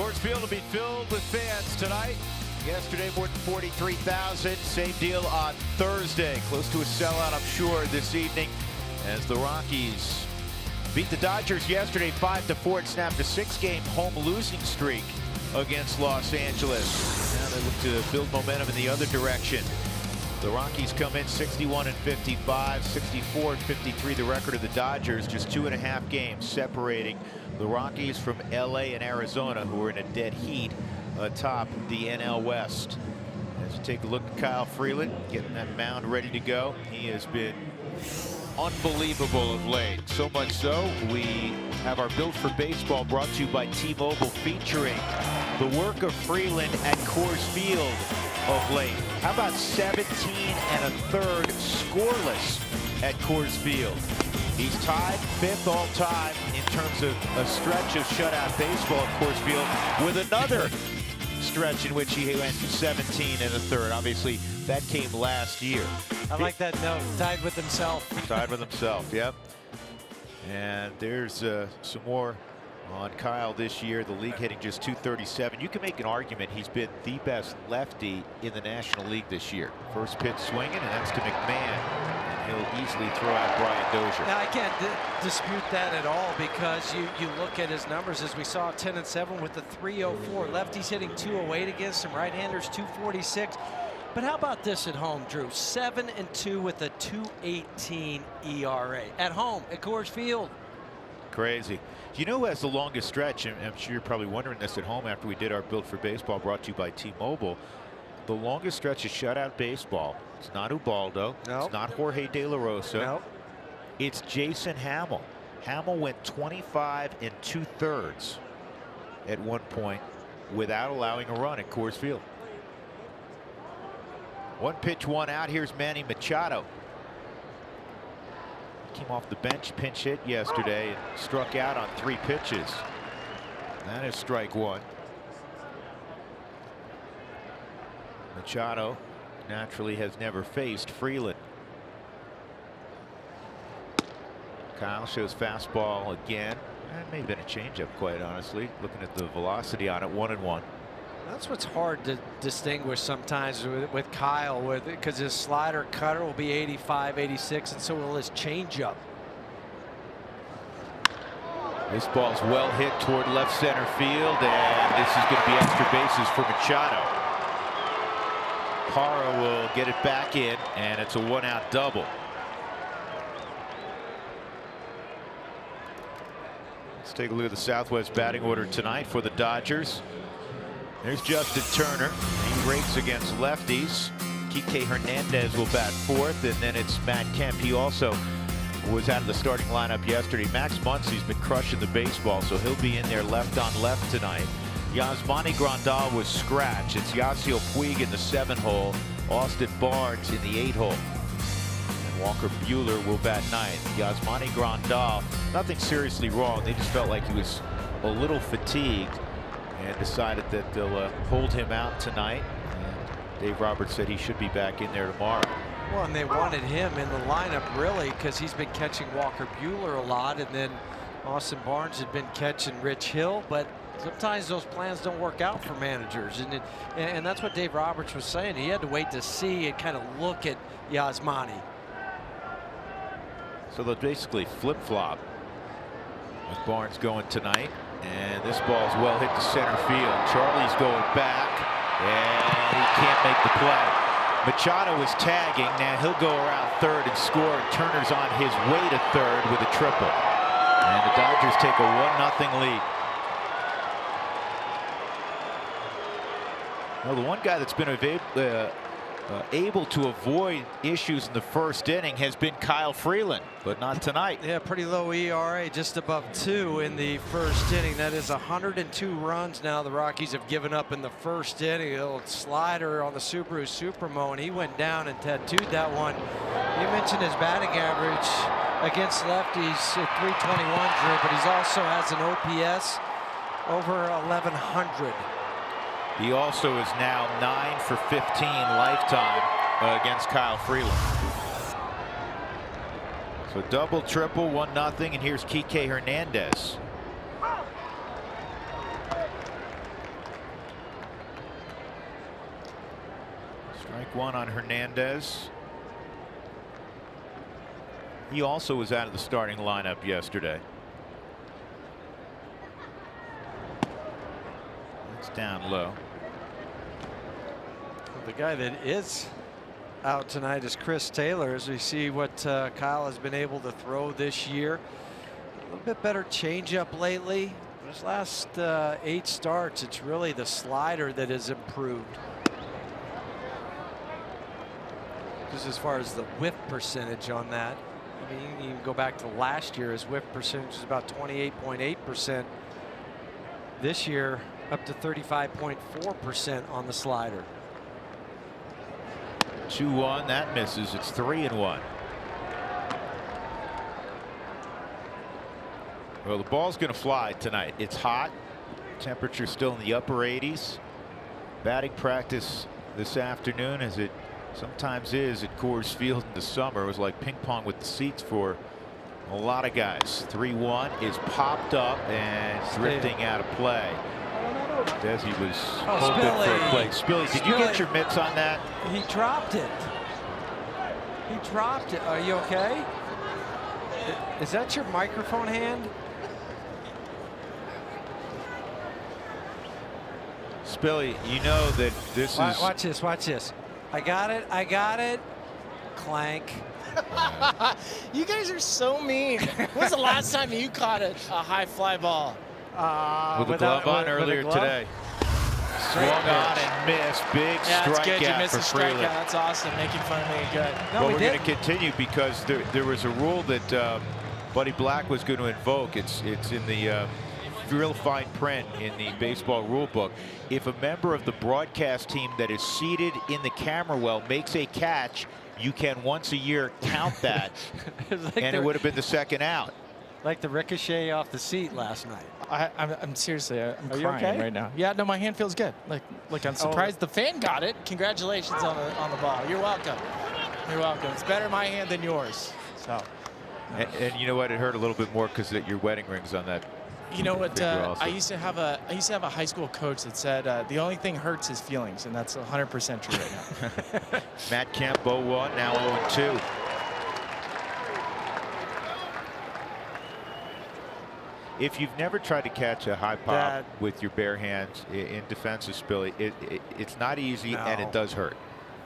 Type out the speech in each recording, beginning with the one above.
Coors Field will be filled with fans tonight. Yesterday, more than 43,000. Same deal on Thursday. Close to a sellout, I'm sure, this evening as the Rockies beat the Dodgers yesterday 5-4 and snapped a 6-game home losing streak against Los Angeles. Now they look to build momentum in the other direction. The Rockies come in 61-55, 64-53 the record of the Dodgers. Just 2.5 games separating the Rockies from LA and Arizona, who are in a dead heat atop the NL West. As you take a look at Kyle Freeland getting that mound ready to go, he has been unbelievable of late. So much so, we have our Built for Baseball brought to you by T-Mobile, featuring the work of Freeland at Coors Field of late. How about 17 1/3 scoreless at Coors Field? He's tied 5th all time in terms of a stretch of shutout baseball at Coors Field, with another stretch in which he went 17 1/3. Obviously, that came last year. I like that note. Tied with himself. Tied with himself, yep. And there's some more on Kyle this year. The league hitting just .237. You can make an argument he's been the best lefty in the National League this year. First pitch swinging, and that's to McMahon. And he'll easily throw out Brian Dozier. Now, I can't dispute that at all, because you look at his numbers, as we saw, 10-7 with the 304. Lefties hitting .208 against him. Right-handers .246. But how about this at home, Drew? 7-2 with a .218 ERA at home at Coors Field. Crazy. You know who has the longest stretch? And I'm sure you're probably wondering this at home after we did our Built for Baseball brought to you by T-Mobile. The longest stretch of shutout baseball. It's not Ubaldo. Nope. It's not Jorge De La Rosa. Nope. It's Jason Hamill. Hamill went 25 2/3 at one point without allowing a run at Coors Field. One pitch, one out. Here's Manny Machado. Came off the bench, pinch hit yesterday, and struck out on 3 pitches. That is strike 1. Machado naturally has never faced Freeland. Kyle shows fastball again. It may have been a changeup, quite honestly. Looking at the velocity on it, 1-1. That's what's hard to distinguish sometimes with Kyle, because his slider cutter will be 85, 86, and so will his changeup. This ball's well hit toward left center field, and this is going to be extra bases for Machado. Parra will get it back in, and it's a 1-out double. Let's take a look at the Southwest batting order tonight for the Dodgers. There's Justin Turner. He rakes against lefties. Kike Hernandez will bat 4th, and then it's Matt Kemp. He also was out of the starting lineup yesterday. Max Muncy's been crushing the baseball, so he'll be in there left on left tonight. Yasmani Grandal was scratched. It's Yasiel Puig in the 7-hole. Austin Barnes in the 8-hole. And Walker Buehler will bat 9th. Yasmani Grandal, nothing seriously wrong. They just felt like he was a little fatigued, and decided that they'll hold him out tonight. And Dave Roberts said he should be back in there tomorrow. Well, and they wanted him in the lineup, really, because he's been catching Walker Buehler a lot, and then Austin Barnes had been catching Rich Hill. But sometimes those plans don't work out for managers, and that's what Dave Roberts was saying. He had to wait to see and kind of look at Yasmani. So they'll basically flip-flop with Barnes going tonight. And this ball's well hit to center field. Charlie's going back, and he can't make the play. Machado is tagging. Now he'll go around third and score. Turner's on his way to third with a triple. And the Dodgers take a 1-0 lead. Well, the one guy that's been able to avoid issues in the first inning has been Kyle Freeland, but not tonight. Yeah, pretty low ERA, just above 2 in the first inning. That is 102 runs now the Rockies have given up in the first inning. A little slider on the Subaru Supermo, and he went down and tattooed that one. You mentioned his batting average against lefties at .321, Drew, but he also has an OPS over 1100. He also is now 9 for 15 lifetime against Kyle Freeland. So double, triple, 1-0, and here's Kike Hernandez. Strike 1 on Hernandez. He also was out of the starting lineup yesterday. It's down low. The guy that is out tonight is Chris Taylor, as we see what Kyle has been able to throw this year. A little bit better changeup lately. His last 8 starts, it's really the slider that has improved. Just as far as the whiff percentage on that, I mean, you can go back to last year, his whiff percentage was about 28.8%. This year, up to 35.4% on the slider. 2-1, that misses. It's 3-1. Well, the ball's going to fly tonight. It's hot. Temperature still in the upper 80s. Batting practice this afternoon, as it sometimes is at Coors Field in the summer. It was like ping pong with the seats for a lot of guys. 3-1 is popped up and drifting out of play. Desi was hoping for a play. Spilly, did you get your mitts on that? He dropped it. He dropped it. Are you okay? Is that your microphone hand? Spilly, you know that this is. Watch this. Watch this. I got it. I got it. Clank. You guys are so mean. When was the last time you caught a high fly ball? With a glove on earlier today. Swung on and missed. Big strikeout for Freeland. That's awesome. Making fun of me. Good. No, well, we're going to continue because there was a rule that Buddy Black was going to invoke. It's in the real fine print in the baseball rule book. If a member of the broadcast team that is seated in the camera well makes a catch, you can once a year count that. Like and it would have been the second out. Like the ricochet off the seat last night. I'm seriously, I'm Are you crying okay? right now. Yeah, no, my hand feels good. Look, I'm surprised the fan got it. Congratulations on the ball. You're welcome. You're welcome. It's better in my hand than yours. So. And you know what? It hurt a little bit more because your wedding ring's on that. You know what? I used to have a high school coach that said the only thing hurts is feelings, and that's 100% true right now. Matt Kemp 0-1, now 0-2. If you've never tried to catch a high pop with your bare hands in defense of Spilly, it's not easy and it does hurt.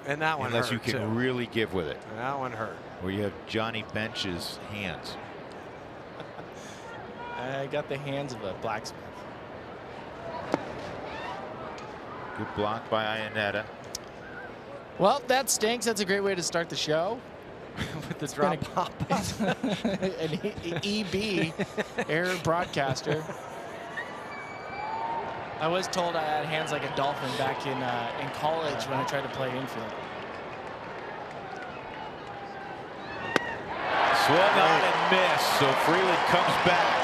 And that one unless hurt you can too. really give with it. And that one hurt. Where you have Johnny Bench's hands. I got the hands of a blacksmith. Good block by Iannetta. Well, that stinks. That's a great way to start the show. With the drop pop. An EB, air broadcaster. I was told I had hands like a dolphin back in college when I tried to play infield. Swung on and missed, so Freeland comes back.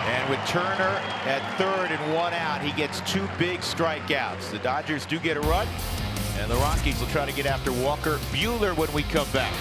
And with Turner at third and 1 out, he gets 2 big strikeouts. The Dodgers do get a run, and the Rockies will try to get after Walker Buehler when we come back.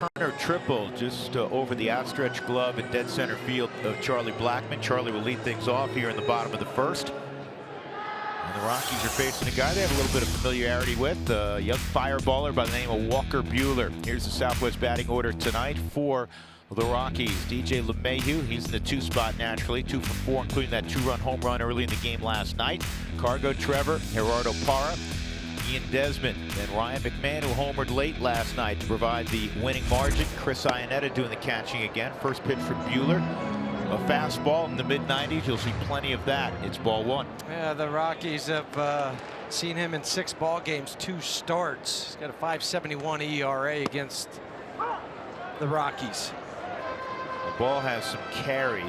Turner triple just over the outstretched glove in dead center field of Charlie Blackmon. Charlie will lead things off here in the bottom of the first. And the Rockies are facing a guy they have a little bit of familiarity with, a young fireballer by the name of Walker Buehler. Here's the Southwest batting order tonight for the Rockies. DJ LeMahieu, he's in the 2 spot naturally, 2 for 4, including that 2-run home run early in the game last night. Cargo Trevor, Gerardo Parra, Ian Desmond, and Ryan McMahon, who homered late last night to provide the winning margin. Chris Iannetta doing the catching again. First pitch for Buehler. A fastball in the mid-90s. You'll see plenty of that. It's ball 1. Yeah, the Rockies have seen him in 6 ball games, 2 starts. He's got a 5.71 ERA against the Rockies. The ball has some carry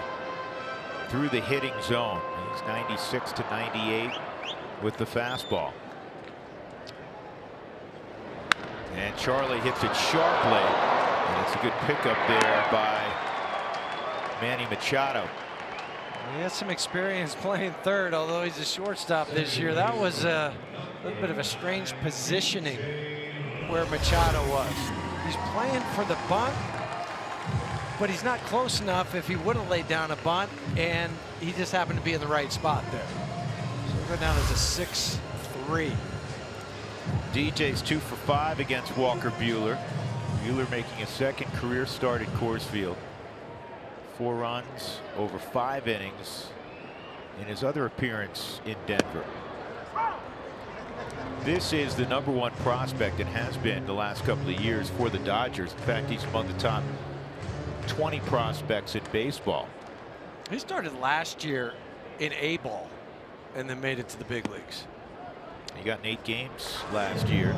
through the hitting zone. He's 96 to 98 with the fastball. And Charlie hits it sharply. And it's a good pickup there by Manny Machado. He has some experience playing third, although he's a shortstop this year. That was a little bit of a strange positioning where Machado was. He's playing for the bunt, but he's not close enough if he would have laid down a bunt, and he just happened to be in the right spot there. So we'll go down as a 6-3. DJ's 2 for 5 against Walker Buehler. Buehler making a second career start at Coors Field. 4 runs over 5 innings in his other appearance in Denver. This is the #1 prospect and has been the last couple of years for the Dodgers. In fact, he's among the top 20 prospects in baseball. He started last year in A-ball and then made it to the big leagues. He got in 8 games last year.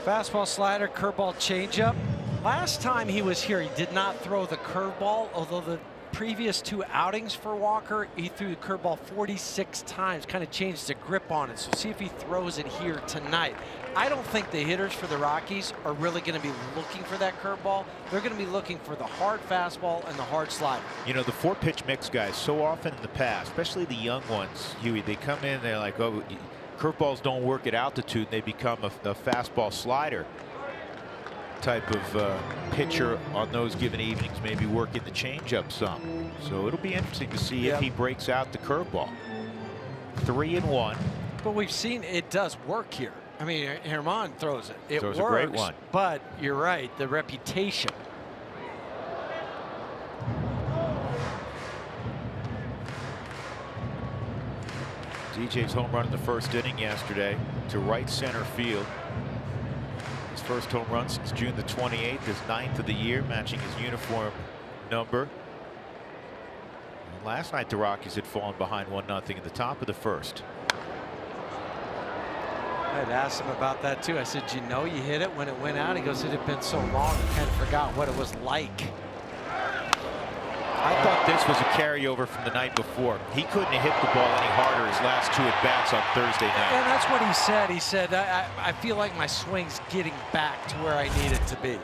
Fastball, slider, curveball, changeup. Last time he was here, he did not throw the curveball, although the previous 2 outings for Walker, he threw the curveball 46 times, kind of changed the grip on it. So see if he throws it here tonight. I don't think the hitters for the Rockies are really going to be looking for that curveball. They're going to be looking for the hard fastball and the hard slider. You know, the 4-pitch mix guys, so often in the past, especially the young ones, Huey, they come in, they're like, oh, curveballs don't work at altitude. They become a fastball slider type of pitcher on those given evenings, maybe working the changeup some. So it'll be interesting to see if he breaks out the curveball. 3-1. But we've seen it does work here. I mean, Herman throws it. It throws works, a great one. But you're right, the reputation. DJ's home run in the first inning yesterday to right center field. His first home run since June the 28th, his 9th of the year, matching his uniform number. And last night the Rockies had fallen behind 1-0 in the top of the first. I'd asked him about that too. I said, you know, you hit it when it went out. He goes, it had been so long, he kind of forgot what it was like. I thought this was a carryover from the night before. He couldn't have hit the ball any harder his last 2 at-bats on Thursday night. And that's what he said. He said, I feel like my swing's getting back to where I need it to be.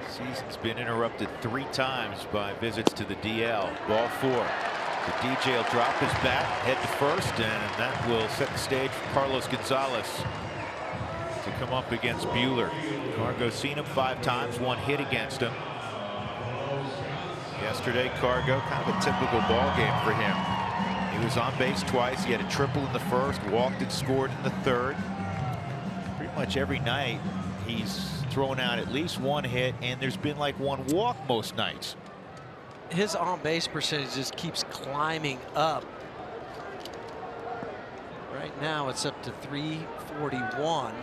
Season's been interrupted 3 times by visits to the DL. Ball 4. The DJ will drop his bat, head to first, and that will set the stage for Carlos Gonzalez to come up against Buehler. Cargo's seen him 5 times, 1 hit against him. Yesterday, Cargo, kind of a typical ball game for him. He was on base twice. He had a triple in the first, walked and scored in the third. Pretty much every night, he's thrown out at least 1 hit, and there's been like 1 walk most nights. His on-base percentage just keeps climbing up. Right now, it's up to 341.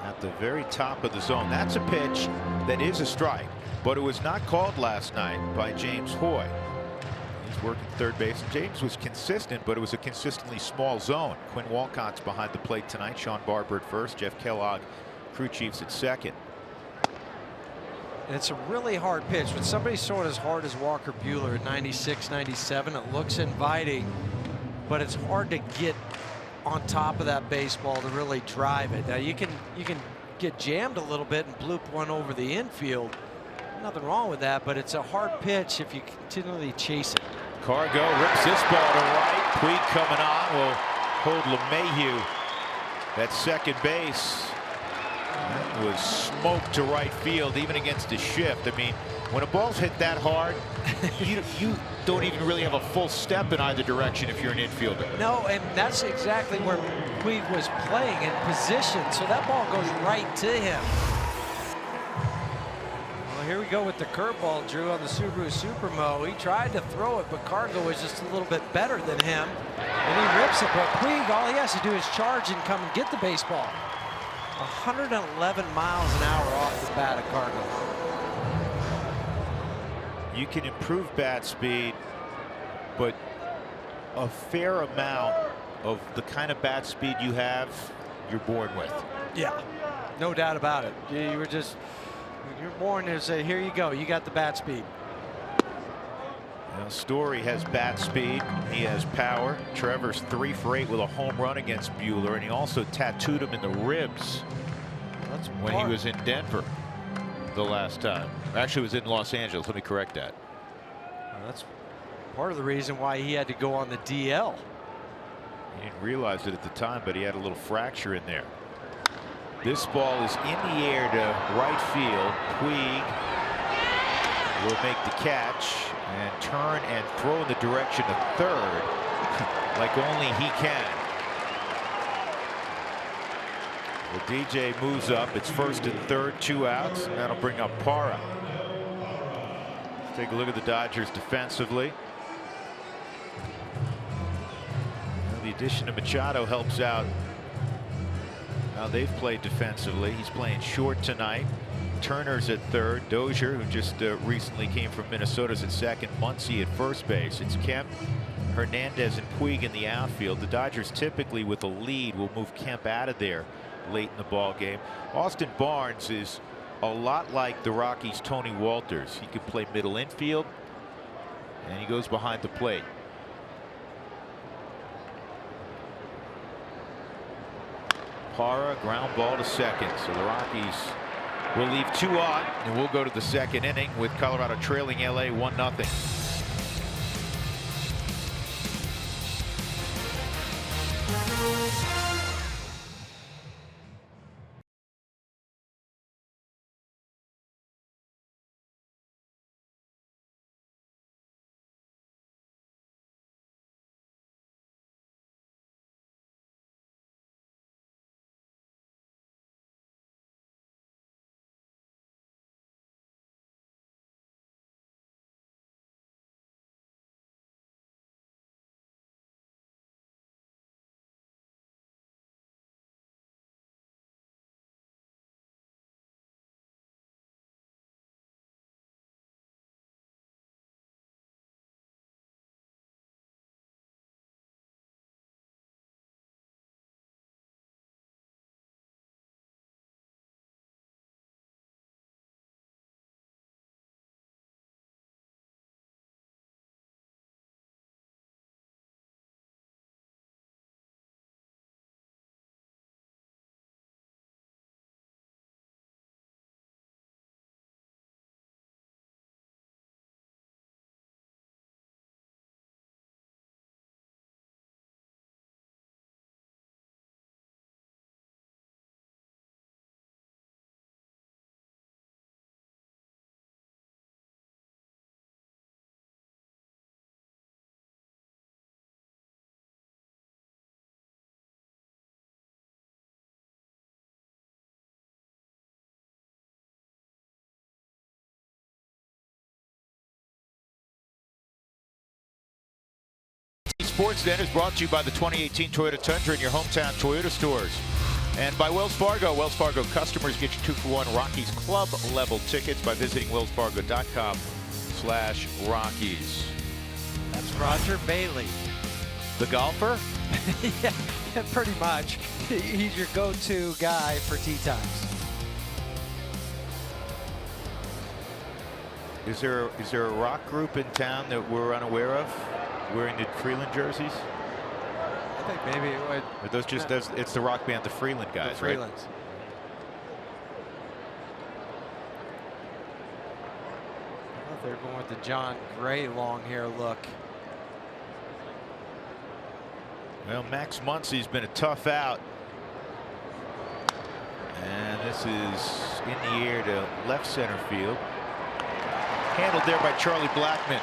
At the very top of the zone. That's a pitch that is a strike, but it was not called last night by James Hoy. He's working third base. James was consistent, but it was a consistently small zone. Quinn Walcott's behind the plate tonight. Sean Barber at first. Jeff Kellogg, crew chiefs at second. And it's a really hard pitch. When somebody's throwing as hard as Walker Buehler at 96, 97, it looks inviting, but it's hard to get on top of that baseball to really drive it. Now you can get jammed a little bit and bloop one over the infield. Nothing wrong with that, but it's a hard pitch if you continually chase it. Cargo rips this ball to right. Puig coming on will hold LeMahieu at second base. That was smoked to right field, even against a shift. I mean, when a ball's hit that hard, you don't even really have a full step in either direction if you're an infielder. No, and that's exactly where Puig was playing in position, so that ball goes right to him. Well, here we go with the curveball, Drew, on the Subaru Supermo. He tried to throw it, but Cargo was just a little bit better than him, and he rips it. But Puig, all he has to do is charge and come and get the baseball. 111 miles an hour off the bat of Cargo. You can improve bat speed, but a fair amount of the kind of bat speed you have, you're born with. Yeah, no doubt about it. You're born to say, here you go, you got the bat speed. Now, Story has bat speed, he has power. Trevor's 3 for 8 with a home run against Buehler, and he also tattooed him in the ribs when he was in Denver the last time. Actually, it was in Los Angeles. Let me correct that. Well, that's part of the reason why he had to go on the DL. He didn't realize it at the time, but he had a little fracture in there. This ball is in the air to right field. Puig will make the catch and turn and throw in the direction of third like only he can. Well, DJ moves up. It's first and third, 2 outs, and that'll bring up Parra. Let's take a look at the Dodgers defensively. Well, the addition of Machado helps out how they've played defensively. He's playing short tonight. Turner's at third. Dozier, who just recently came from Minnesota, is at second. Muncy at first base. It's Kemp, Hernandez, and Puig in the outfield. The Dodgers typically, with a lead, will move Kemp out of there late in the ball game. Austin Barnes is a lot like the Rockies' Tony Walters. He can play middle infield, and he goes behind the plate. Parra, ground ball to second. So the Rockies will leave 2 on, and we'll go to the second inning with Colorado trailing LA 1-0. Sports Den is brought to you by the 2018 Toyota Tundra in your hometown Toyota stores, and by Wells Fargo. Wells Fargo customers get you 2-for-1 Rockies club level tickets by visiting wellsfargo.com/Rockies. That's Roger Bailey. The golfer? Yeah, pretty much. He's your go-to guy for tee times. Is there a rock group in town that we're unaware of wearing the Freeland jerseys? I think maybe it would. Are those just it's the rock band, the Freeland guys, the right? Freelands. I thought they were going with the John Gray long hair look. Well, Max Muncy's been a tough out This is in the air to left center field. Handled there by Charlie Blackmon.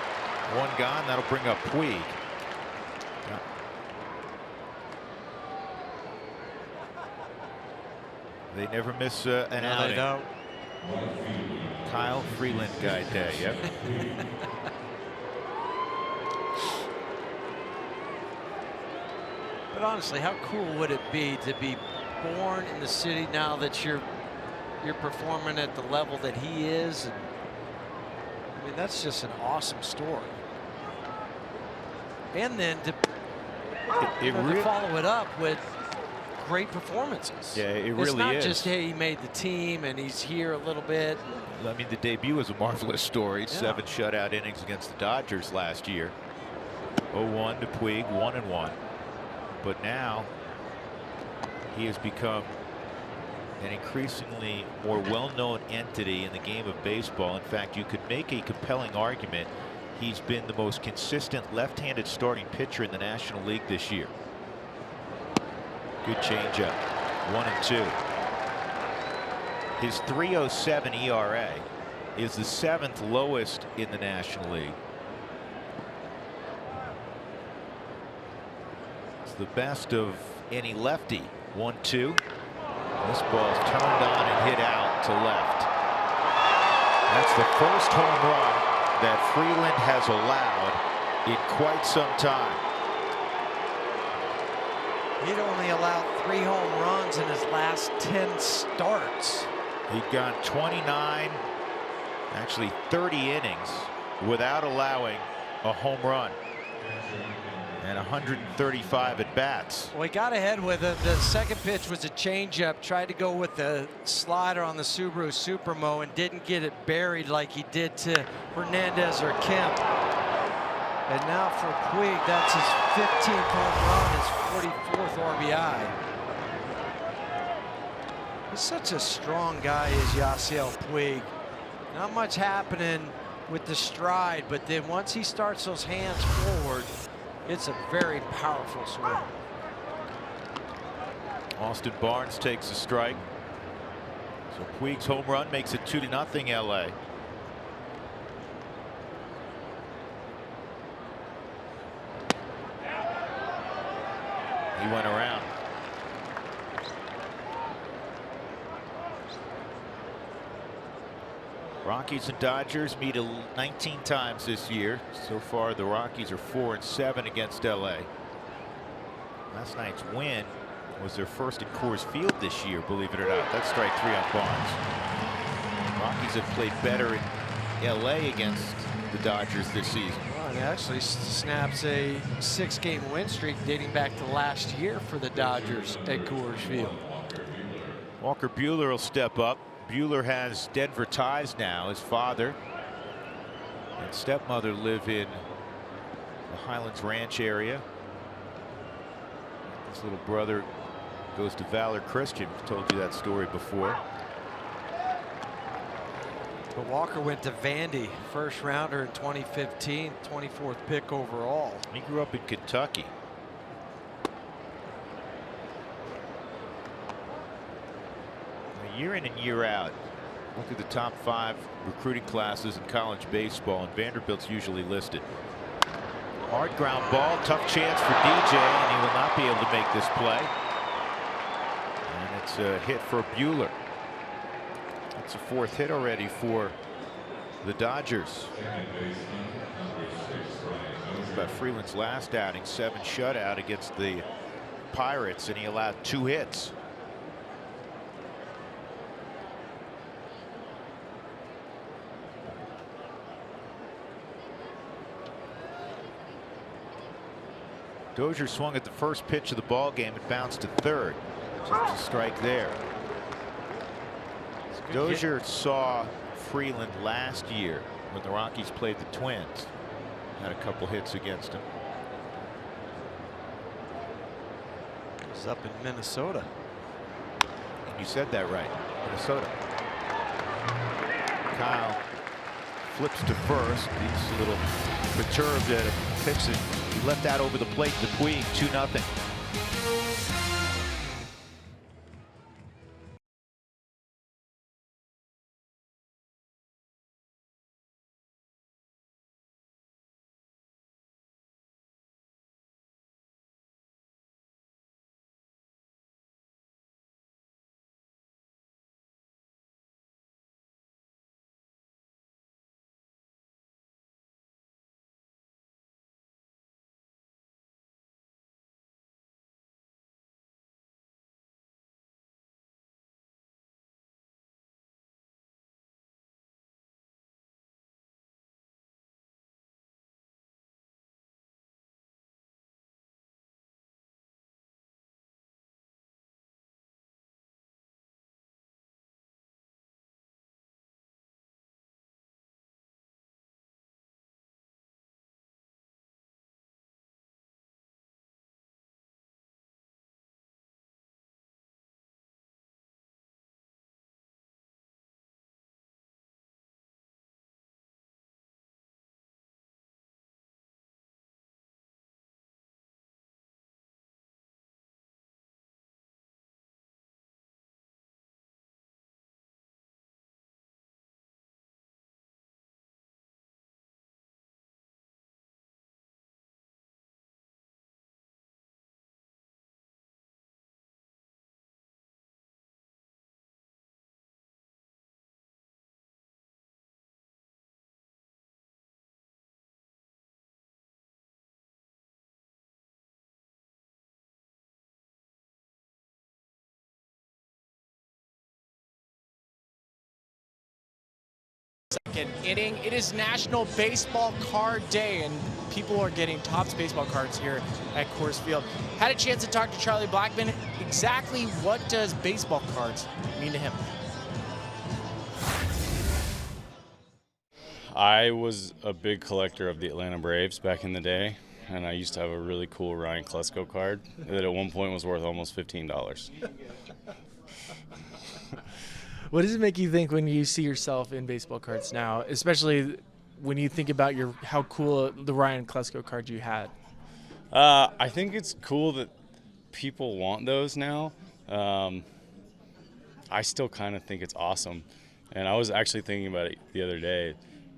One gone. That'll bring up Puig. They never miss an outing. They don't. Kyle Freeland guy day. Yep. But honestly, how cool would it be to be born in the city now that you're performing at the level that he is? And, I mean, that's just an awesome story. And then to follow it up with great performances. Yeah, it really is. It's not just, hey, he made the team and he's here a little bit. I mean, the debut was a marvelous story. Yeah. 7 shutout innings against the Dodgers last year. 0-1 to Puig, 1-1. But now he has become an increasingly more well-known entity in the game of baseball. In fact, you could make a compelling argument he's been the most consistent left-handed starting pitcher in the National League this year. Good changeup. 1-2. His .307 ERA is the 7th lowest in the National League. It's the best of any lefty. 1-2. This ball's turned on and hit out to left. That's the first home run that Freeland has allowed in quite some time. He'd only allowed 3 home runs in his last 10 starts. He'd gone 29, actually 30 innings without allowing a home run. And 135 at bats. Well, he got ahead with him. The second pitch was a changeup. Tried to go with the slider on the Subaru Supermo and didn't get it buried like he did to Hernandez or Kemp. And now for Puig, that's his 15th home run, his 44th RBI. He's such a strong guy, is Yasiel Puig. Not much happening with the stride, but then once he starts those hands forward, it's a very powerful swing. Austin Barnes takes a strike. So Puig's home run makes it 2-0 LA. He went around. Rockies and Dodgers meet 19 times this year. So far, the Rockies are 4-7 against LA. Last night's win was their first at Coors Field this year, believe it or not. That's strike 3 on Barnes. Rockies have played better in LA against the Dodgers this season. Well, it actually snaps a 6-game win streak dating back to last year for the Dodgers at Coors Field. Walker Buehler will step up. Buehler has Denver ties now. His father and stepmother live in the Highlands Ranch area. His little brother goes to Valor Christian. I've told you that story before. But Walker went to Vandy, first rounder in 2015, 24th pick overall. He grew up in Kentucky. Year in and year out, look at the top 5 recruiting classes in college baseball, and Vanderbilt's usually listed. Hard ground ball, tough chance for DJ, and he will not be able to make this play. And it's a hit for Buehler. That's a 4th hit already for the Dodgers. About Freeland's last outing, 7 shutout against the Pirates, and he allowed 2 hits. Dozier swung at the first pitch of the ball game. It bounced to third. Just a strike there. Dozier saw Freeland last year when the Rockies played the Twins. Had a couple hits against him. He was up in Minnesota. You said that right. Minnesota. Kyle flips to first. He's a little perturbed at it. Picks it. He left that over the plate to Puig. 2-0. second inning. It is National Baseball Card Day, and people are getting Topps baseball cards here at Coors Field. Had a chance to talk to Charlie Blackmon. Exactly what does baseball cards mean to him? I was a big collector of the Atlanta Braves back in the day, and I used to have a really cool Ryan Klesko card that at one point was worth almost $15. What does it make you think when you see yourself in baseball cards now, especially when you think about how cool the Ryan Klesko card you had? I think it's cool that people want those now. I still kind of think it's awesome, and I was actually thinking about it the other day.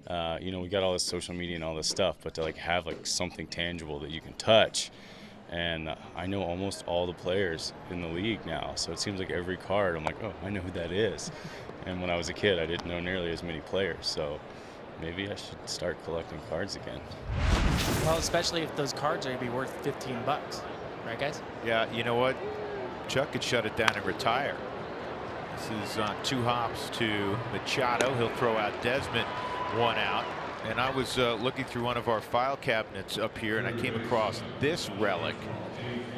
We got all this social media and all this stuff, but to have something tangible that you can touch. And I know almost all the players in the league now, so it seems like every card, I'm like, oh, I know who that is. And when I was a kid, I didn't know nearly as many players, so maybe I should start collecting cards again. Well, especially if those cards are going to be worth $15, right, guys? Yeah, you know what? Chuck could shut it down and retire. This is on 2 hops to Machado. He'll throw out Desmond, 1 out. And I was looking through one of our file cabinets up here, and I came across this relic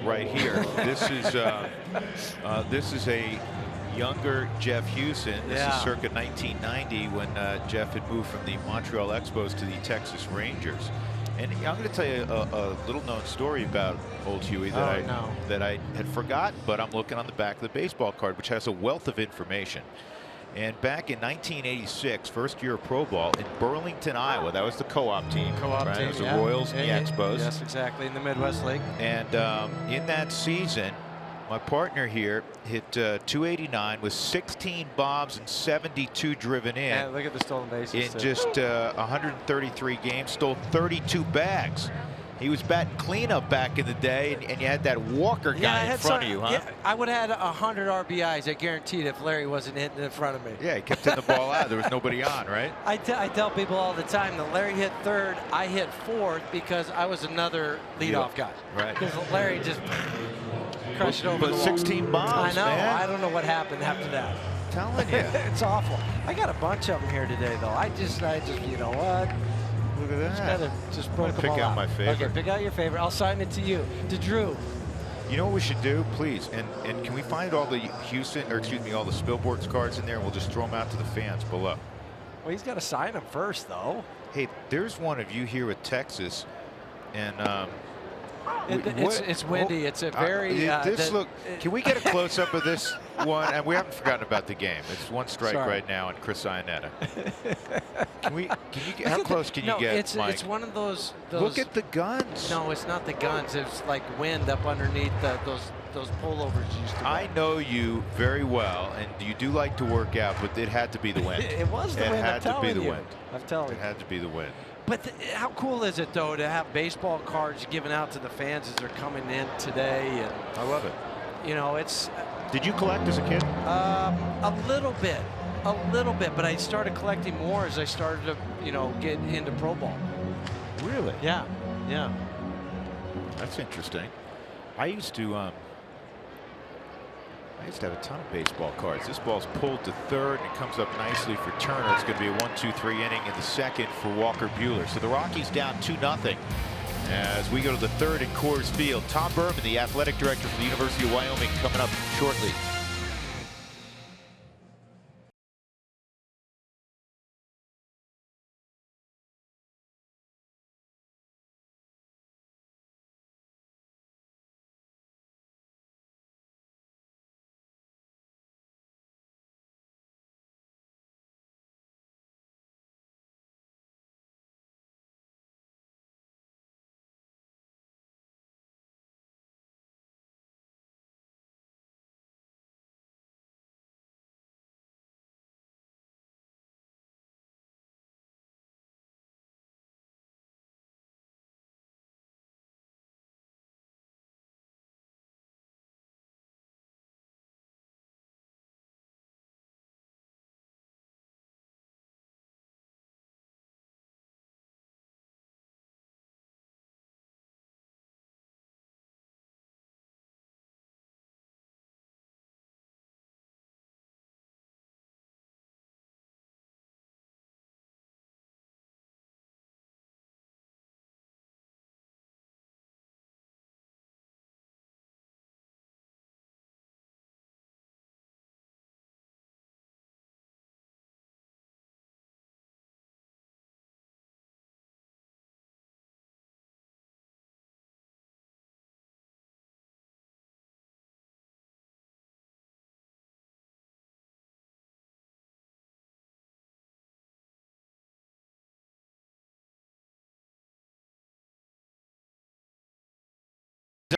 right here. This is a younger Jeff Hewson. This is circa 1990 when Jeff had moved from the Montreal Expos to the Texas Rangers. And I'm going to tell you a little-known story about old Huey that I had forgotten, but I'm looking on the back of the baseball card, which has a wealth of information. And back in 1986, first year of pro ball in Burlington, Iowa, that was the co-op team. Co-op team, it was the Royals and the Expos. Yes, exactly, in the Midwest League. And in that season, my partner here hit 289 with 16 bombs and 72 driven in. Yeah, look at the stolen bases. In just 133 games, stole 32 bags. He was batting cleanup back in the day, and you had that Walker guy in front of you, huh? Yeah, I would have had 100 RBIs, I guaranteed, if Larry wasn't hitting in front of me. Yeah, he kept hitting the ball out. There was nobody on, right? I tell people all the time that Larry hit third, I hit fourth because I was another leadoff guy. Right. Because Larry just crushed it over the wall. 16 bombs, I know. man. I don't know what happened after that. I'm telling you. It's awful. I got a bunch of them here today, though. I just, you know what? Look at that. Just broke them pick all out my favorite. Okay, pick out your favorite. I'll sign it to you, to Drew. You know what we should do, please? And can we find all the all the Spillboards cards in there, and we'll just throw them out to the fans below. Well, he's got to sign them first, though. Hey, there's one of you here with Texas, and it's windy. It's a very. Can we get a close up of this one? And we haven't forgotten about the game. It's 1 strike right now, and Chris Iannetta. How close can you get, Mike? It's one of those. Look at the guns. No, it's not the guns. It's like wind up underneath those pullovers you used to wear. I know you very well, and you do like to work out, but it had to be the wind. It was the wind. It had to be the wind. I'm telling you. It had to be the wind. But how cool is it, though, to have baseball cards given out to the fans as they're coming in today? And I love it. You know, it's. Did you collect as a kid? A little bit, but I started collecting more as I started to, get into pro ball. Really? Yeah. That's interesting. I used to have a ton of baseball cards. This ball's pulled to third, and it comes up nicely for Turner. It's going to be a 1-2-3 inning in the second for Walker Buehler. So the Rockies down 2-0 as we go to the third at Coors Field. Tom Berman, the athletic director for the University of Wyoming, coming up shortly.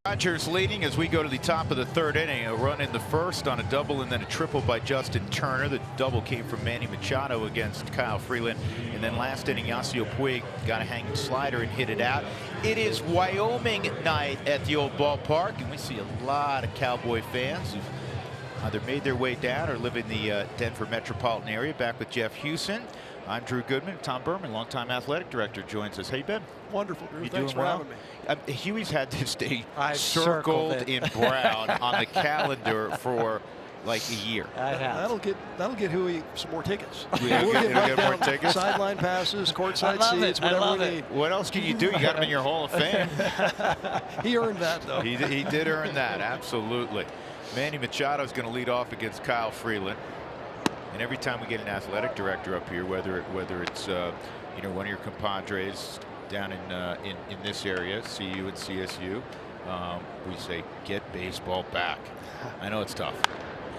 Dodgers leading as we go to the top of the third inning. A run in the first on a double and then a triple by Justin Turner. The double came from Manny Machado against Kyle Freeland. And then last inning, Yasiel Puig got a hanging slider and hit it out. It is Wyoming night at the old ballpark, and we see a lot of Cowboy fans who've either made their way down or live in the Denver metropolitan area. Back with Jeff Hewson. I'm Drew Goodman. Tom Berman, longtime athletic director, joins us. How you been? Wonderful, Drew. You Thanks doing for well? having me. Huey's had this day I've circled in brown on the calendar for like a year. I have. That'll get Huey some more tickets. Yeah, We'll it'll get more down tickets? Sideline passes, courtside I love seats, it. I whatever love we it. need. What else can you do? You got him in your Hall of Fame. He earned that, though. He did earn that, absolutely. Manny Machado is going to lead off against Kyle Freeland. And every time we get an athletic director up here, whether it's you know, one of your compadres down in this area, CU and CSU, we say get baseball back. I know it's tough.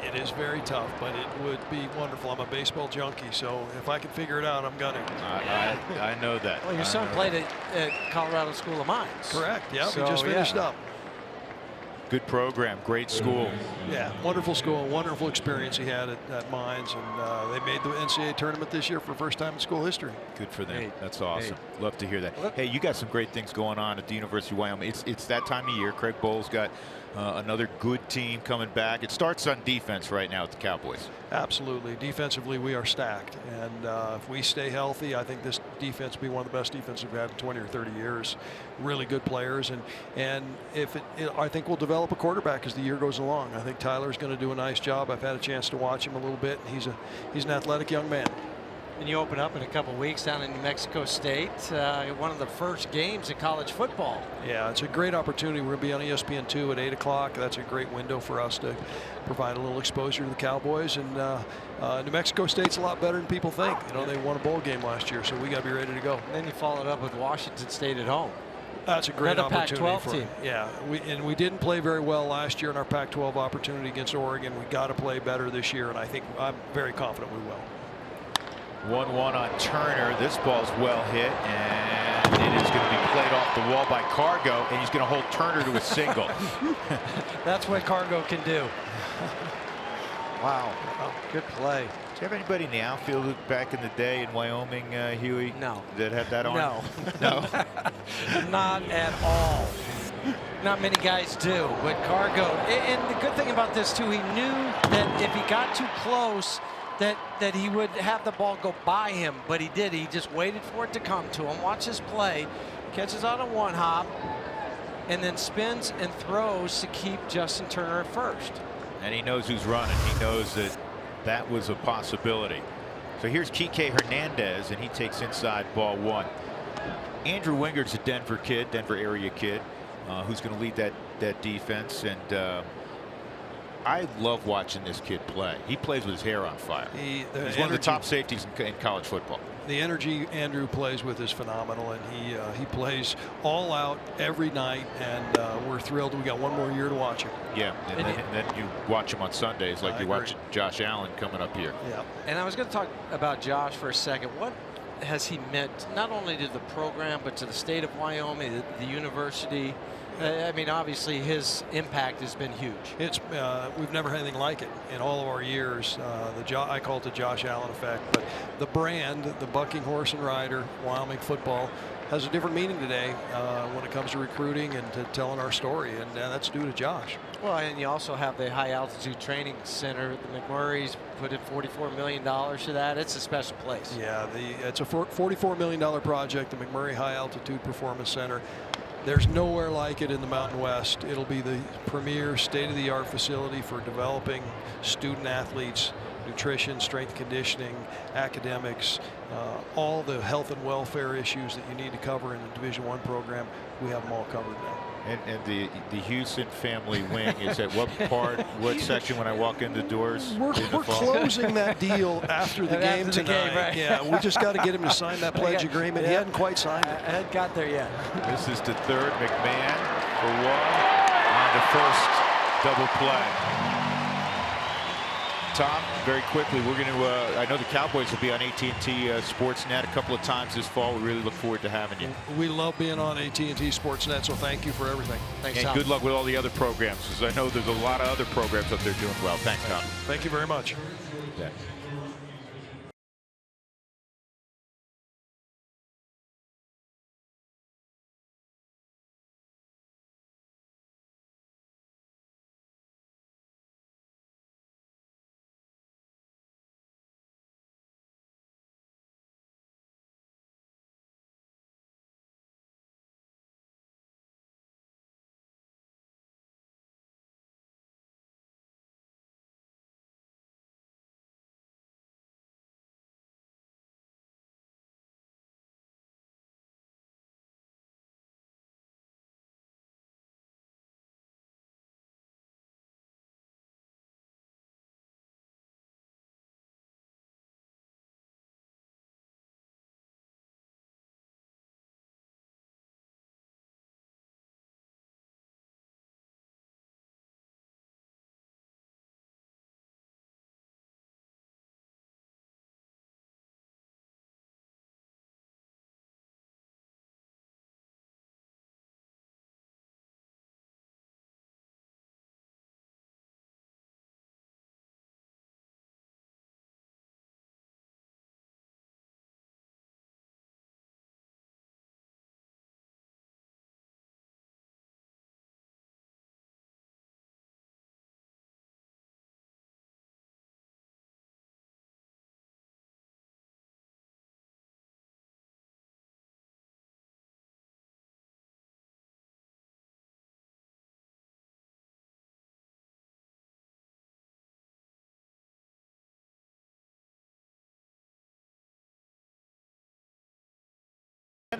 It is very tough, but it would be wonderful. I'm a baseball junkie, so if I can figure it out, I'm gonna. I know that. Well, your son played at Colorado School of Mines. Correct. Yeah, So, we just finished up. Good program, great school. Yeah, wonderful school, wonderful experience he had at Mines, and they made the NCAA tournament this year for the first time in school history. Good for them. Hey, That's awesome. hey. Love to hear that. Hey, you got some great things going on at the University of Wyoming. It's that time of year. Craig Bowles got another good team coming back. It starts on defense right now with the Cowboys. Absolutely. Defensively, we are stacked. And if we stay healthy, I think this defense will be one of the best defenses we've had in 20 or 30 years. Really good players. And if I think we'll develop a quarterback as the year goes along. I think Tyler's going to do a nice job. I've had a chance to watch him a little bit. He's an athletic young man. And you open up in a couple weeks down in New Mexico State, one of the first games in college football. Yeah, it's a great opportunity. We're going to be on ESPN2 at 8 o'clock. That's a great window for us to provide a little exposure to the Cowboys. And New Mexico State's a lot better than people think. You know, they won a bowl game last year, so we got to be ready to go. And then you followed up with Washington State at home. That's a great Another opportunity Pac-12 for team. Yeah, we didn't play very well last year in our Pac-12 opportunity against Oregon. We got to play better this year, and I think I'm very confident we will. 1-1 on Turner. This ball's well hit, and it is going to be played off the wall by Cargo, and he's going to hold Turner to a single. That's what Cargo can do. Wow. Good play. Do you have anybody in the outfield back in the day in Wyoming, Huey? No. That had that on? No. No? Not at all. Not many guys do, but Cargo. And the good thing about this, too, he knew that if he got too close, that he would have the ball go by him, but he did. He just waited for it to come to him. Watch his play. Catches on a one hop, and then spins and throws to keep Justin Turner at first. And he knows who's running. He knows that was a possibility. So here's Kike Hernandez, and he takes inside ball one. Andrew Wingard's a Denver kid, Denver area kid, who's going to lead that defense. And I love watching this kid play. He plays with his hair on fire. He's one of the top safeties in college football. The energy Andrew plays with is phenomenal, and he plays all out every night, and we're thrilled. We got one more year to watch him. Yeah, and then you watch him on Sundays like you watch Josh Allen coming up here. Yeah. And I was going to talk about Josh for a second. What has he meant not only to the program but to the state of Wyoming, the university? I mean, obviously his impact has been huge. It's we've never had anything like it in all of our years. I call it the Josh Allen effect, but the brand, the bucking horse and rider, Wyoming football, has a different meaning today when it comes to recruiting and to telling our story, and that's due to Josh. Well, and you also have the high altitude training center. The McMurray's put in $44 million to that. It's a special place. Yeah, it's a $44 million project, the McMurray High Altitude Performance Center. There's nowhere like it in the Mountain West. It'll be the premier state-of-the-art facility for developing student athletes, nutrition, strength conditioning, academics, all the health and welfare issues that you need to cover in a Division I program. We have them all covered now. And the Houston family wing is at what section when I walk in the doors? We're closing that deal after the game tonight. Right? Yeah, we just got to get him to sign that pledge agreement. He hadn't quite signed it. I hadn't got there yet. This is the third. McMahon for one on the first double play. Tom, very quickly, we're going to, I know the Cowboys will be on AT&T Sportsnet a couple of times this fall. We really look forward to having you. We love being on AT&T Sportsnet, so thank you for everything. Thanks, and Tom. good luck with all the other programs, because I know there's a lot of other programs up there doing well. Thanks, Tom. Thank you very much. Yeah.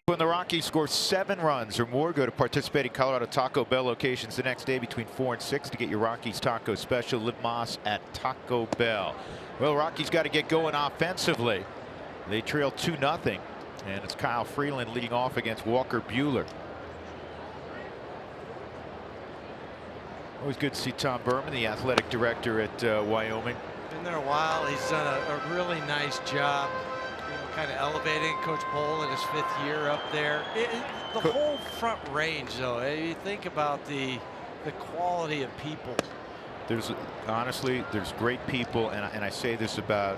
When the Rockies score 7 runs or more, go to participating Colorado Taco Bell locations the next day between 4 and 6 to get your Rockies taco special. Live Moss at Taco Bell. Well, Rockies got to get going offensively. They trail 2-0, and it's Kyle Freeland leading off against Walker Buehler. Always good to see Tom Berman, the athletic director at Wyoming. Been there a while. He's done a really nice job, kind of elevating Coach Bowl in his 5th year up there. The whole front range, though, you think about the quality of people. There's honestly, there's great people, and I say this about,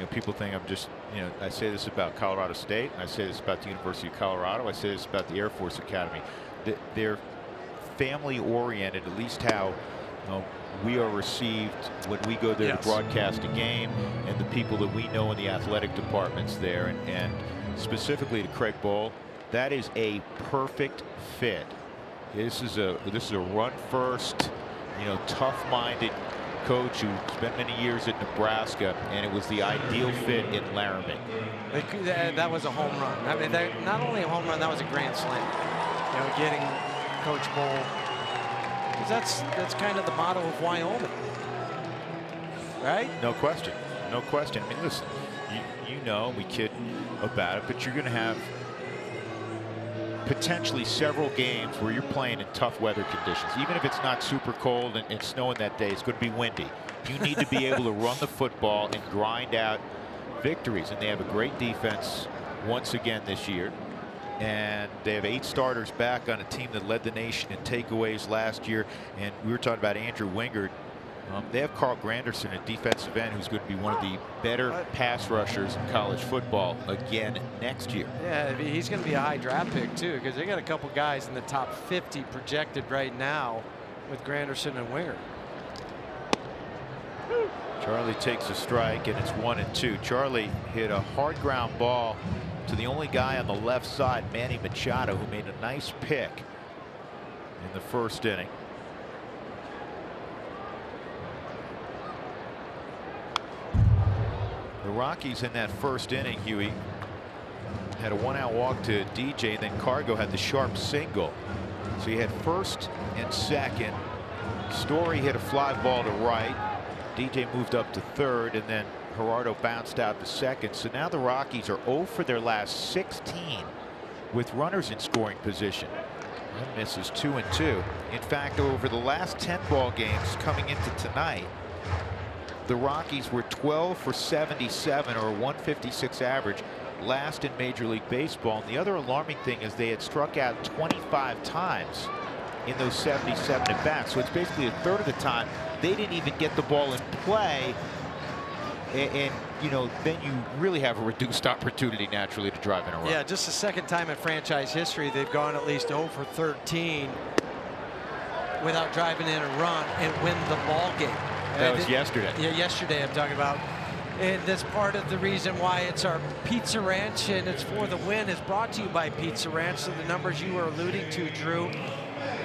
people think I'm just, I say this about Colorado State, and I say this about the University of Colorado, I say this about the Air Force Academy. They're family oriented, at least how we are received when we go there to broadcast a game, and the people that we know in the athletic departments there, and specifically to Craig Bowl, that is a perfect fit. This is a run first, tough-minded coach who spent many years at Nebraska, and it was the ideal fit in Laramie. That was a home run. I mean, not only a home run, that was a grand slam. Getting Coach Bowl, because that's kind of the motto of Wyoming, right? No question, no question. I mean, listen, we kid about it, but you're going to have potentially several games where you're playing in tough weather conditions. Even if it's not super cold and snowing that day, it's going to be windy. You need to be able to run the football and grind out victories, and they have a great defense once again this year. And they have 8 starters back on a team that led the nation in takeaways last year. And we were talking about Andrew Wingard. They have Carl Granderson at defensive end, who's going to be one of the better pass rushers in college football again next year. Yeah, he's going to be a high draft pick too, because they got a couple guys in the top 50 projected right now with Granderson and Wingard. Charlie takes a strike, and it's 1-2. Charlie hit a hard ground ball to the only guy on the left side, Manny Machado, who made a nice pick in the first inning. The Rockies in that first inning, Huey, had a 1-out walk to DJ, and then Cargo had the sharp single. So you had first and second. Story hit a fly ball to right. DJ moved up to third, and then Gerardo bounced out to second. So now the Rockies are 0 for their last 16 with runners in scoring position. That misses 2-2. In fact, over the last 10 ball games coming into tonight, the Rockies were 12 for 77, or a 156 average, last in Major League Baseball. And the other alarming thing is they had struck out 25 times in those 77 at bats. So it's basically a third of the time they didn't even get the ball in play. And you know, then you really have a reduced opportunity naturally to drive in a run. Yeah, just the second time in franchise history they've gone at least 0 for 13 without driving in a run and win the ball game. That was yesterday. Yeah, yesterday I'm talking about. And that's part of the reason why it's our Pizza Ranch and it's for the win is brought to you by Pizza Ranch. So the numbers you were alluding to, Drew,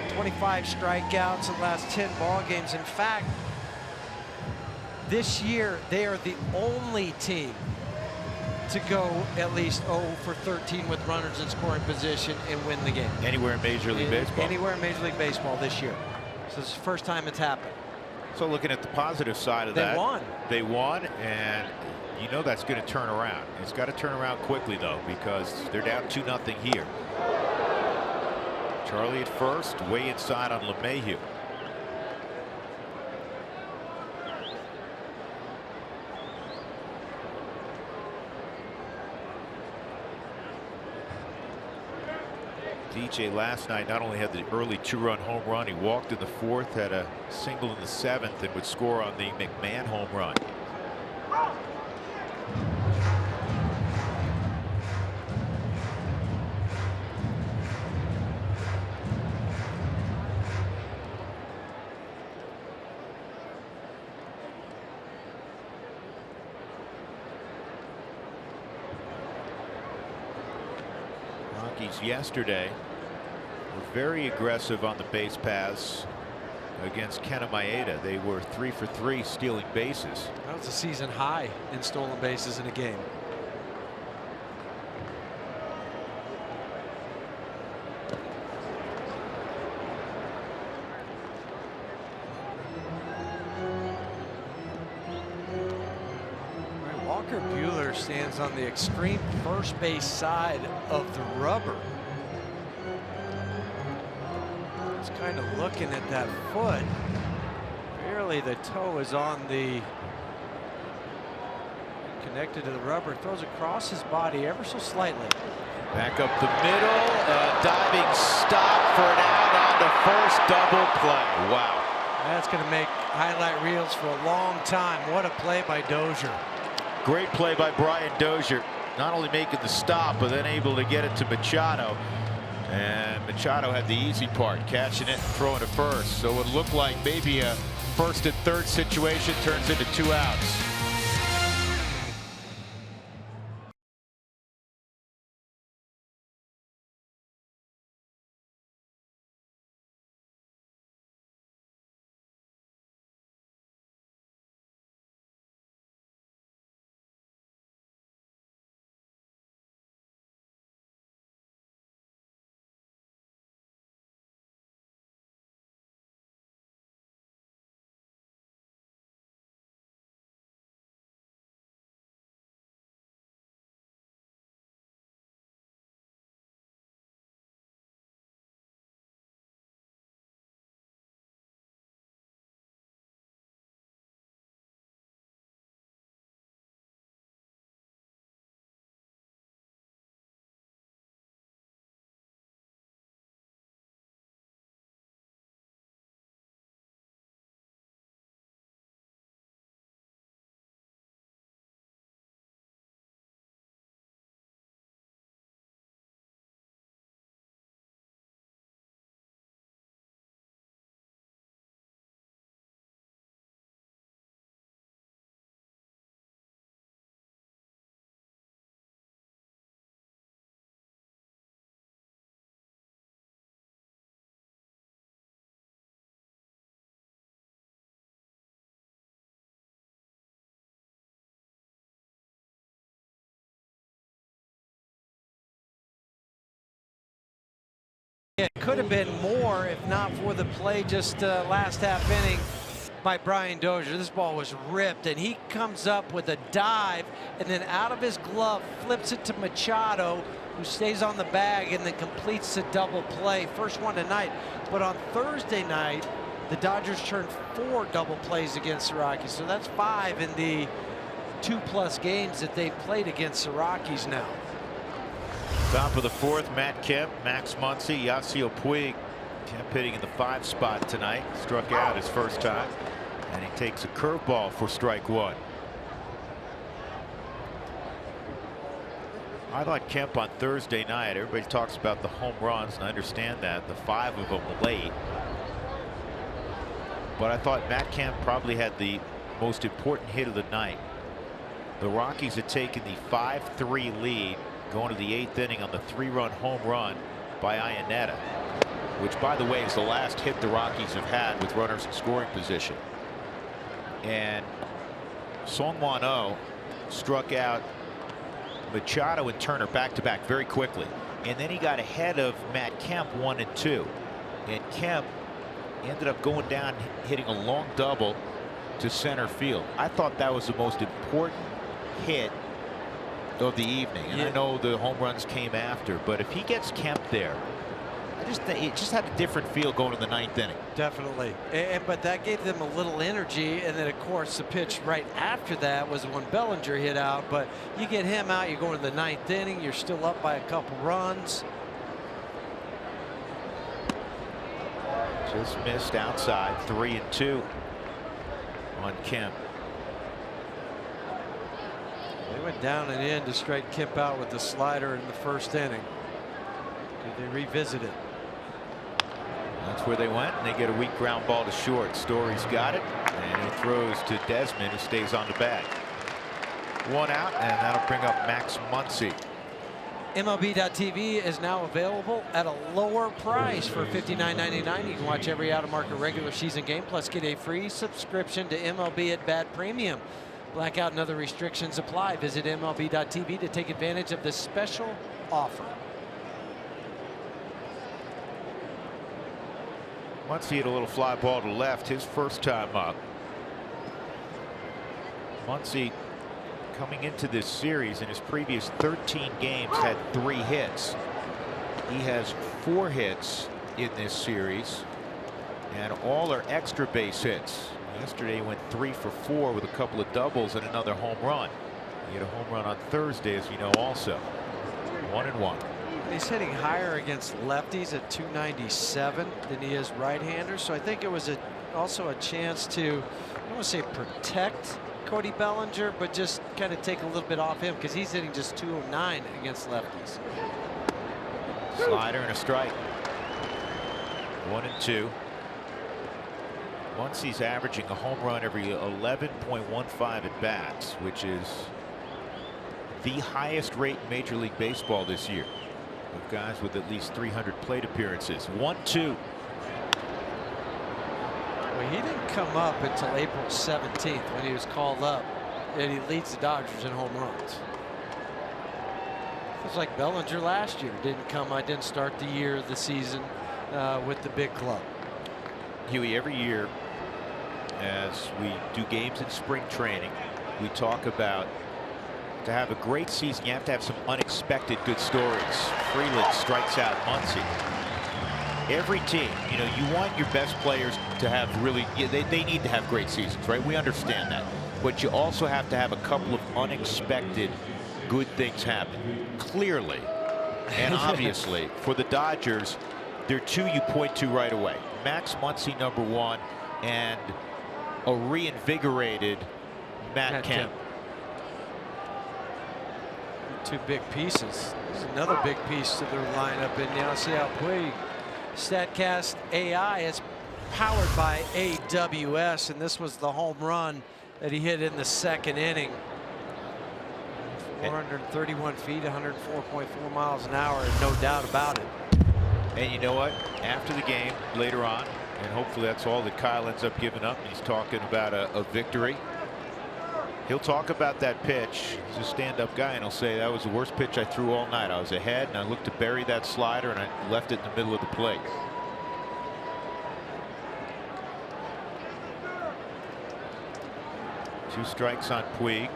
25 strikeouts in the last 10 ball games. In fact, this year they are the only team to go at least 0 for 13 with runners in scoring position and win the game. Anywhere in Major League Baseball. Anywhere in Major League Baseball this year. So it's the first time it's happened. So looking at the positive side of that, They won. They won, and you know that's going to turn around. It's got to turn around quickly though, because they're down 2-0 here. Charlie at first, way inside on LeMahieu. DJ last night not only had the early 2-run home run, he walked in the 4th, had a single in the 7th, and would score on the McMahon home run. Rockies yesterday were very aggressive on the base paths against Kenta Maeda. They were 3 for 3 stealing bases. That was a season high in stolen bases in a game. Walker Buehler stands on the extreme first base side of the rubber. He's kind of looking at that foot. Barely the toe is on the connected to the rubber. Throws across his body ever so slightly. Back up the middle, diving stop for an out on the first double play. Wow. That's going to make highlight reels for a long time. What a play by Dozier. Great play by Brian Dozier. Not only making the stop, but then able to get it to Machado. And Machado had the easy part, catching it and throwing to first. So it looked like maybe a 1st and 3rd situation turns into 2 outs. It could have been more if not for the play just last half inning by Brian Dozier. This ball was ripped and he comes up with a dive and then out of his glove flips it to Machado, who stays on the bag and then completes the double play. First one tonight. But on Thursday night, The Dodgers turned 4 double plays against the Rockies, so that's 5 in the 2+ games that they've played against the Rockies now. Top of the 4th, Matt Kemp, Max Muncy, Yasiel Puig. Kemp hitting in the 5 spot tonight. Struck out his first time, and he takes a curveball for strike 1. I thought Kemp on Thursday night, everybody talks about the home runs, and I understand that, the 5 of them late. But I thought Matt Kemp probably had the most important hit of the night. The Rockies had taken the 5-3 lead going to the 8th inning on the 3-run home run by Iannetta, which, by the way, is the last hit the Rockies have had with runners in scoring position. And Song-Hwan Oh struck out Machado and Turner back-to-back very quickly, and then he got ahead of Matt Kemp 1 and 2, and Kemp ended up going down hitting a long double to center field. I thought that was the most important hit of the evening, and I know the home runs came after, but if he gets Kemp there, I just think it just had a different feel going to the 9th inning. Definitely, but that gave them a little energy, and then of course the pitch right after that was when Bellinger hit out. But you get him out, you're going to the 9th inning, you're still up by a couple runs. Just missed outside, 3-2 on Kemp. They went down and in to strike Kemp out with the slider in the 1st inning. Did they revisit it? That's where they went, and they get a weak ground ball to short. Story's got it, and he throws to Desmond, who stays on the bag. 1 out, and that'll bring up Max Muncy. MLB.TV is now available at a lower price for $59.99. You can watch every out-of-market regular season game, plus get a free subscription to MLB at Bat Premium. Blackout and other restrictions apply. Visit MLB.TV to take advantage of this special offer. Muncy hit a little fly ball to left his first time up. Muncy, coming into this series, in his previous 13 games, had 3 hits. He has 4 hits in this series, and all are extra base hits. Yesterday he went 3 for 4 with a couple of doubles and another home run. He had a home run on Thursday, as you know, also. 1-1. He's hitting higher against lefties at 297 than he is right-handers, so I think it was also a chance to, I don't want to say protect Cody Bellinger, but just kind of take a little bit off him, because he's hitting just 209 against lefties. Slider and a strike. 1-2. Once he's averaging a home run every 11.15 at bats, which is the highest rate in Major League Baseball this year, with guys with at least 300 plate appearances. 1-2. Well, he didn't come up until April 17th when he was called up, and he leads the Dodgers in home runs. It's like Bellinger last year. Didn't start the year, the season with the big club. Huey, every year as we do games in spring training, we talk about, to have a great season, you have to have some unexpected good stories. Freeland strikes out Muncy. Every team, you know, you want your best players to have really, they need to have great seasons, right? We understand that. But you also have to have a couple of unexpected good things happen. Clearly and obviously for the Dodgers, there are 2 you point to right away. Max Muncy, number 1, and a reinvigorated Matt Kemp. 2 big pieces. There's another big piece to their lineup in Yasiel Puig. StatCast AI is powered by AWS, and this was the home run that he hit in the 2nd inning. 431 feet, 104.4 miles an hour, and no doubt about it. And you know what? After the game, later on, and hopefully that's all that Kyle ends up giving up, he's talking about a victory. He'll talk about that pitch. He's a stand-up guy, and he'll say, that was the worst pitch I threw all night. I was ahead, and I looked to bury that slider, and I left it in the middle of the plate. Two strikes on Puig.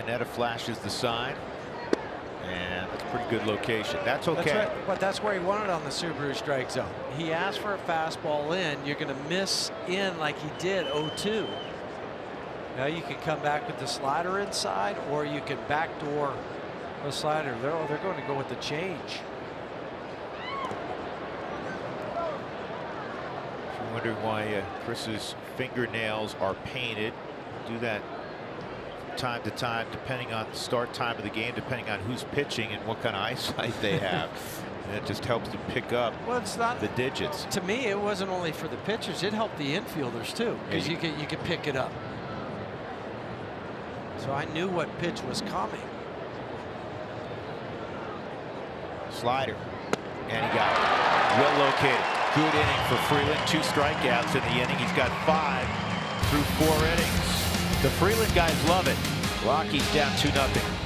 Pineda flashes the sign. And that's a pretty good location. That's okay. That's right, but that's where he wanted on the Subaru strike zone. He asked for a fastball in. You're going to miss in like he did 0-2. Now you can come back with the slider inside, or you can backdoor the slider. They're going to go with the change. If you're wondering why Chris's fingernails are painted, do that time to time, depending on the start time of the game, depending on who's pitching and what kind of eyesight they have. And it just helps to pick up the digits. To me, it wasn't only for the pitchers; it helped the infielders too, because you could pick it up. So I knew what pitch was coming. Slider, and he got it. Well located. Good inning for Freeland. 2 strikeouts in the inning. He's got 5 through 4 innings. The Freeland guys love it. Rockies down 2-0.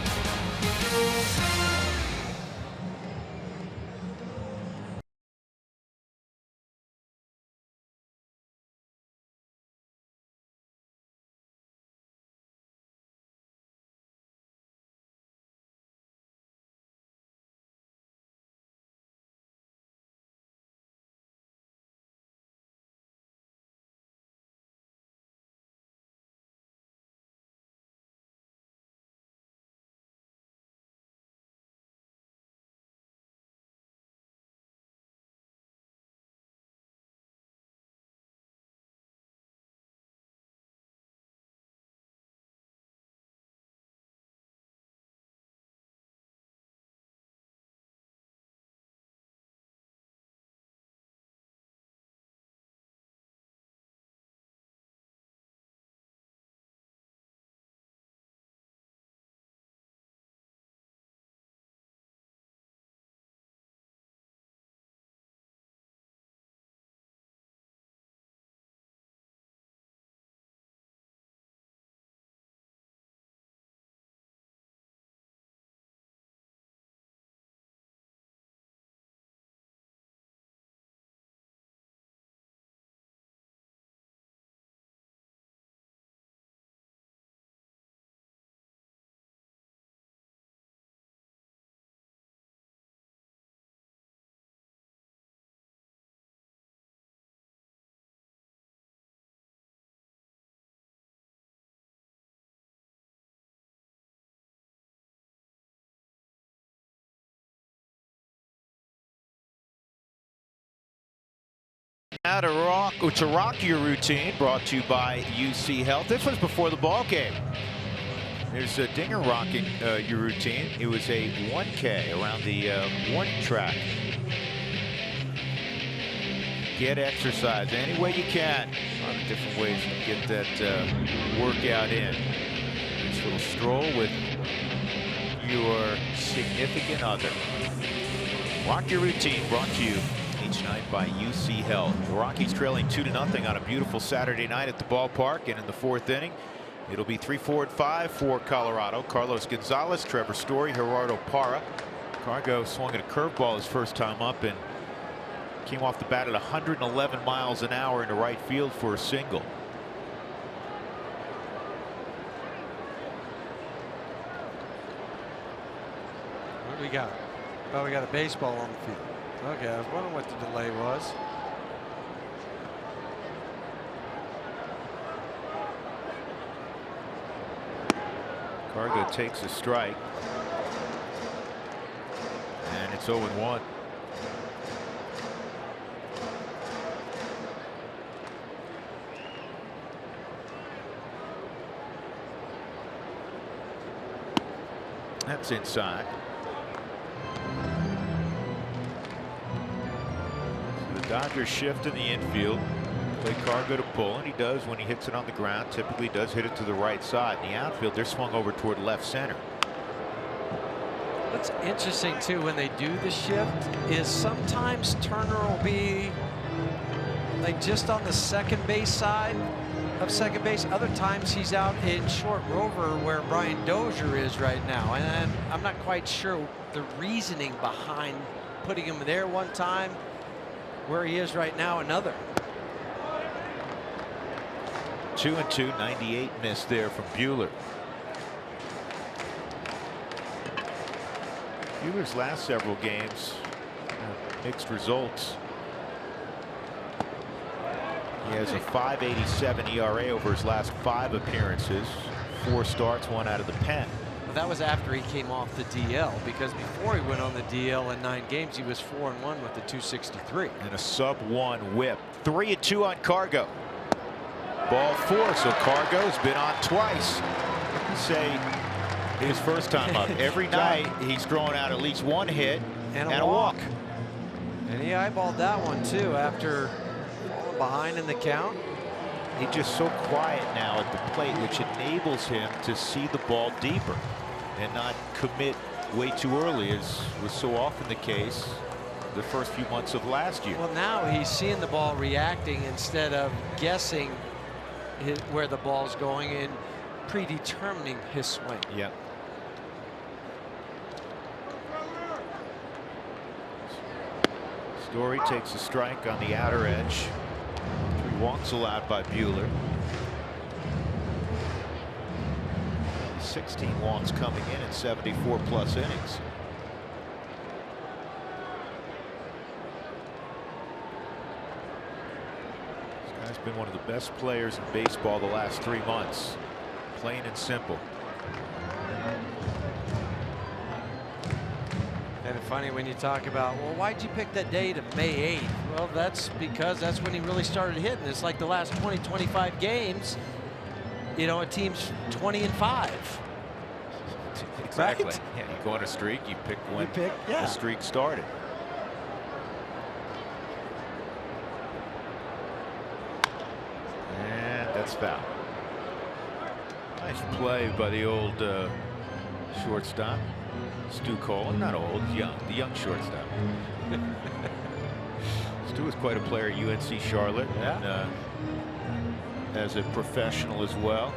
Now to rock your routine, brought to you by UC Health. This was before the ball game. There's a Dinger rocking your routine. It was a 1K around the warning track. Get exercise any way you can. A lot of different ways to get that workout in. This little stroll with your significant other. Rock your routine, brought to you each night by UC Health. The Rockies trailing 2-0 on a beautiful Saturday night at the ballpark, and in the 4th inning it'll be 3, 4, and 5 for Colorado. Carlos Gonzalez, Trevor Story, Gerardo Parra. Cargo swung at a curveball his first time up and came off the bat at 111 miles an hour into right field for a single. What do we got? Oh, we got a baseball on the field. Okay, I was wondering what the delay was. Cargo takes a strike. And it's 0-1. That's inside. Dodgers shift in the infield. Play Cargo to pull, and he does when he hits it on the ground. Typically does hit it to the right side. In the outfield, they're swung over toward left center. What's interesting too when they do the shift is sometimes Turner will be like just on the second base side of second base. Other times he's out in short rover where Brian Dozier is right now, and I'm not quite sure the reasoning behind putting him there one time. Where he is right now, another. 2-2, 98 miss there from Buehler. Buehler's last several games, mixed results. He has a 5.87 ERA over his last 5 appearances, 4 starts, 1 out of the pen. Well, that was after he came off the DL, because before he went on the DL in 9 games, he was 4-1 with the 263. And a sub-1 whip. 3-2 on Cargo. Ball 4, so Cargo's been on twice. Say his first time up. Every night he's throwing out at least 1 hit and a walk. And he eyeballed that one too after falling behind in the count. He's just so quiet now at the plate, which enables him to see the ball deeper and not commit way too early, as was so often the case the first few months of last year. Well, now he's seeing the ball reacting instead of guessing where the ball's going and predetermining his swing. Yeah. Story takes a strike on the outer edge. 3 walks allowed by Buehler. 16 walks coming in 74+ innings. This guy's been one of the best players in baseball the last 3 months. Plain and simple. And it's funny when you talk about, well, why'd you pick that date of May 8th? Well, that's because that's when he really started hitting. It's like the last 20-25 games, you know, a team's 20-5. Exactly. Right? Yeah, you go on a streak, you pick when yeah. the streak started. And that's foul. Nice play by the old shortstop, Stu Cole. Not old, young, the young shortstop. Stu was quite a player at UNC Charlotte, Yeah. and as a professional as well.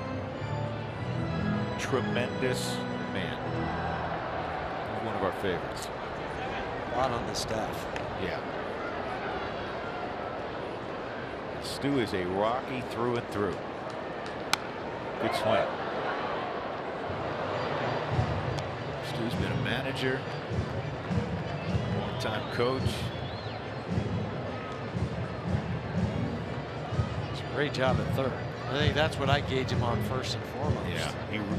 Tremendous man. One of our favorites. A lot on the staff. Yeah. Stu is a Rocky through and through. Good swing. Stu's been a manager, long-time coach. It's a great job at third. I think that's what I gauge him on first and foremost. Yeah,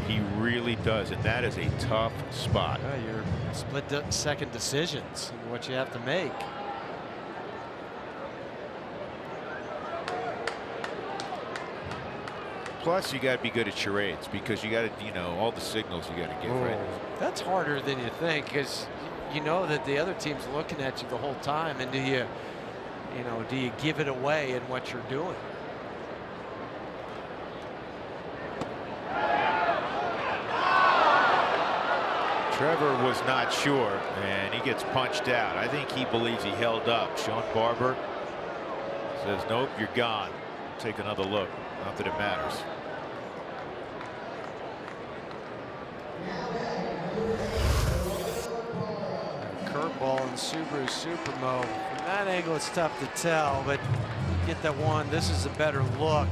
he really does, and that is a tough spot. Yeah, your split-second decisions, what you have to make. Plus, you got to be good at charades, because you got to, you know, all the signals you got to get right. That's harder than you think, because you know that the other team's looking at you the whole time, and do you give it away in what you're doing? Trevor was not sure, and he gets punched out. I think he believes he held up. Sean Barber says, nope, you're gone. Take another look. Not that it matters. Curveball in Subaru Supermo. From that angle, it's tough to tell, but you get that one. This is a better look.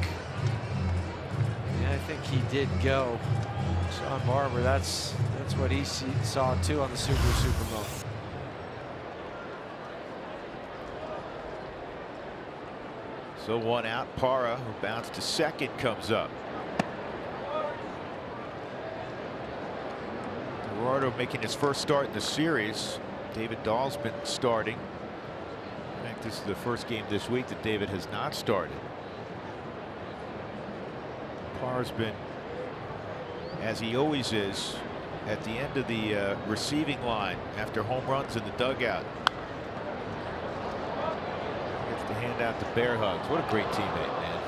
And I think he did go. Sean Barber, that's what he saw too on the Subaru Supermo. So 1 out. Parra, who bounced to second, comes up. Gerardo making his first start in the series. David Dahl's been starting. In fact, this is the first game this week that David has not started. Parra's been, as he always is, at the end of the receiving line after home runs in the dugout. Gets to hand out the bear hugs. What a great teammate, man.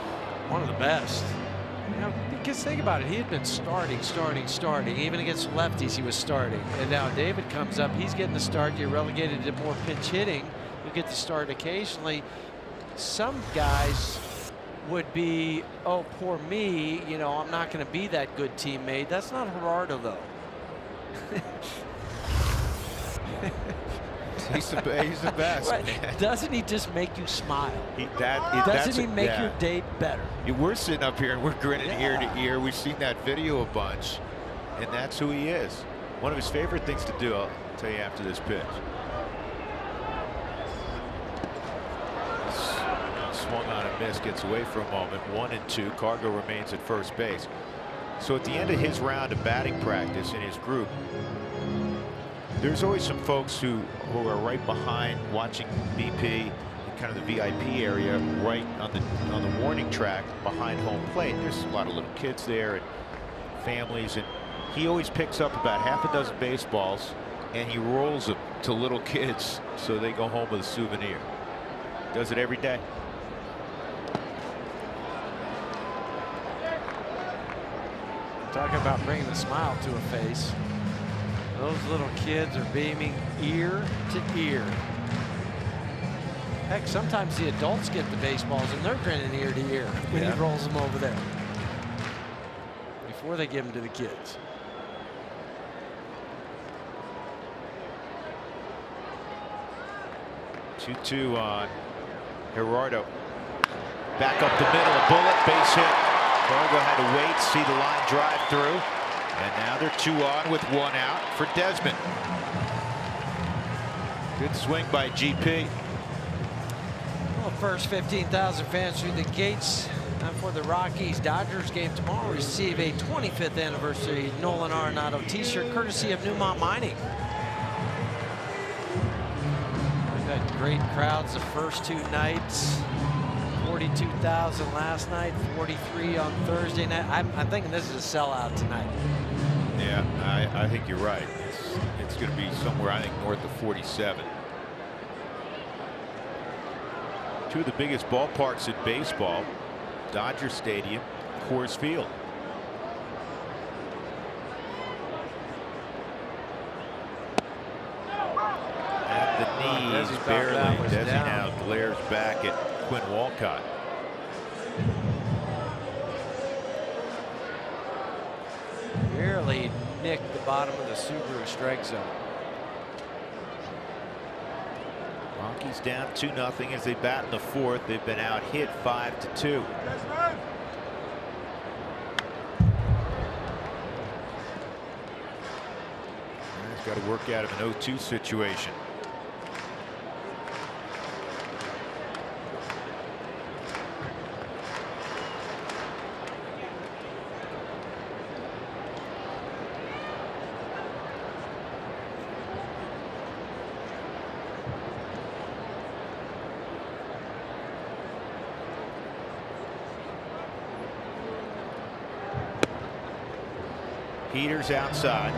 One of the best. You know, because think about it, he had been starting. Even against lefties, he was starting. And now David comes up, he's getting the start. You're relegated to more pinch hitting. You get the start occasionally. Some guys would be, oh, poor me, you know, I'm not going to be that good teammate. That's not Gerardo, though. He's the best. Right. Doesn't he just make you smile? Doesn't he make your day better? We're sitting up here and we're grinning ear to ear. We've seen that video a bunch, and that's who he is. One of his favorite things to do, I'll tell you after this pitch. Swung on a miss, gets away for a moment. 1-2. Cargo remains at first base. So at the end of his round of batting practice in his group, there's always some folks who are right behind watching BP, kind of the VIP area, right on the warning track behind home plate. There's a lot of little kids there and families, and he always picks up about half a dozen baseballs and he rolls them to little kids so they go home with a souvenir. Does it every day. Talking about bringing a smile to a face. Those little kids are beaming ear to ear. Heck, sometimes the adults get the baseballs and they're grinning ear to ear when he rolls them over there before they give them to the kids. Two on Gerardo. Back up the middle, a bullet, base hit. Cargo had to wait, see the line drive through, and now they're 2 on with 1 out for Desmond. Good swing by GP. Well, first 15,000 fans through the gates for the Rockies Dodgers game tomorrow receive a 25th anniversary Nolan Arenado t-shirt courtesy of Newmont Mining. We've had great crowds the first 2 nights. 42,000 last night, 43 on Thursday night. I'm thinking this is a sellout tonight. Yeah, I think you're right. It's going to be somewhere, I think, north of 47. Two of the biggest ballparks in baseball, Dodger Stadium, Coors Field. At the knees, barely. Desi now glares back at Quinn Walcott. Barely nicked the bottom of the Subaru strike zone. Rockies down 2-0 as they bat in the 4th. They've been out hit 5-2. He's got to work out of an 0-2 situation. Peters outside.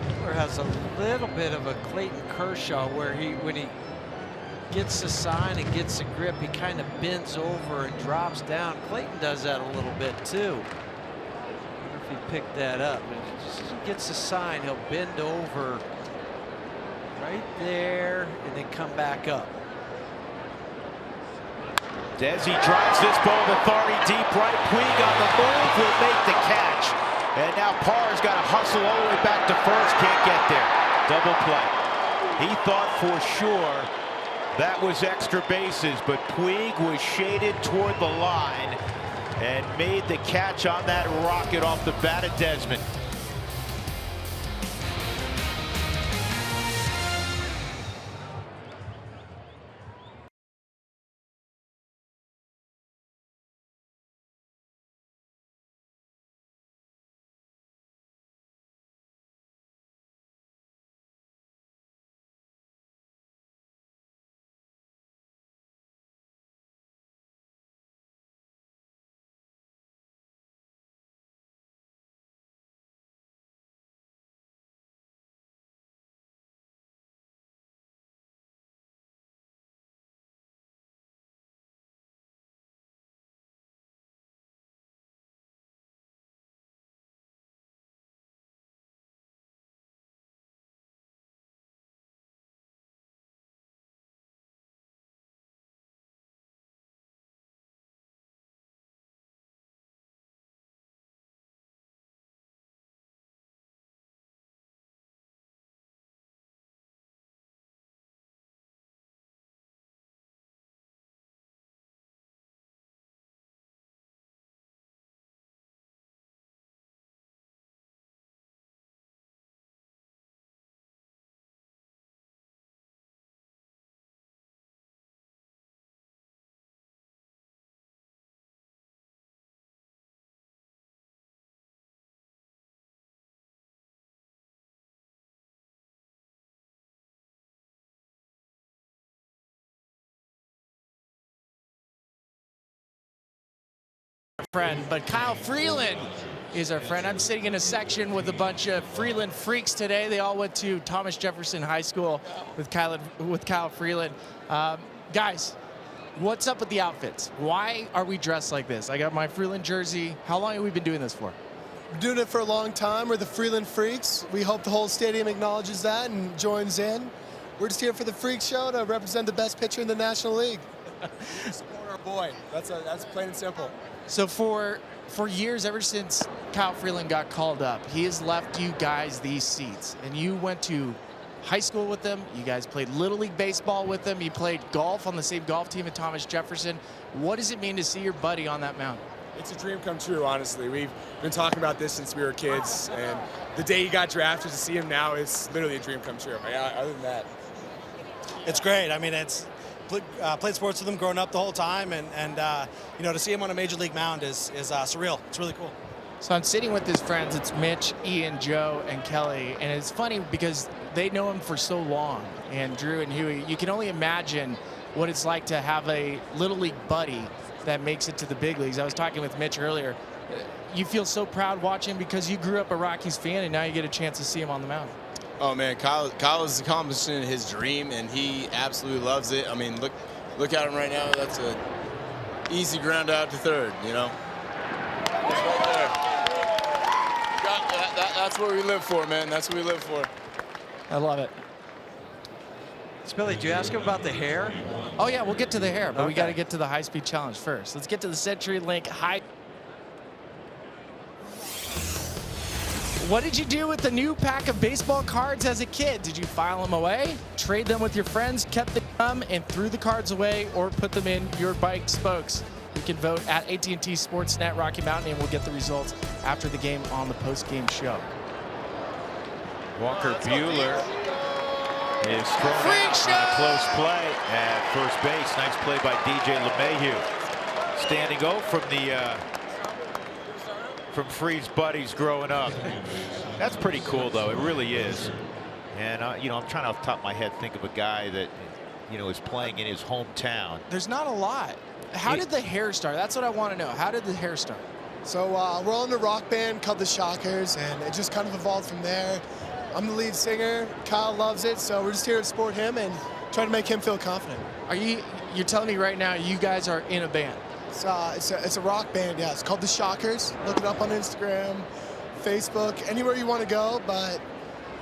Miller has a little bit of a Clayton Kershaw where when he gets the sign and gets the grip, he kind of bends over and drops down. Clayton does that a little bit too. I wonder if he picked that up. As he gets the sign, he'll bend over right there and then come back up. Desi drives this ball to Thorny deep right. Puig on the move will make the catch. And now Parr's got to hustle all the way back to first. Can't get there. Double play. He thought for sure that was extra bases, but Puig was shaded toward the line and made the catch on that rocket off the bat of Desmond. friend, but Kyle Freeland is our friend. I'm sitting in a section with a bunch of Freeland freaks today. They all went to Thomas Jefferson High School with Kyle Freeland. Guys, what's up with the outfits? Why are we dressed like this? I got my Freeland jersey. How long have we been doing this for? We're doing it for a long time. We're the Freeland Freaks. We hope the whole stadium acknowledges that and joins in. We're just here for the Freak Show to represent the best pitcher in the National League. Support our boy. That's plain and simple. So for years, ever since Kyle Freeland got called up, he has left you guys these seats. And you went to high school with him. You guys played Little League baseball with him. You played golf on the same golf team at Thomas Jefferson. What does it mean to see your buddy on that mound? It's a dream come true, honestly. We've been talking about this since we were kids, and the day he got drafted, to see him now is literally a dream come true. Other than that, it's great. I mean, it's played sports with him growing up the whole time, and you know, to see him on a major league mound is surreal. It's really cool. So I'm sitting with his friends. It's Mitch, Ian, Joe, and Kelly, and it's funny because they know him for so long. And Drew and Huey, you can only imagine what it's like to have a Little League buddy that makes it to the big leagues. I was talking with Mitch earlier. You feel so proud watching because you grew up a Rockies fan, and now you get a chance to see him on the mound. Oh man, Kyle is accomplishing his dream, and he absolutely loves it. I mean, look at him right now. That's a easy ground out to third, you know. Right there. That's what we live for, man. That's what we live for. I love it. Billy, did you ask him about the hair? Oh yeah, we'll get to the hair, but we Okay. got to get to the high-speed challenge first. Let's get to the CenturyLink high. What did you do with the new pack of baseball cards as a kid? Did you file them away, trade them with your friends, kept them, and threw the cards away, or put them in your bike spokes? You can vote at AT&T Sportsnet Rocky Mountain, and we'll get the results after the game on the post-game show. Walker Buehler is thrown out on a close play at first base. Nice play by DJ LeMahieu. Standing O from Freed's buddies growing up. That's pretty cool, though. It really is. And you know, I'm trying to off the top of my head think of a guy that, you know, is playing in his hometown. There's not a lot. How did the hair start? That's what I want to know. How did the hair start? So we're all in a rock band called the Shockers, and it just kind of evolved from there. I'm the lead singer. Kyle loves it, so we're just here to support him and try to make him feel confident. You're telling me right now you guys are in a band? It's a rock band, yeah. It's called the Shockers. Look it up on Instagram, Facebook, anywhere you want to go. But,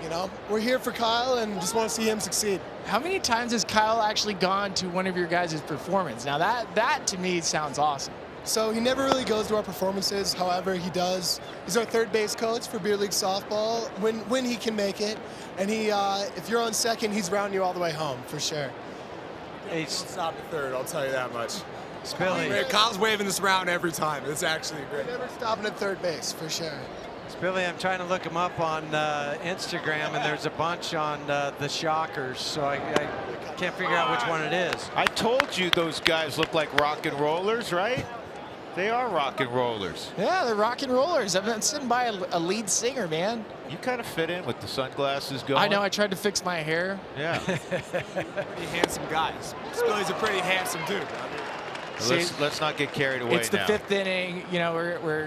you know, we're here for Kyle and just want to see him succeed. How many times has Kyle actually gone to one of your guys' performance? Now that to me sounds awesome. So he never really goes to our performances. However, he does. He's our third base coach for beer league softball when he can make it. And he, if you're on second, he's rounding you all the way home for sure. don't stop at third. I'll tell you that much. Spilly. Kyle's waving this around every time. It's actually great. Never stopping at third base for sure. Spilly, I'm trying to look him up on Instagram, and there's a bunch on the Shockers, so I can't figure out which one it is. I told you those guys look like rock and rollers, right? They are rock and rollers. Yeah, they're rock and rollers. I've been sitting by a lead singer, man. You kind of fit in with the sunglasses going. I know. I tried to fix my hair. Yeah. Pretty handsome guys. Spilly's a pretty handsome dude. Let's not get carried away. It's the now. fifth inning. You know,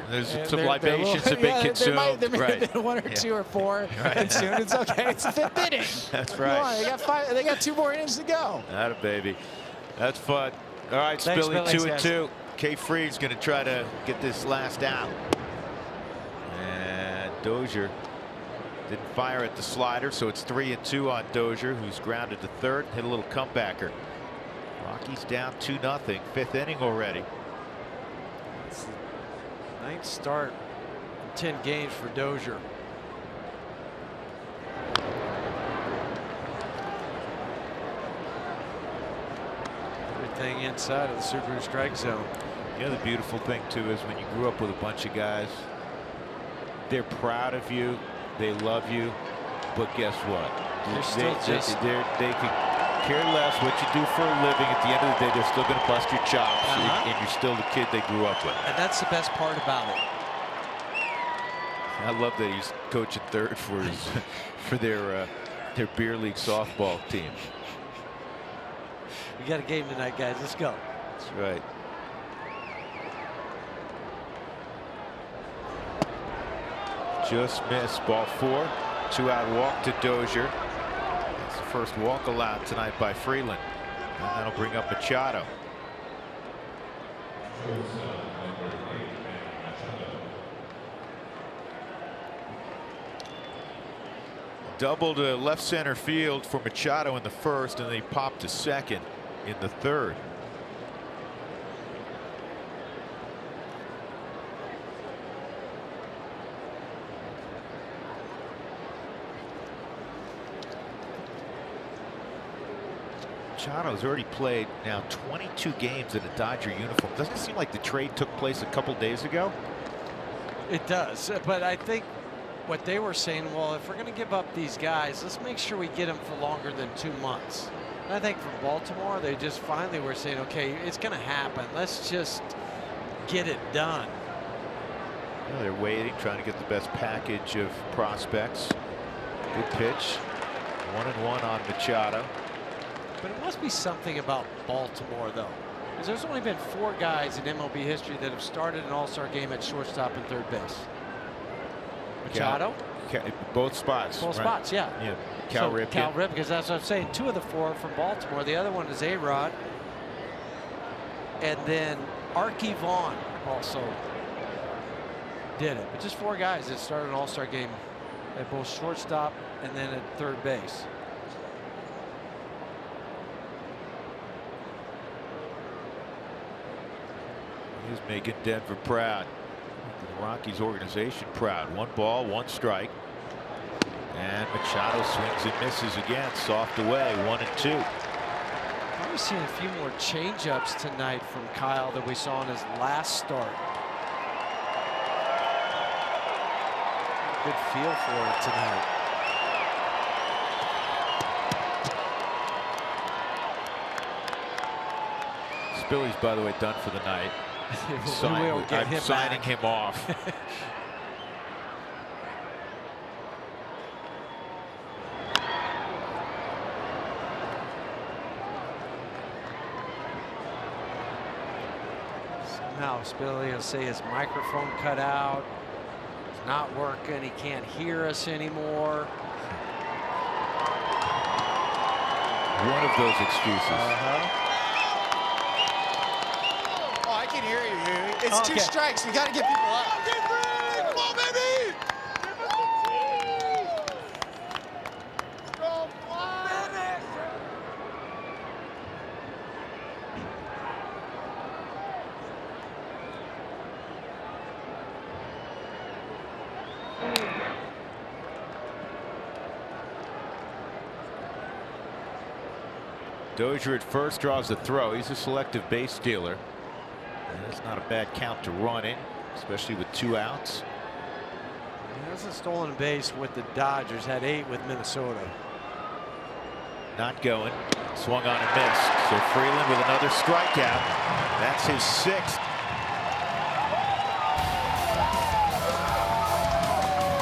There's some libations have been consumed. There might have been one or two or four consumed. It's okay. It's the fifth inning. That's Come right. on, they got 2 more innings to go. Atta baby. That's fun. All right, Thanks, Spilly, Billy. 2-2. K. Freed's going to try to get this last out. And Dozier didn't fire at the slider, so it's 3-2 on Dozier, who's grounded to third. Hit a little comebacker. Rockies down 2-0. Fifth inning already. It's the 9th start in 10 games for Dozier. Everything inside of the Subaru strike zone. You know, the beautiful thing too is when you grew up with a bunch of guys, they're proud of you, they love you, but guess what? They could care less what you do for a living. At the end of the day, they're still going to bust your chops, and you're still the kid they grew up with. And that's the best part about it. I love that he's coaching third for his for their beer league softball team. We got a game tonight, guys. Let's go. That's right. Just missed. Ball 4. 2-out walk to Dozier. That's the first walk allowed tonight by Freeland. And that'll bring up Machado. Double to left center field for Machado in the first, and then he popped to second in the third. Machado's already played now 22 games in a Dodger uniform. Doesn't it seem like the trade took place a couple days ago? It does, but I think what they were saying, well, if we're going to give up these guys, let's make sure we get them for longer than 2 months. And I think from Baltimore, they just finally were saying, okay, it's going to happen. Let's just get it done. Well, they're waiting, trying to get the best package of prospects. Good pitch. 1-1 on Machado. But it must be something about Baltimore, though, because there's only been 4 guys in MLB history that have started an all-star game at shortstop and third base. Machado? Both spots. Both right. spots, yeah. Yeah. Cal Ripken. Cal Ripken, because that's what I'm saying. 2 of the 4 are from Baltimore. The other one is A-Rod. And then Archie Vaughn also did it. But just 4 guys that started an all-star game at both shortstop and then at third base. He's making Denver proud. The Rockies organization proud. 1 ball, 1 strike. And Machado swings and misses again. Soft away. 1-2. We've seen a few more changeups tonight from Kyle that we saw in his last start. Good feel for it tonight. Spilly's, by the way, done for the night. I'm signing him off. Somehow Spilly will say his microphone cut out. It's not working. He can't hear us anymore. One of those excuses. I can hear you. It's 2 strikes. We got to get people up. Come on, baby! Dozier at first draws the throw. He's a selective base stealer. And it's not a bad count to run in, especially with 2 outs. He hasn't stolen a base with the Dodgers, had 8 with Minnesota. Not going. Swung on and missed. So Freeland with another strikeout. That's his 6th.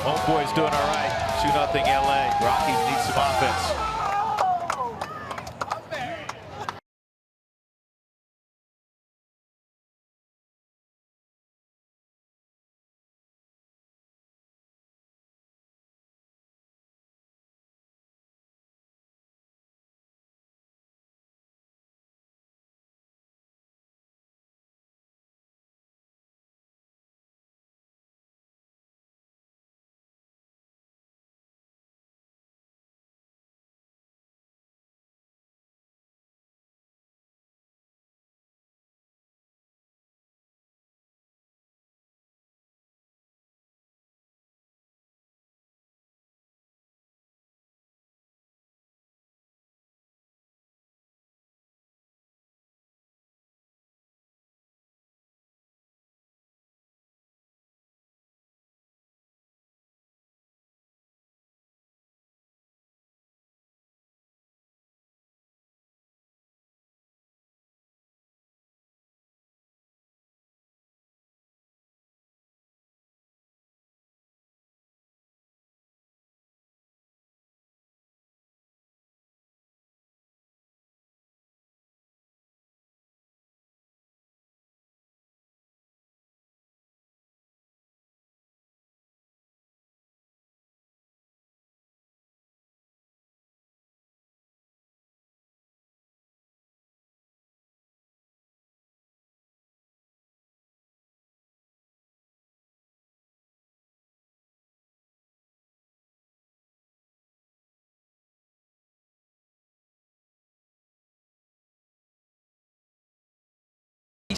Homeboy's doing all right. 2-0 LA. Rockies need some offense.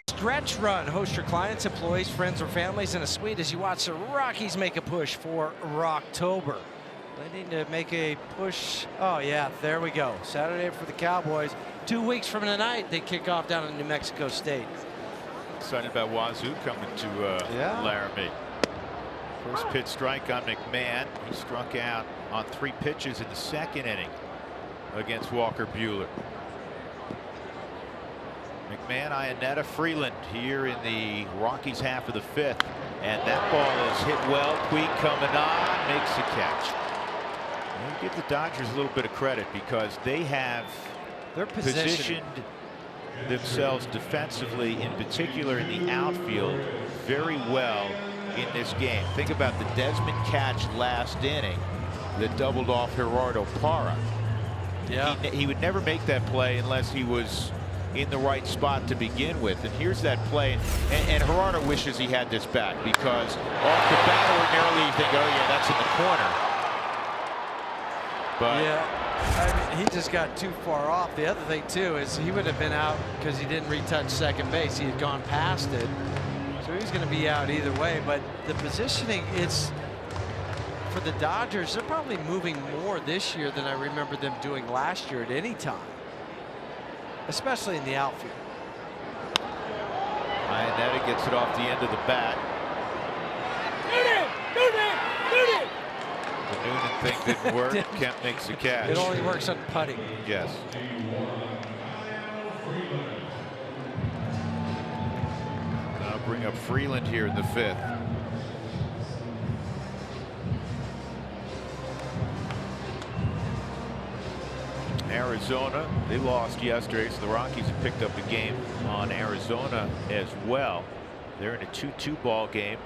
stretch run. Host your clients, employees, friends, or families in a suite as you watch the Rockies make a push for Rocktober. They need to make a push. Oh, yeah, there we go. Saturday for the Cowboys. 2 weeks from tonight, they kick off down in New Mexico State. Excited about Wazoo coming to Laramie. First pitch strike on McMahon. He struck out on 3 pitches in the 2nd inning against Walker Buehler. McMahon, Ionetta, Freeland here in the Rockies half of the 5th. And that ball is hit well. Puig coming on, makes the catch. And give the Dodgers a little bit of credit because they have positioned themselves defensively, in particular in the outfield, very well in this game. Think about the Desmond catch last inning that doubled off Gerardo Parra. Yeah. He would never make that play unless he was in the right spot to begin with. And here's that play. And Gerardo wishes he had this back because off the bat ordinarily you think, oh yeah, that's in the corner. But yeah, I mean, he just got too far off. The other thing too is he would have been out because he didn't retouch second base. He had gone past it, so he was going to be out either way. But the positioning, it's for the Dodgers. They're probably moving more this year than I remember them doing last year at any time, especially in the outfield. Ionetta gets it off the end of the bat. The Noonan thing didn't work. Kemp makes the catch. It only works on putting. Yes. Now bring up Freeland here in the 5th. Arizona, they lost yesterday, so the Rockies have picked up a game on Arizona as well. They're in a 2-2 ball game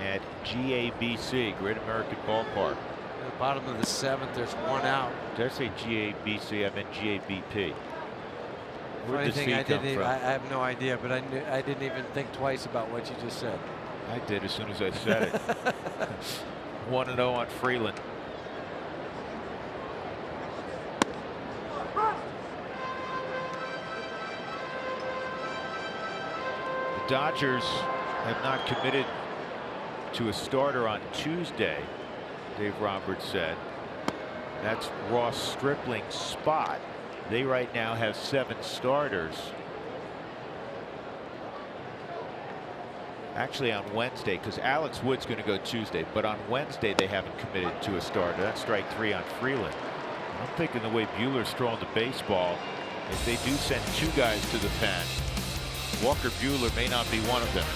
at GABC, Great American Ballpark. At the bottom of the 7th, there's 1 out. Did I say GABC? I meant GABP. Funny thing, I have no idea, but I didn't even think twice about what you just said. I did as soon as I said it. 1-0 on Freeland. The Dodgers have not committed to a starter on Tuesday, Dave Roberts said. That's Ross Stripling's spot. They right now have 7 starters. Actually on Wednesday, because Alex Wood's going to go Tuesday, but on Wednesday they haven't committed to a starter. That's strike 3 on Freeland. I'm thinking the way Buehler's throwing the baseball, if they do send 2 guys to the pen, Walker Buehler may not be one of them.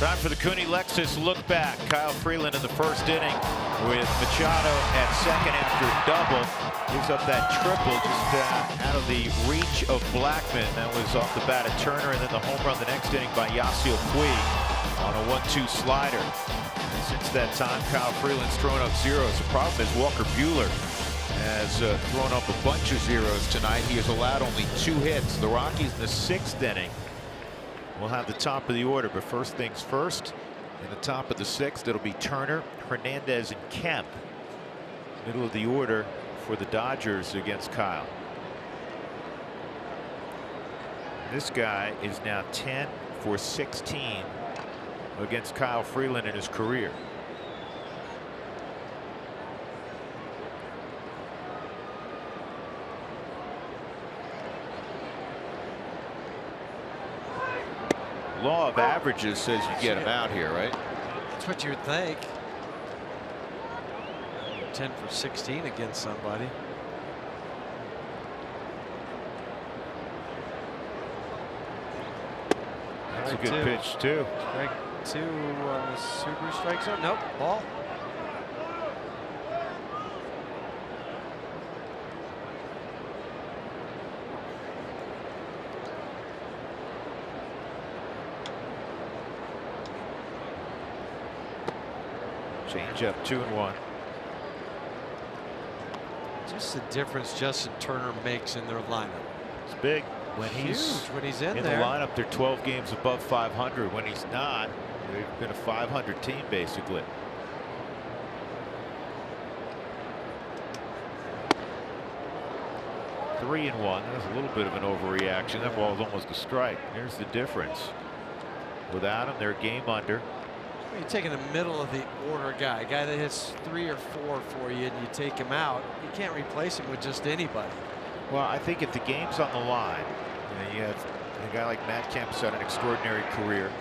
Time for the Cooney Lexus look back. Kyle Freeland in the 1st inning with Machado at 2nd after a double. Gives up that triple just out of the reach of Blackman. That was off the bat of Turner, and then the home run the next inning by Yasiel Puig. on a 1-2 slider. And since that time, Kyle Freeland's thrown up zeros. The problem is Walker Buehler has thrown up a bunch of zeros tonight. He has allowed only 2 hits. The Rockies in the 6th inning will have the top of the order, but first things first. In the top of the 6th, it'll be Turner, Hernandez, and Kemp. Middle of the order for the Dodgers against Kyle. This guy is now 10 for 16 against Kyle Freeland in his career. Law of averages says you get him out here, right? That's what you would think. 10 for 16 against somebody. That's a good pitch too. Strike 2 on the Subaru strike zone. Nope, ball. Change up 2-1. Just the difference Justin Turner makes in their lineup. It's big when Huge when he's in the there. lineup. They're 12 games above 500. When he's not, they've been a 500 team basically. Three and 1. That's a little bit of an overreaction. That ball is almost a strike. Here's the difference. Without him, they're a game under. You're taking a middle of the order guy, a guy that hits 3 or 4 for you, and you take him out. You can't replace him with just anybody. Well, I think if the game's on the line, you have a guy like Matt Kemp's had an extraordinary career.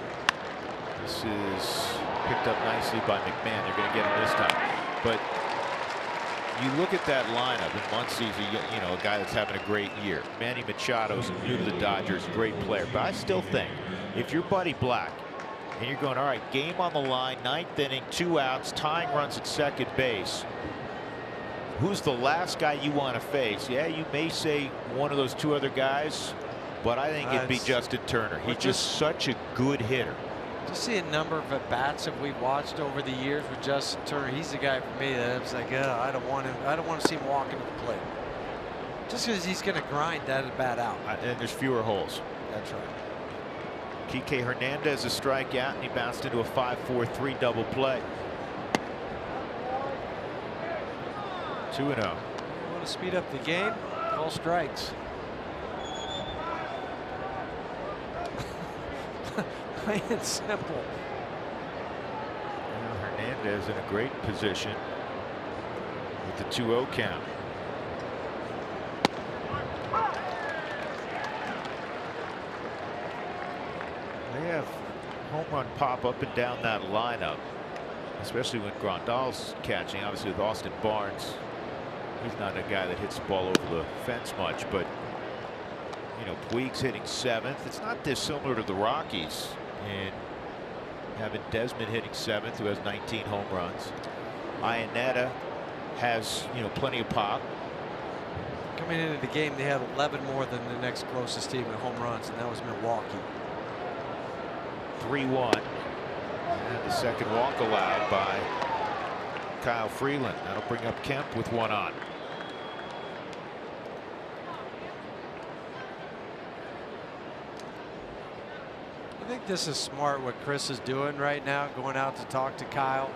This is picked up nicely by McMahon. They're going to get him this time. But you look at that lineup in Muncy's, you know, a guy that's having a great year. Manny Machado's new to the Dodgers, great player. But I still think if you're Buddy Black, and you're going, all right, game on the line, 9th inning, 2 outs, tying runs at second base. Who's the last guy you want to face? Yeah, you may say one of those 2 other guys, but I think it'd be Justin Turner. He's just such a good hitter. Just see a number of at-bats that we've watched over the years with Justin Turner. He's the guy for me that I was like, I don't want him. I don't want to see him walk into the plate. Just because he's going to grind that at-bat out. And there's fewer holes. That's right. Kike Hernandez a strikeout, and he bounced into a 5-4-3 double play. 2-0. You want to speed up the game? Call strikes. Plain and simple. Now Hernandez in a great position with the 2-0 count. They have home run pop up and down that lineup, especially when Grandal's catching. Obviously with Austin Barnes, he's not a guy that hits the ball over the fence much, but you know, Puig's hitting 7th. It's not dissimilar to the Rockies in having Desmond hitting 7th, who has 19 home runs. Iannetta has, you know, plenty of pop. Coming into the game, they had 11 more than the next closest team in home runs, and that was Milwaukee. 3-1, and the second walk allowed by Kyle Freeland. That'll bring up Kemp with 1 on. I think this is smart what Chris is doing right now, going out to talk to Kyle.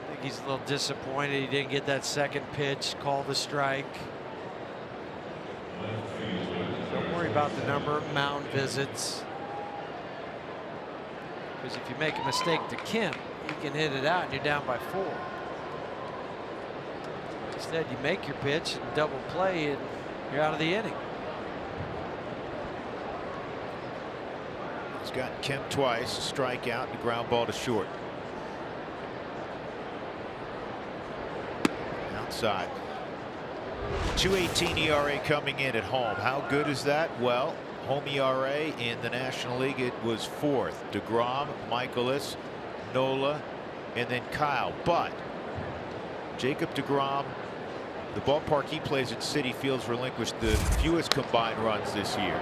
I think he's a little disappointed he didn't get that second pitch, call the strike. Don't worry about the number of mound visits, because if you make a mistake to Kemp, you can hit it out and you're down by 4. Instead, you make your pitch and double play and you're out of the inning. He's got Kemp twice, a strikeout, and a ground ball to short. Outside. 2.18 ERA coming in at home. How good is that? Well, home ERA in the National League, it was 4th. DeGrom, Michaelis, Nola, and then Kyle. But Jacob DeGrom, the ballpark he plays at Citi Field's relinquished the fewest combined runs this year.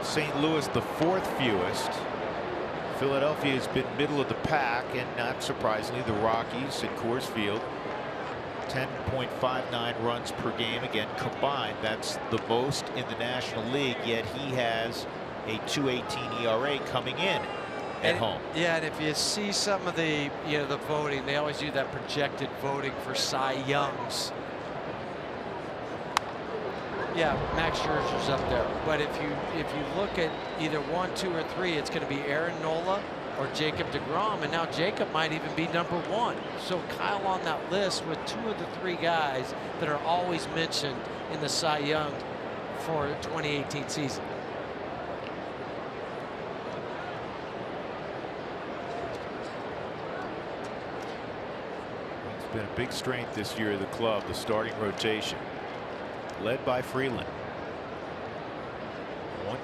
St. Louis the 4th fewest. Philadelphia has been middle of the pack, and not surprisingly, the Rockies at Coors Field, 10.59 runs per game again combined. That's the most in the National League, yet he has a 2.18 ERA coming in at home. Yeah, and if you see some of the the voting, they always do that projected voting for Cy Youngs. Yeah, Max Scherzer's up there, but if you look at either 1, 2, or 3, it's going to be Aaron Nola or Jacob deGrom, and now Jacob might even be number 1. So Kyle on that list with 2 of the 3 guys that are always mentioned in the Cy Young for the 2018 season. It's been a big strength this year of the club, the starting rotation, led by Freeland.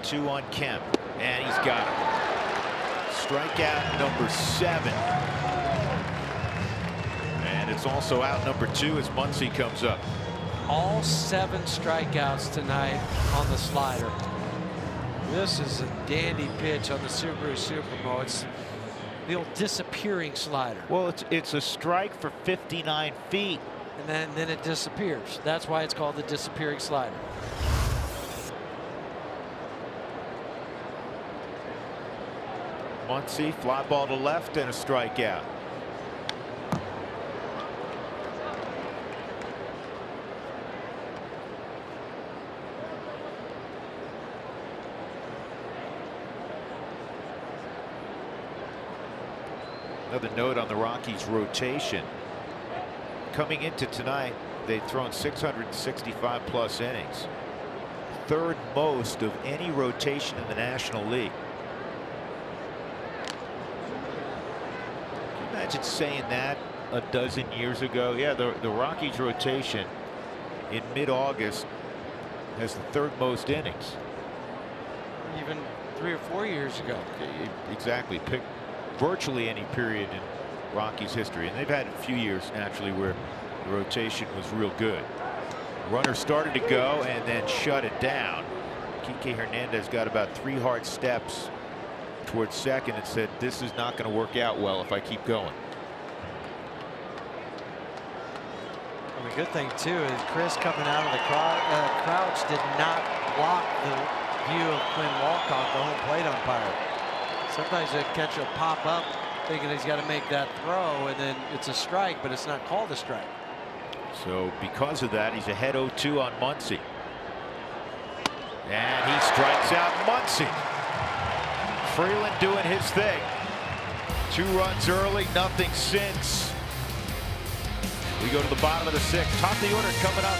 1-2 on Kemp, and he's got it. Strikeout number 7. And it's also out number 2 as Muncy comes up. All 7 strikeouts tonight on the slider. This is a dandy pitch on the Subaru Supermo. It's the old disappearing slider. Well, it's a strike for 59 feet. And then it disappears. That's why it's called the disappearing slider. Muncy, fly ball to left and a strikeout. Another note on the Rockies rotation. Coming into tonight, they've thrown 665 plus innings. 3rd most of any rotation in the National League. Can you imagine saying that a dozen years ago? Yeah, the Rockies rotation in mid-August has the 3rd most innings. Even 3 or 4 years ago. Exactly. Pick virtually any period in Rockies history, and they've had a few years naturally where the rotation was real good. Runner started to go and then shut it down. Kike Hernandez got about 3 hard steps towards second and said, this is not going to work out well if I keep going. And the good thing too is Chris coming out of the crouch did not block the view of Quinn Walcott, the home plate umpire. Sometimes a catcher will pop up thinking he's got to make that throw, and then it's a strike, but it's not called a strike. So because of that, he's ahead 0-2 on Muncy. And he strikes out Muncy. Freeland doing his thing. 2 runs early, nothing since. We go to the bottom of the 6th. Top of the order coming up.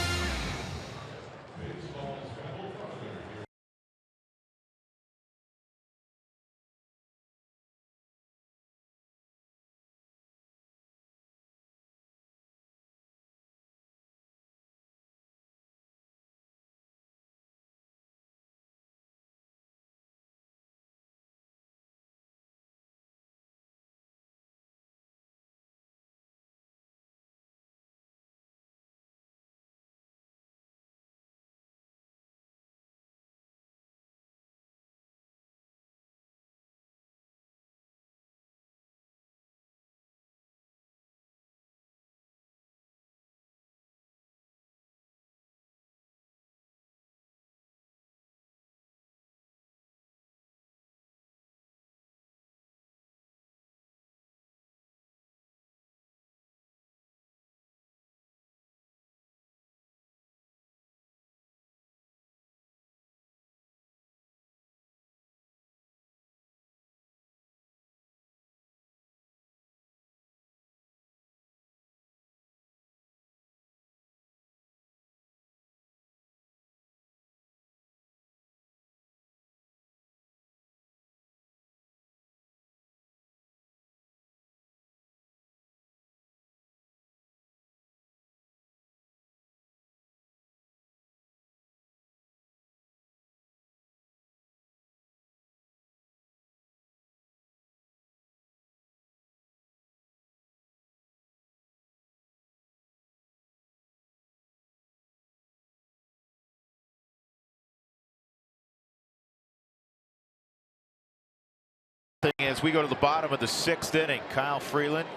As we go to the bottom of the 6th inning, Kyle Freeland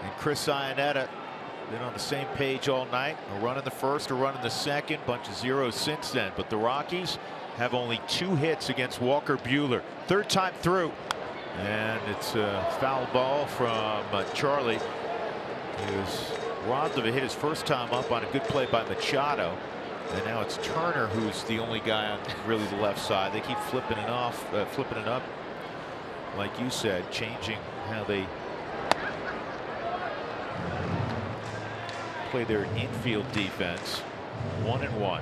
and Chris Iannetta been on the same page all night. A run in the first, a run in the second, bunch of zeros since then. But the Rockies have only 2 hits against Walker Buehler. 3rd time through, and it's a foul ball from Charlie. He was robbed of a hit his first time up on a good play by Machado. And now it's Turner who's the only guy on really the left side. They keep flipping it off, flipping it up. Like you said, changing how they play their infield defense. 1-1.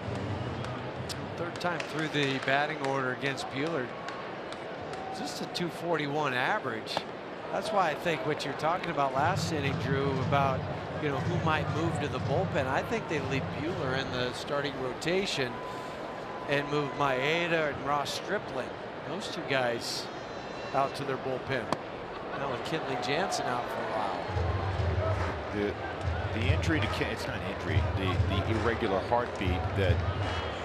3rd time through the batting order against Buehler. Just a 241 average. That's why I think what you're talking about last inning, Drew, about who might move to the bullpen. I think they leave Buehler in the starting rotation and move Maeda and Ross Stripling. Those 2 guys out to their bullpen. Now with Kenley Jansen out for a while. The injury to it's not an injury. The irregular heartbeat that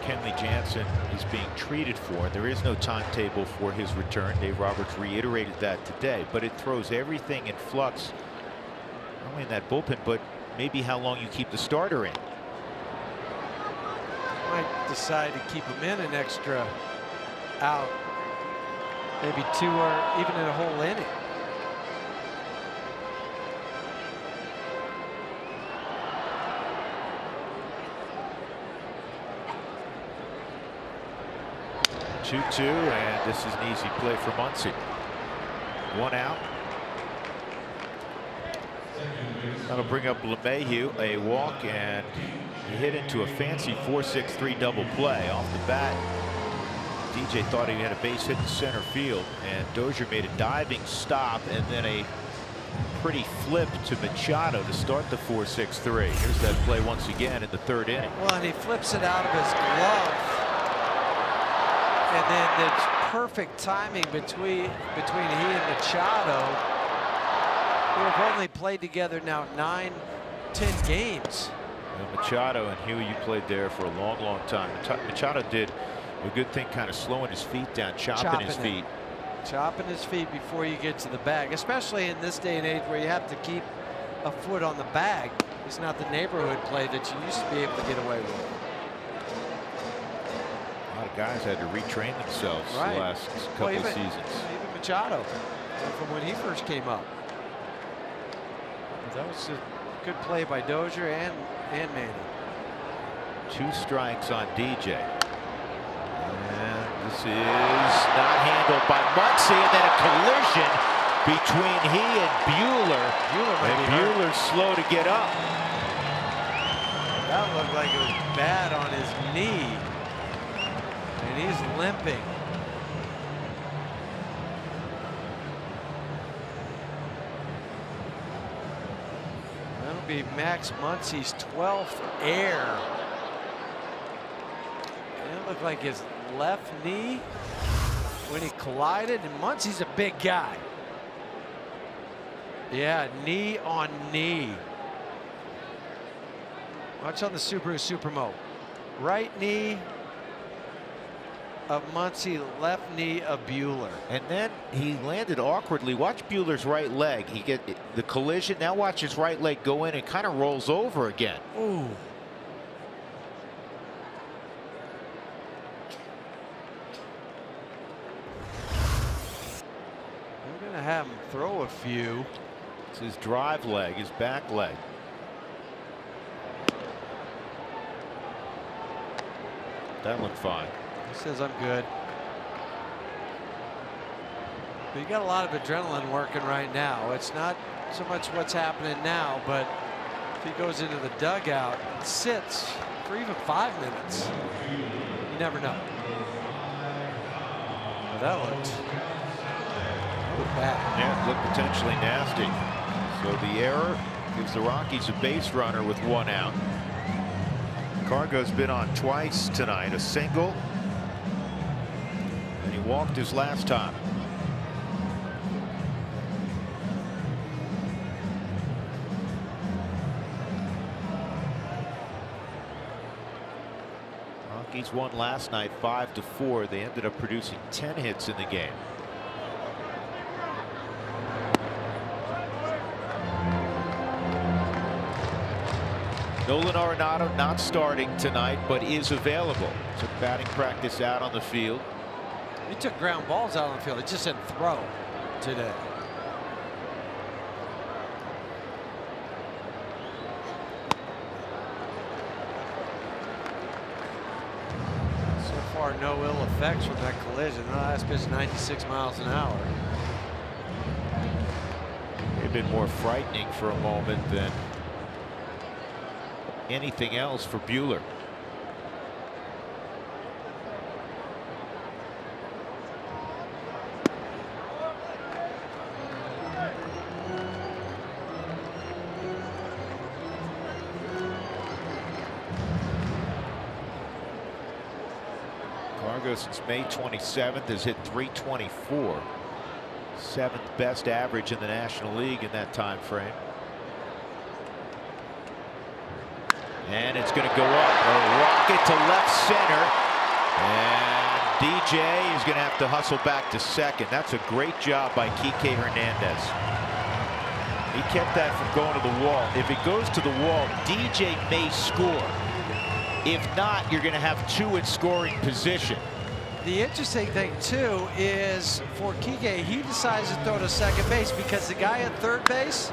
Kenley Jansen is being treated for. There is no timetable for his return. Dave Roberts reiterated that today, but it throws everything in flux. Not only in that bullpen, but maybe how long you keep the starter in. Might decide to keep him in an extra out. Maybe 2 or even in a whole inning. Two, and this is an easy play for Muncy. 1 out. That'll bring up LeMahieu, a walk, and he hit into a fancy 4-6-3 double play off the bat. DJ thought he had a base hit to center field, and Dozier made a diving stop and then a pretty flip to Machado to start the 4-6-3. Here's that play once again in the 3rd inning. Well, and he flips it out of his glove. And then there's perfect timing between he and Machado, who have only played together now 9-10 games. Machado and Huey, you played there for a long time. Machado did a good thing, kind of slowing his feet down, chopping his feet. Chopping his feet before you get to the bag, especially in this day and age where you have to keep a foot on the bag. It's not the neighborhood play that you used to be able to get away with. A lot of guys had to retrain themselves the last couple of seasons. Even Machado, from when he first came up. That was a good play by Dozier and Manny. 2 strikes on DJ. And this is not handled by Muncy, and then a collision between he and Buehler. Buehler's slow to get up. That looked like it was bad on his knee. And he's limping. That'll be Max Muncy's 12th error. And it looked like his left knee when he collided, and Muncy's a big guy. Yeah, knee on knee. Watch on the Subaru Supermo. Right knee of Muncy, left knee of Buehler. And then he landed awkwardly. Watch Buehler's right leg. He get the collision. Now watch his right leg go in and kind of rolls over again. Ooh. They're gonna have him throw a few. It's his drive leg, his back leg. That looked fine. He says, I'm good. But you got a lot of adrenaline working right now. It's not so much what's happening now, but if he goes into the dugout and sits for even 5 minutes, you never know. But that looked bad. Yeah, it looked potentially nasty. So the error gives the Rockies a base runner with 1 out. Cargo's been on twice tonight, a single, and he walked his last time. Rockies won last night 5-4. They ended up producing 10 hits in the game. Nolan Arenado not starting tonight, but is available. Took batting practice out on the field. He took ground balls out on the field. It just didn't throw today. So far, no ill effects from that collision. The last pitch is 96 miles an hour. They've been more frightening for a moment than anything else for Buehler. Cargo since May 27th has hit .324. 7th best average in the National League in that time frame. And it's going to go up. A rocket to left center. And DJ is going to have to hustle back to second. That's a great job by Kike Hernandez. He kept that from going to the wall. If it goes to the wall, DJ may score. If not, you're going to have two in scoring position. The interesting thing, too, is for Kike, he decides to throw to second base because the guy at third base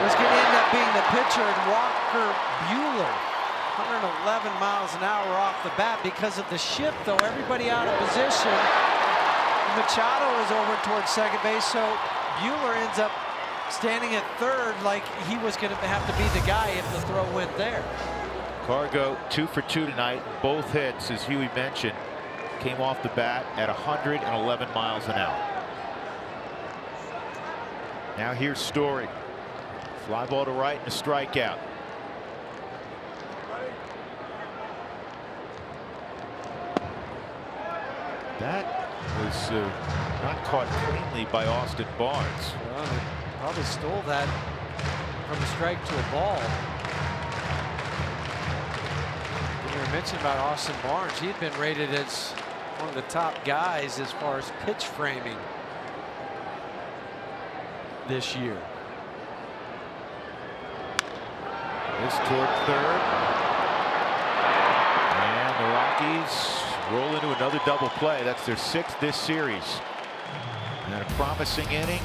was going to end up being the pitcher, and Walker Buehler, 111 miles an hour off the bat. Because of the shift, though, everybody out of position. Machado is over towards second base, so Buehler ends up standing at third like he was going to have to be the guy if the throw went there. Cargo 2 for 2 tonight. Both hits, as Huey mentioned, came off the bat at 111 miles an hour. Now here's Story. Fly ball to right and a strikeout. That was not caught cleanly by Austin Barnes. Well, they probably stole that from a strike to a ball. We were mentioning about Austin Barnes. He had been rated as one of the top guys as far as pitch framing this year. This toward third. And the Rockies roll into another double play. That's their 6th this series. And a promising inning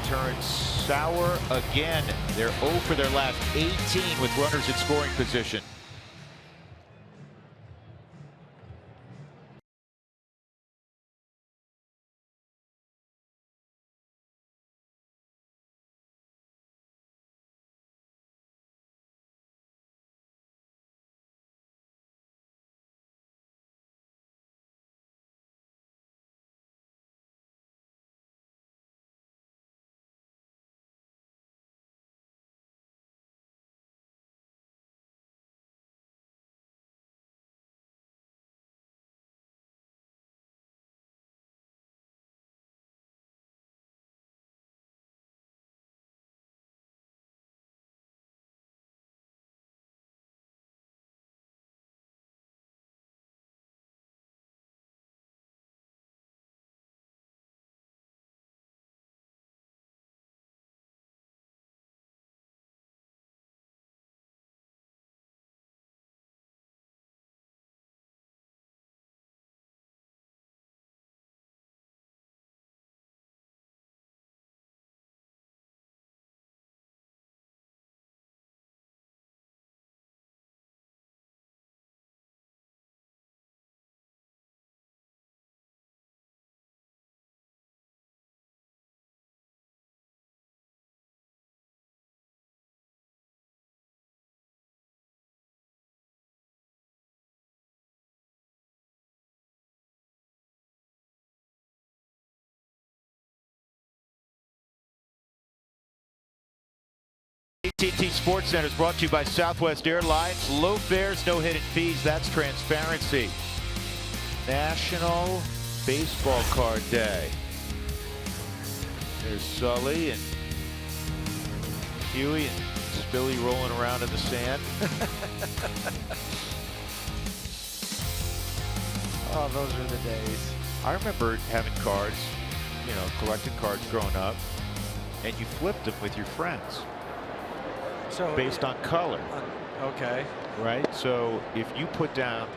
turns sour again. They're 0 for their last 18 with runners in scoring position. AT&T Sports Center is brought to you by Southwest Airlines. Low fares, no hidden fees. That's transparency. National Baseball Card Day. There's Sully and Huey and Spilly rolling around in the sand. Oh, those were the days. I remember having cards, you know, collecting cards growing up, and you flipped them with your friends. So based on color. Okay. right? So if you put down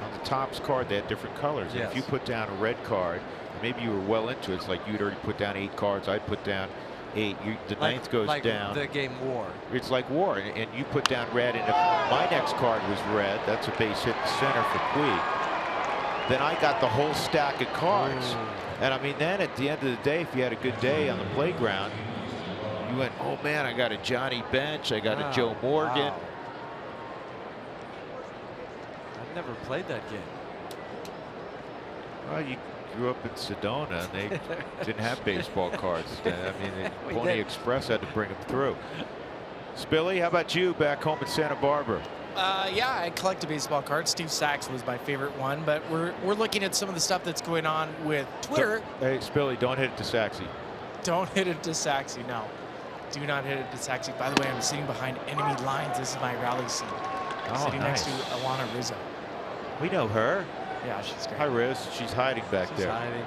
on the Topps card, they had different colors. And Yes. if you put down a red card, maybe you were well into it. It's like you'd already put down 8 cards. I'd put down 8. The ninth goes like down. the game War. It's like war, and you put down red, and if my next card was red, that's a base hit in center for Puig. Then I got the whole stack of cards. And I mean, then at the end of the day, if you had a good day on the playground, you went, oh man, I got a Johnny Bench, I got a Joe Morgan. Wow. I've never played that game. Well, you grew up in Sedona, and they didn't have baseball cards then. I mean, We Pony did. Express had to bring them through. Spilly, how about you back home in Santa Barbara? Yeah, I collected baseball cards. Steve Sachs was my favorite one, but we're looking at some of the stuff that's going on with Twitter. Hey, Spilly, don't hit it to Saxy. Don't hit it to Saxy, no. Do not hit it to Saxy. By the way, I'm sitting behind enemy lines. This is my rally seat. Sitting next to Alana Rizzo. We know her. Yeah, she's great. Hi, Riz. She's hiding back She's there. hiding.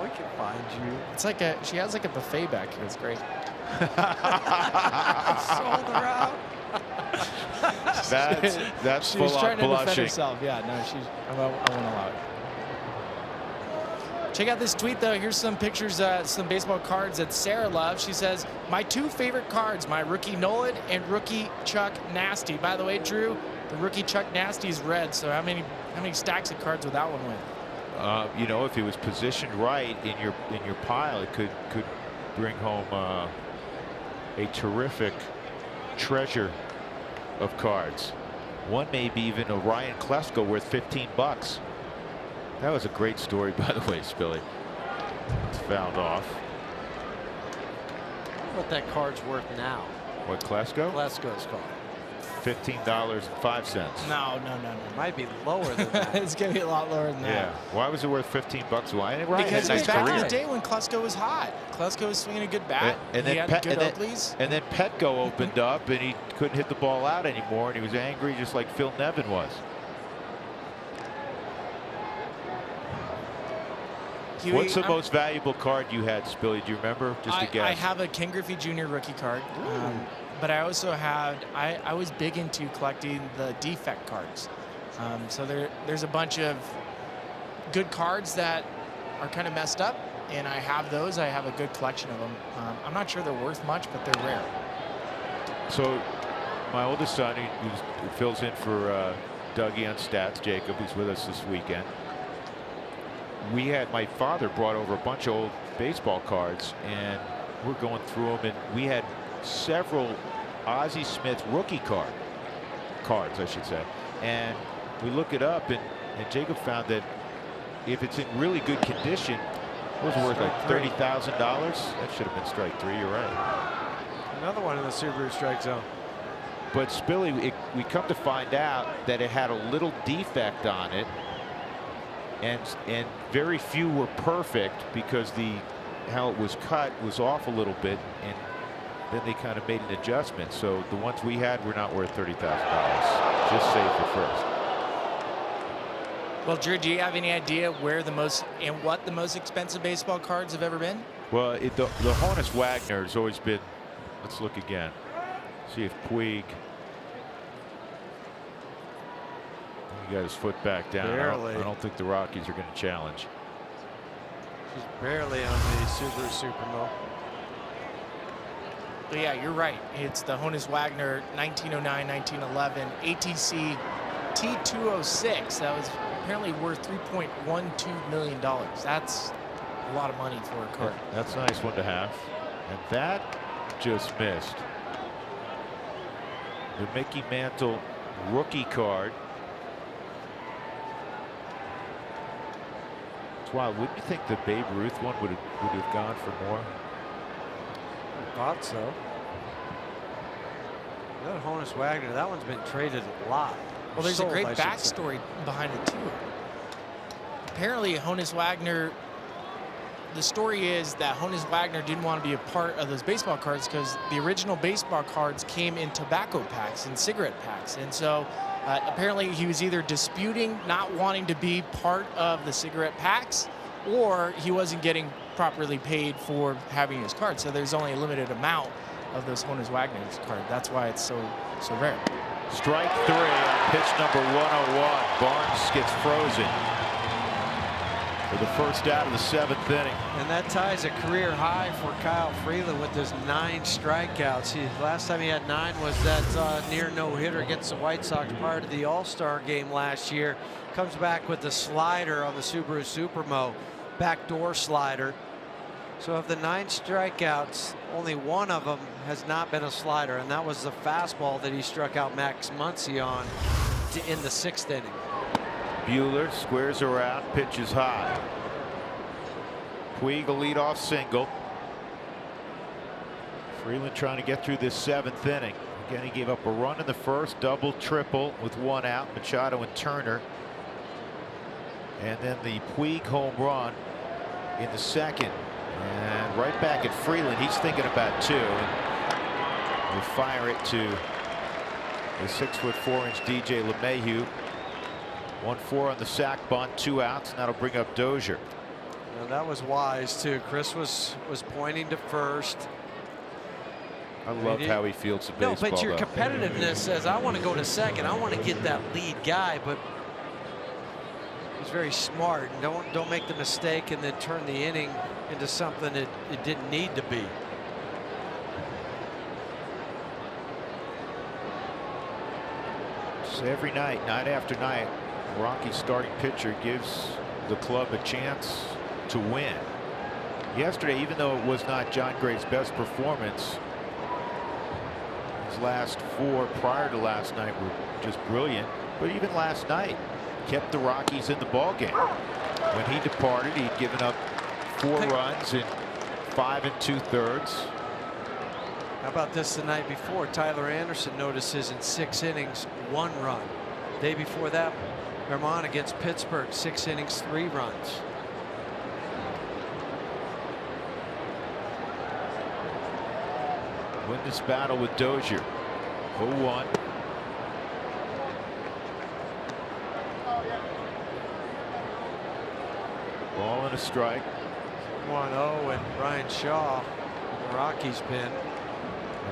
We can find you. It's like she has like a buffet back here. It's great. Sold her out. That's She's full on trying to defend blushing. herself. Yeah, no, I won't allow it. Check out this tweet though. Here's some pictures, some baseball cards that Sarah loves. She says, my 2 favorite cards, my rookie Nolan and rookie Chuck Nasty. By the way, Drew, the rookie Chuck Nasty is red. So how many stacks of cards would that one win? You know, if it was positioned right in your pile, it could bring home a terrific treasure of cards. One maybe even a Ryan Klesko worth $15. That was a great story, by the way, Spilly. It's fouled off. What that card's worth now? What, Klesko? Klesko's card. $15.05. No. It might be lower than that. It's going to be a lot lower than that. Yeah. Why was it worth $15? Why? Ryan Because had it a was nice back in career. the day when Klesko was hot. Klesko was swinging a good bat. And he then had good Oakleys. and then Petco opened up, and he couldn't hit the ball out anymore, and he was angry, just like Phil Nevin was. Huey, What's the most valuable card you had, Spilly? Do you remember? Just a guess. I have a Ken Griffey Jr. rookie card, but I also had. I was big into collecting the defect cards. So there's a bunch of good cards that are kind of messed up, and I have those. I have a good collection of them. I'm not sure they're worth much, but they're rare. So my oldest son, he fills in for Dougie on stats, Jacob, who's with us this weekend. My father brought over a bunch of old baseball cards, and we're going through them, and we had several Ozzie Smith rookie cards, I should say. And we look it up, and Jacob found that if it's in really good condition, it was worth like $30,000. That should have been strike 3. You're right. Another one in the Subaru strike zone. But Spilly, we come to find out that it had a little defect on it, and very few were perfect because how it was cut was off a little bit, and then they kind of made an adjustment. So the ones we had were not worth $30,000. Just save for first. Well, Drew, do you have any idea what the most expensive baseball cards have ever been? Well, the Honus Wagner has always been. Let's look again. See if Puig. He got his foot back down. Barely. I don't think the Rockies are going to challenge. She's barely on the Subaru Supermo. But yeah, you're right. It's the Honus Wagner 1909, 1911 ATC T206. That was apparently worth $3.12 million. That's a lot of money for a card. That's a nice one to have. And that just missed. The Mickey Mantle rookie card. It's wild. Wouldn't you think the Babe Ruth one would have gone for more? I thought so. That Honus Wagner, that one's been traded a lot. Well, there's Sold, a great I should say. backstory behind it, too. Apparently, Honus Wagner, the story is that Honus Wagner didn't want to be a part of those baseball cards because the original baseball cards came in tobacco packs and cigarette packs. And so apparently he was either disputing not wanting to be part of the cigarette packs, or he wasn't getting properly paid for having his card. So there's only a limited amount. of those Honus Wagner cards. That's why it's so rare. Strike 3 on pitch number 101. Barnes gets frozen for the first out of the 7th inning. And that ties a career high for Kyle Freeland with his 9 strikeouts. Last time he had 9 was that near no-hitter against the White Sox prior to the All-Star game last year. Comes back with the slider on the Subaru Supermo, backdoor slider. So of the 9 strikeouts, only 1 of them has not been a slider, and that was the fastball that he struck out Max Muncy on in the 6th inning. Buehler squares around, pitches high. Puig a leadoff single. Freeland trying to get through this 7th inning. Again, he gave up a run in the first, double, triple with 1 out. Machado and Turner. And then the Puig home run in the 2nd. And right back at Freeland, he's thinking about 2. And we'll fire it to the 6'4" DJ LeMahieu. 1-4 on the sac bunt, 2 outs, and that'll bring up Dozier. And that was wise too. Chris was pointing to first. I love how he fields the baseball. No, but your competitiveness says, I want to go to second. I want to get that lead guy, but he's very smart. Don't make the mistake and then turn the inning into something that it didn't need to be. So every night, night after night, Rocky's starting pitcher gives the club a chance to win. Yesterday, even though it was not John Gray's best performance, his last 4 prior to last night were just brilliant. But even last night kept the Rockies in the ballgame. When he departed, he'd given up 4 runs in 5 2/3. How about this the night before? Tyler Anderson notices in 6 innings, 1 run. Day before that, Berman against Pittsburgh, 6 innings, 3 runs. Win this battle with Dozier. 0-1. Ball and a strike. 1-0 and Brian Shaw, the Rockies pin.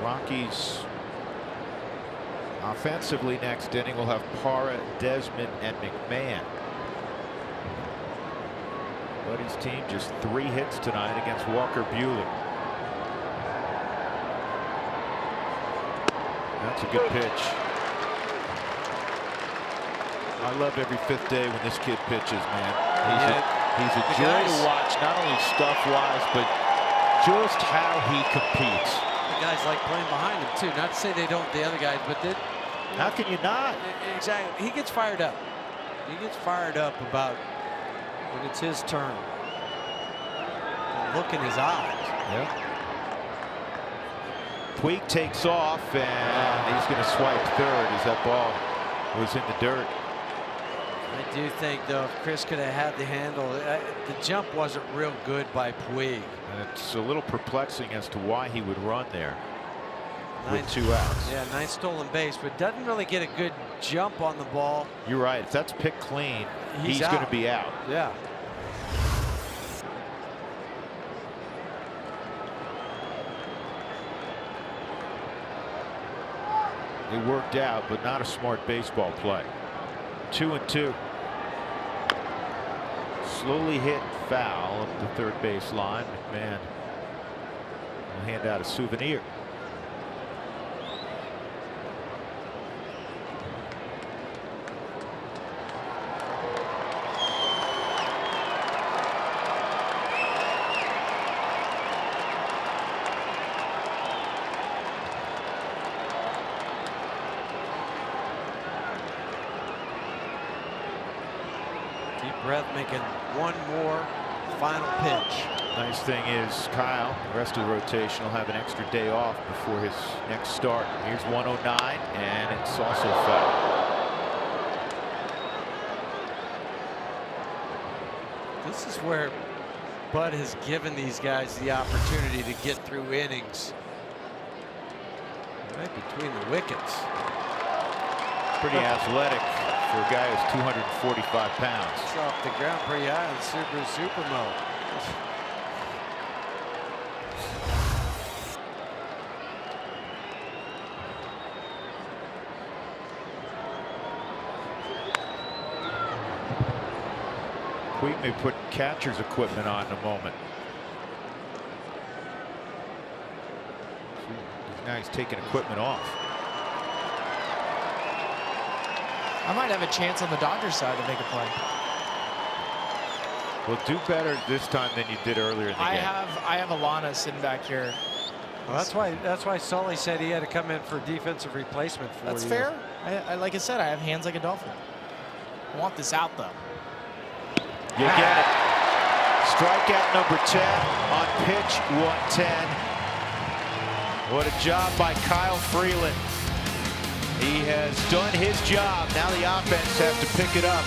Rockies offensively next inning will have Parra, Desmond, and McMahon. Buddy's team just 3 hits tonight against Walker Buehler. That's a good pitch. I love every 5th day when this kid pitches, man. He's a joy to watch, not only stuff-wise, but just how he competes. The guys like playing behind him too. Not to say they don't, the other guys, but how can you not? Exactly. He gets fired up. He gets fired up about when it's his turn. Look in his eyes. Yeah. Puig takes off, and he's going to swipe third as that ball was in the dirt. I do think, though, if Chris could have had the handle, the jump wasn't real good by Puig. And it's a little perplexing as to why he would run there with 2 outs. Yeah, 9 stolen base, but doesn't really get a good jump on the ball. You're right. If that's picked clean, he's out. going to be out. Yeah. It worked out, but not a smart baseball play. 2-2. Slowly hit foul up the third base line. McMahon will hand out a souvenir. Breath, making 1 more final pitch. Nice thing is Kyle, the rest of the rotation, will have an extra day off before his next start. Here's 109, and it's also foul. This is where Bud has given these guys the opportunity to get through innings. Right between the wickets. Pretty athletic for a guy who's 245 pounds. It's off the ground pretty high on Subaru Supermo. Puig may put catcher's equipment on in a moment. Now he's taking equipment off. I might have a chance on the Dodgers side to make a play. Well, do better this time than you did earlier in the game. I have Alana sitting back here. Well, that's why Sully said he had to come in for defensive replacement for That's you. fair. Like I said, I have hands like a dolphin. I want this out though. You get it. Strikeout number 10 on pitch 110. What a job by Kyle Freeland. He has done his job. Now the offense has to pick it up.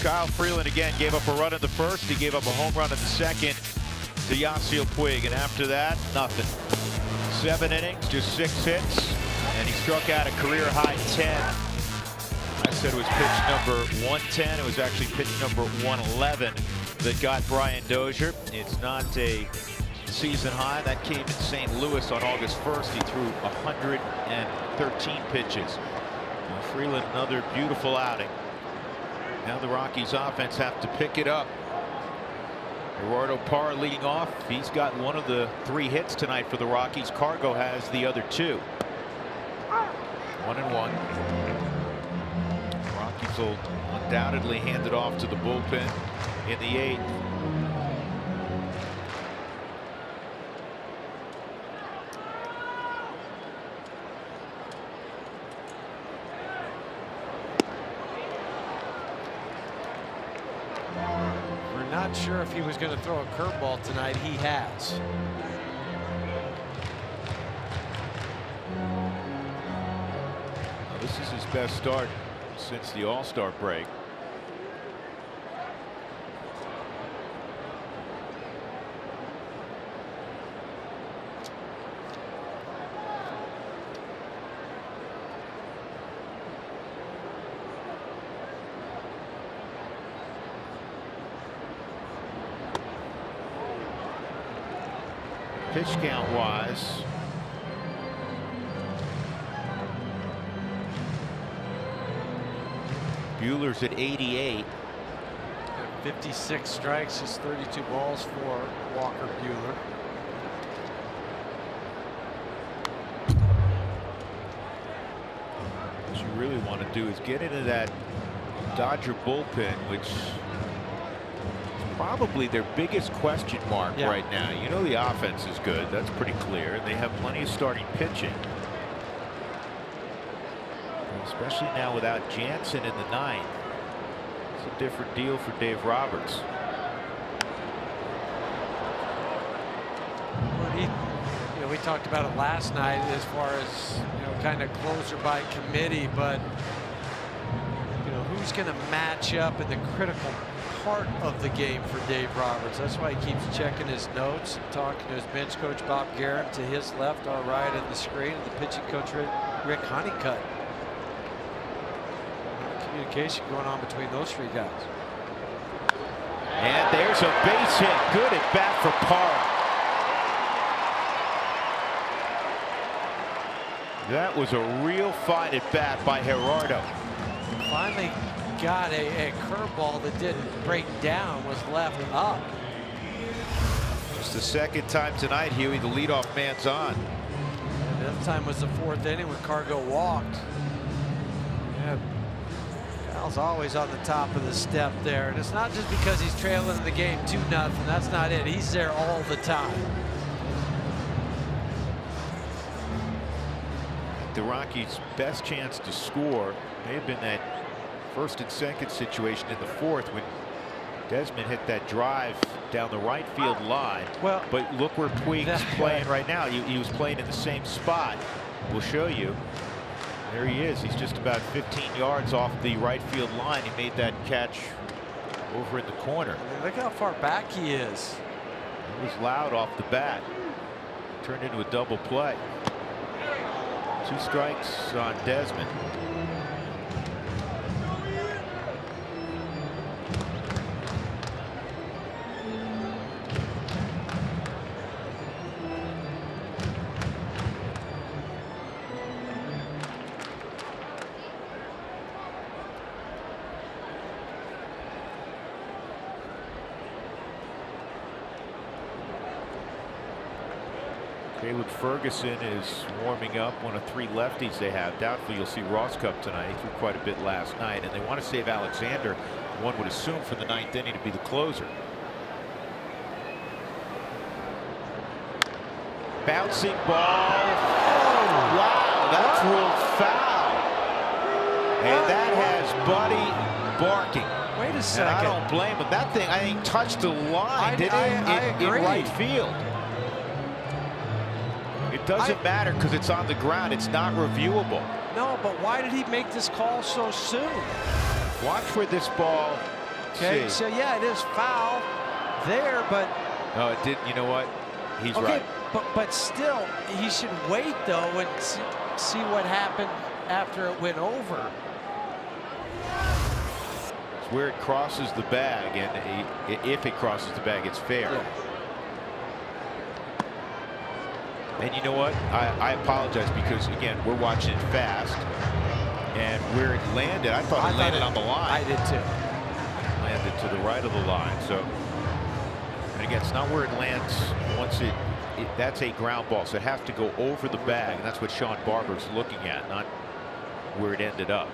Kyle Freeland again gave up a run in the first. He gave up a home run in the second to Yasiel Puig, and after that, nothing. 7 innings, just 6 hits, and he struck out a career high 10. I said it was pitch number 110. It was actually pitch number 111 that got Brian Dozier. It's not a season high. That came in St. Louis on August 1st. He threw 113 pitches. And Freeland, another beautiful outing. Now the Rockies offense have to pick it up. Eduardo Parra leading off. He's got one of the 3 hits tonight for the Rockies. Cargo has the other 2. 1-1. Rockies will undoubtedly hand it off to the bullpen in the 8th. Not sure if he was going to throw a curveball tonight. He has. Well, this is his best start since the All-Star break. Pitch count wise, Buehler's at 88. 56 strikes, just 32 balls for Walker Buehler. What you really want to do is get into that Dodger bullpen, which probably their biggest question mark right now. You know the offense is good. That's pretty clear. And they have plenty of starting pitching. Especially now without Jansen in the 9th. It's a different deal for Dave Roberts. Well, we talked about it last night as far as, you know, kind of closer by committee, but, you know, who's going to match up in the critical part of the game for Dave Roberts? That's why he keeps checking his notes and talking to his bench coach, Bob Guerin, to his left, our right in the screen, and the pitching coach, Rick Honeycutt. Communication going on between those three guys. And there's a base hit. Good at bat for Parra. That was a real fine at bat by Gerardo. Finally got a curveball that didn't break down, was left up. It's the second time tonight, Huey, the leadoff man's on. And that time was the fourth inning when Cargo walked. Yeah, Cal's always on the top of the step there. And it's not just because he's trailing the game 2-0. That's not it. He's there all the time. The Rockies' best chance to score may have been that first and second situation in the fourth when Desmond hit that drive down the right field line. Well, but look where Puig's playing right now. He was playing in the same spot. We'll show you. There he is. He's just about 15 yards off the right field line. He made that catch over in the corner. I mean, look how far back he is. It was loud off the bat. Turned into a double play. 2 strikes on Desmond. Caleb Ferguson is warming up, one of 3 lefties they have. Doubtful you'll see Ross Cup tonight. He threw quite a bit last night, and they want to save Alexander, one would assume, for the 9th inning to be the closer. Bouncing ball. Oh, wow, that's ruled foul. And that has Buddy barking. Wait a second. And I don't blame him. That thing, I think, touched the line, didn't it? In right field. It doesn't matter because it's on the ground. It's not reviewable. No, but why did he make this call so soon? Watch where this ball. Okay, so yeah, it is foul there, but. No, it didn't. You know what? He's okay, right. But still, he should wait though and see what happened after it went over. It's where it crosses the bag, and if it crosses the bag, it's fair. Yeah. And you know what? I apologize because, again, we're watching it fast. And where it landed, I thought it landed on the line. I did too. Landed to the right of the line. So, and again, it's not where it lands once that's a ground ball. So it has to go over the bag. And that's what Sean Barber's looking at, not where it ended up.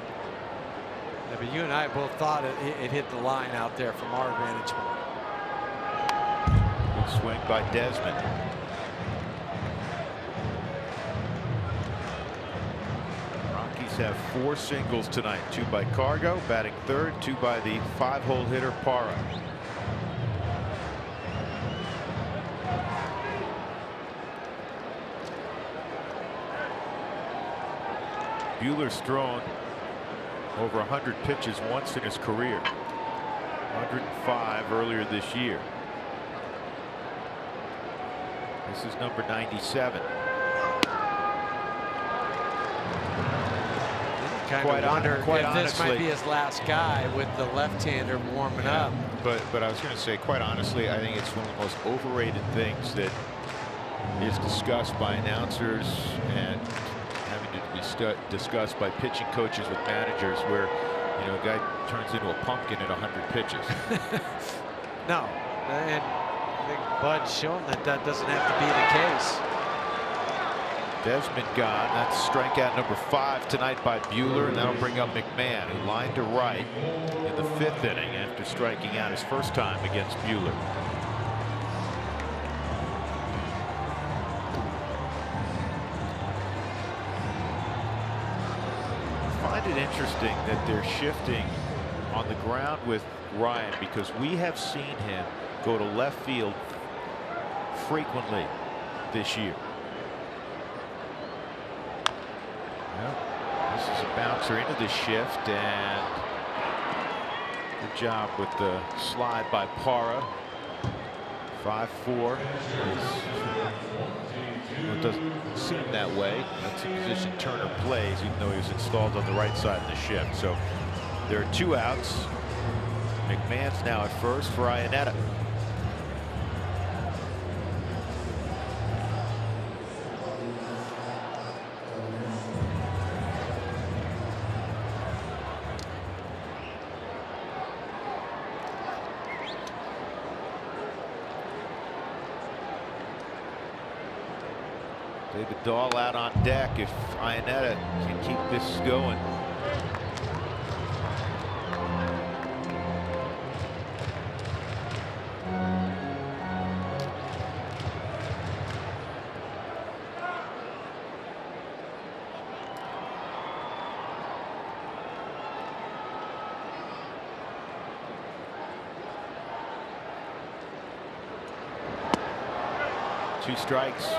Yeah, but you and I both thought it hit the line out there from our vantage point. Good swing by Desmond. Have 4 singles tonight. 2 by Cargo, batting third, 2 by the 5-hole hitter Parra. Buehler's thrown over 100 pitches once in his career. 105 earlier this year. This is number 97. Quite honestly, this might be his last guy with the left-hander warming up. But I was going to say, quite honestly, I think it's one of the most overrated things that is discussed by announcers and having to be discussed by pitching coaches with managers, where, you know, a guy turns into a pumpkin at 100 pitches. No, and I think Bud's shown that doesn't have to be the case. Desmond gone. That's strikeout number 5 tonight by Buehler, and that'll bring up McMahon, who lined to right in the 5th inning after striking out his first time against Buehler. I find it interesting that they're shifting on the ground with Ryan, because we have seen him go to left field frequently this year. This is a bouncer into the shift, and good job with the slide by Parra. 5-4. It doesn't seem that way. That's the position Turner plays, even though he was installed on the right side of the shift. So there are 2 outs. McMahon's now at first for Iannetta. David Dahl out on deck if Iannetta can keep this going. Two strikes.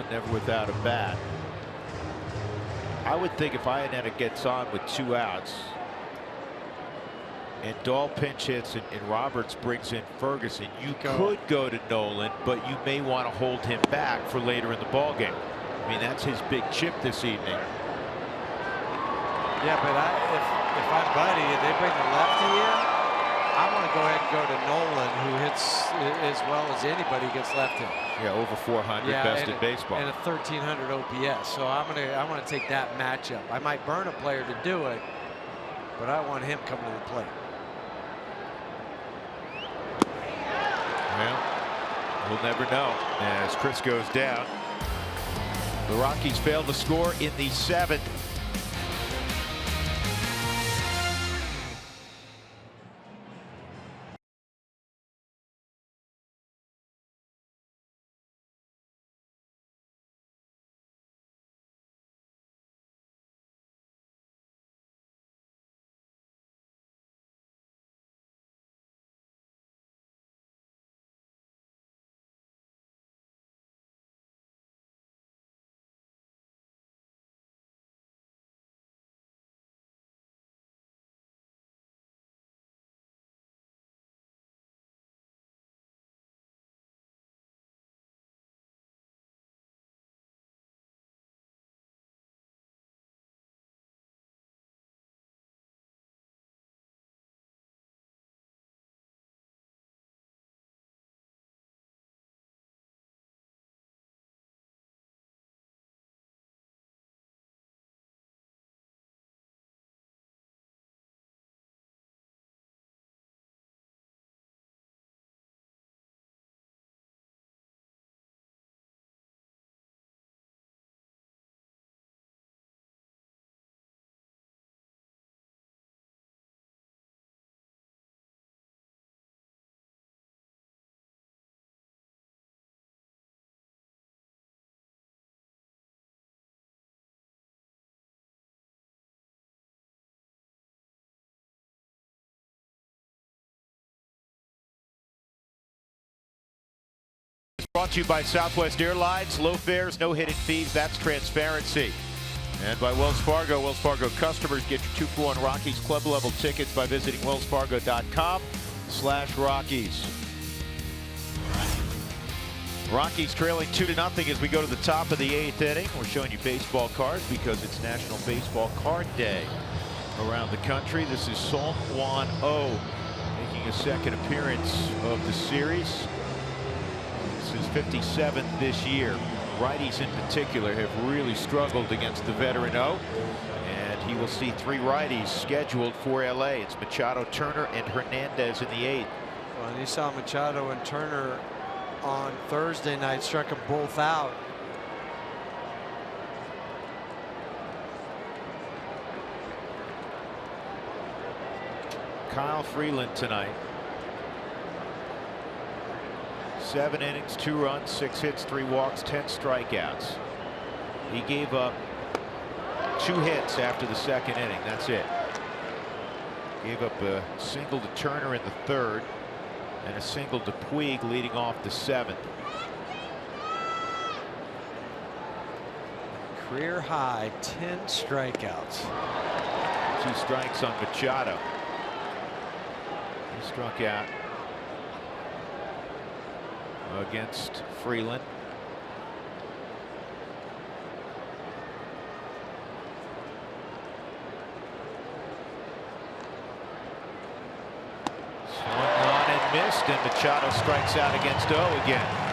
Never without a bat. I would think if Iannetta gets on with 2 outs and Dahl pinch hits and Roberts brings in Ferguson, you could go to Nolan, but you may want to hold him back for later in the ball game. I mean, that's his big chip this evening. Yeah, but if I'm Buddy and they bring the lefty in, I want to go ahead and go to Nolan, who hits as well as anybody gets left in. Yeah, over 400, best in baseball. And a 1300 OPS. So I want to take that matchup. I might burn a player to do it, but I want him coming to the plate. Well, we'll never know as Chris goes down. The Rockies failed to score in the 7th. Brought to you by Southwest Airlines. Low fares, no hidden fees. That's transparency. And by Wells Fargo. Wells Fargo customers get your 2-for-1 Rockies club level tickets by visiting wellsfargo.com/Rockies. Rockies trailing 2-0 as we go to the top of the 8th inning. We're showing you baseball cards because it's National Baseball Card Day around the country. This is Song Hwan Oh making a 2nd appearance of the series. This is 57th this year. Righties in particular have really struggled against the veteran O. And he will see 3 righties scheduled for LA. It's Machado, Turner, and Hernandez in the 8th. Well, and you saw Machado and Turner on Thursday night, struck them both out. Kyle Freeland tonight. 7 innings, 2 runs, 6 hits, 3 walks, 10 strikeouts. He gave up 2 hits after the 2nd inning. That's it. Gave up a single to Turner in the third and a single to Puig leading off the seventh. Career high 10 strikeouts. 2 strikes on Machado. He struck out against Freeland. Swung on and missed, and Machado strikes out against O again.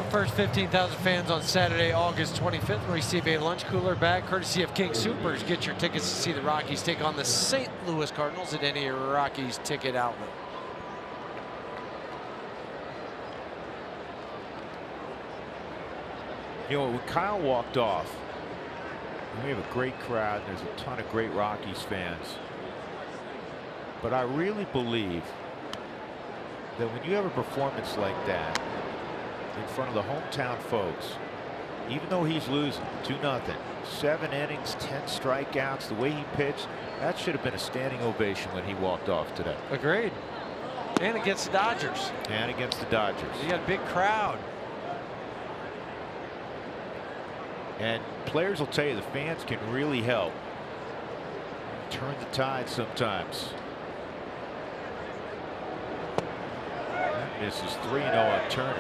First 15,000 fans on Saturday, August 25th, will receive a lunch cooler bag courtesy of King Soopers. Get your tickets to see the Rockies take on the St. Louis Cardinals at any Rockies ticket outlet. You know, when Kyle walked off, we have a great crowd. There's a ton of great Rockies fans. But I really believe that when you have a performance like that in front of the hometown folks, even though he's losing 2-0, 7 innings, 10 strikeouts, the way he pitched, that should have been a standing ovation when he walked off today. Agreed. And against the Dodgers. And against the Dodgers. You got a big crowd. And players will tell you the fans can really help turn the tide sometimes. That misses 3-0 on Turner.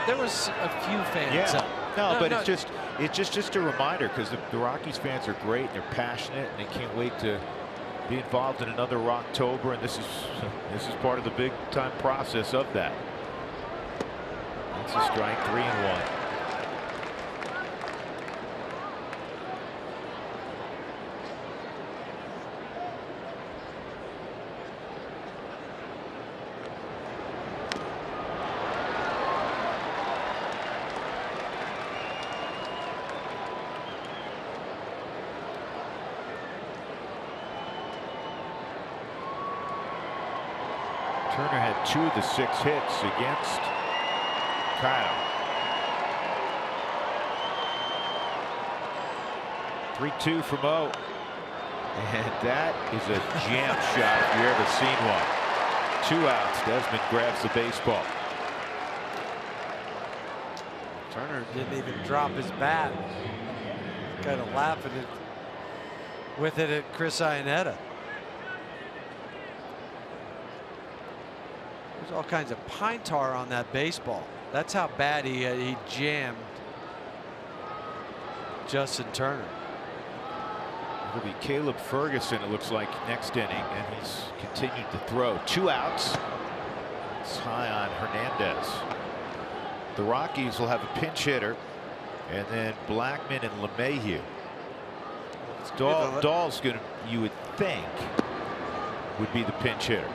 There was a few fans. Yeah. No, it's just a reminder, because the Rockies fans are great and they're passionate and they can't wait to be involved in another Rocktober, and this is part of the big time process of that. That's a strike, 3-1. Turner had 2 of the 6 hits against Kyle. 3-2 from O. And that is a jam shot if you've ever seen one. 2 outs. Desmond grabs the baseball. Turner didn't even drop his bat. Kind of laughing with it at Chris Iannetta. There's all kinds of pine tar on that baseball. That's how bad he jammed Justin Turner. It'll be Caleb Ferguson, it looks like, next inning, and he's continued to throw. 2 outs. It's high on Hernandez. The Rockies will have a pinch hitter, and then Blackman and LeMahieu. Dahl's going to, you would think, would be the pinch hitter.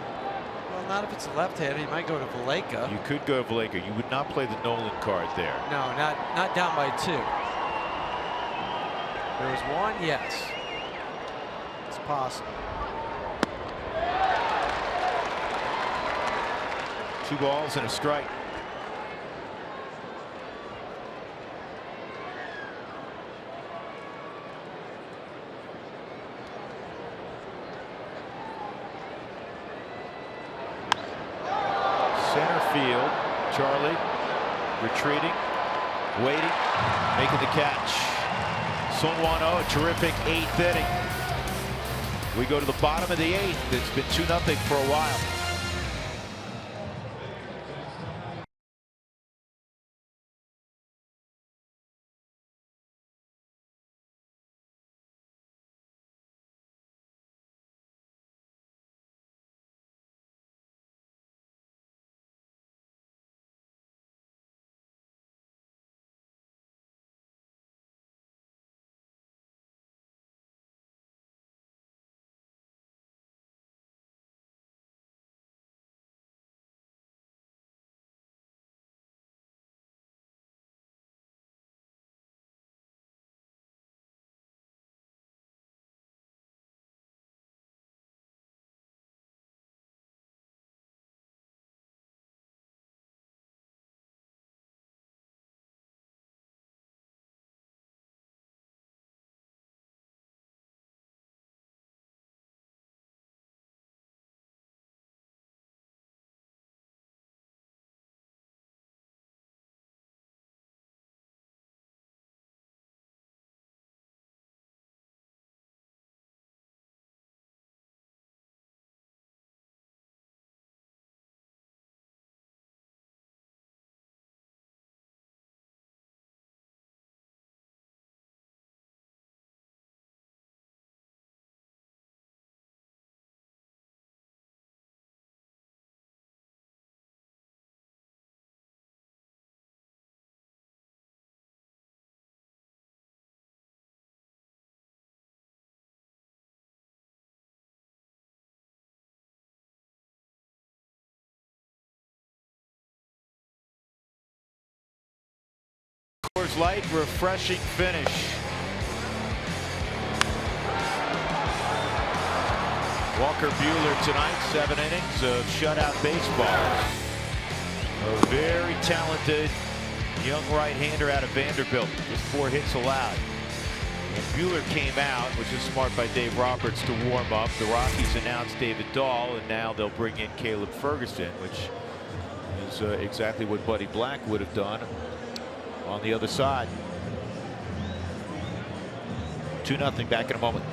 Well, not if it's left-handed. He might go to Valleca. You could go to Valleca. You would not play the Nolan card there. No, not down by 2. There was 1, yes. It's possible. 2 balls and a strike. Center field, Charlie retreating, waiting, making the catch. Sungwon Oh, a terrific 8th inning. We go to the bottom of the 8th. It's been 2-0 for a while. Coors Light refreshing finish. Walker Buehler tonight, 7 innings of shutout baseball. A very talented young right-hander out of Vanderbilt. Just 4 hits allowed. And Buehler came out, which is smart by Dave Roberts to warm up. The Rockies announced David Dahl, and now they'll bring in Caleb Ferguson, which is exactly what Buddy Black would have done on the other side. 2-0, back in a moment.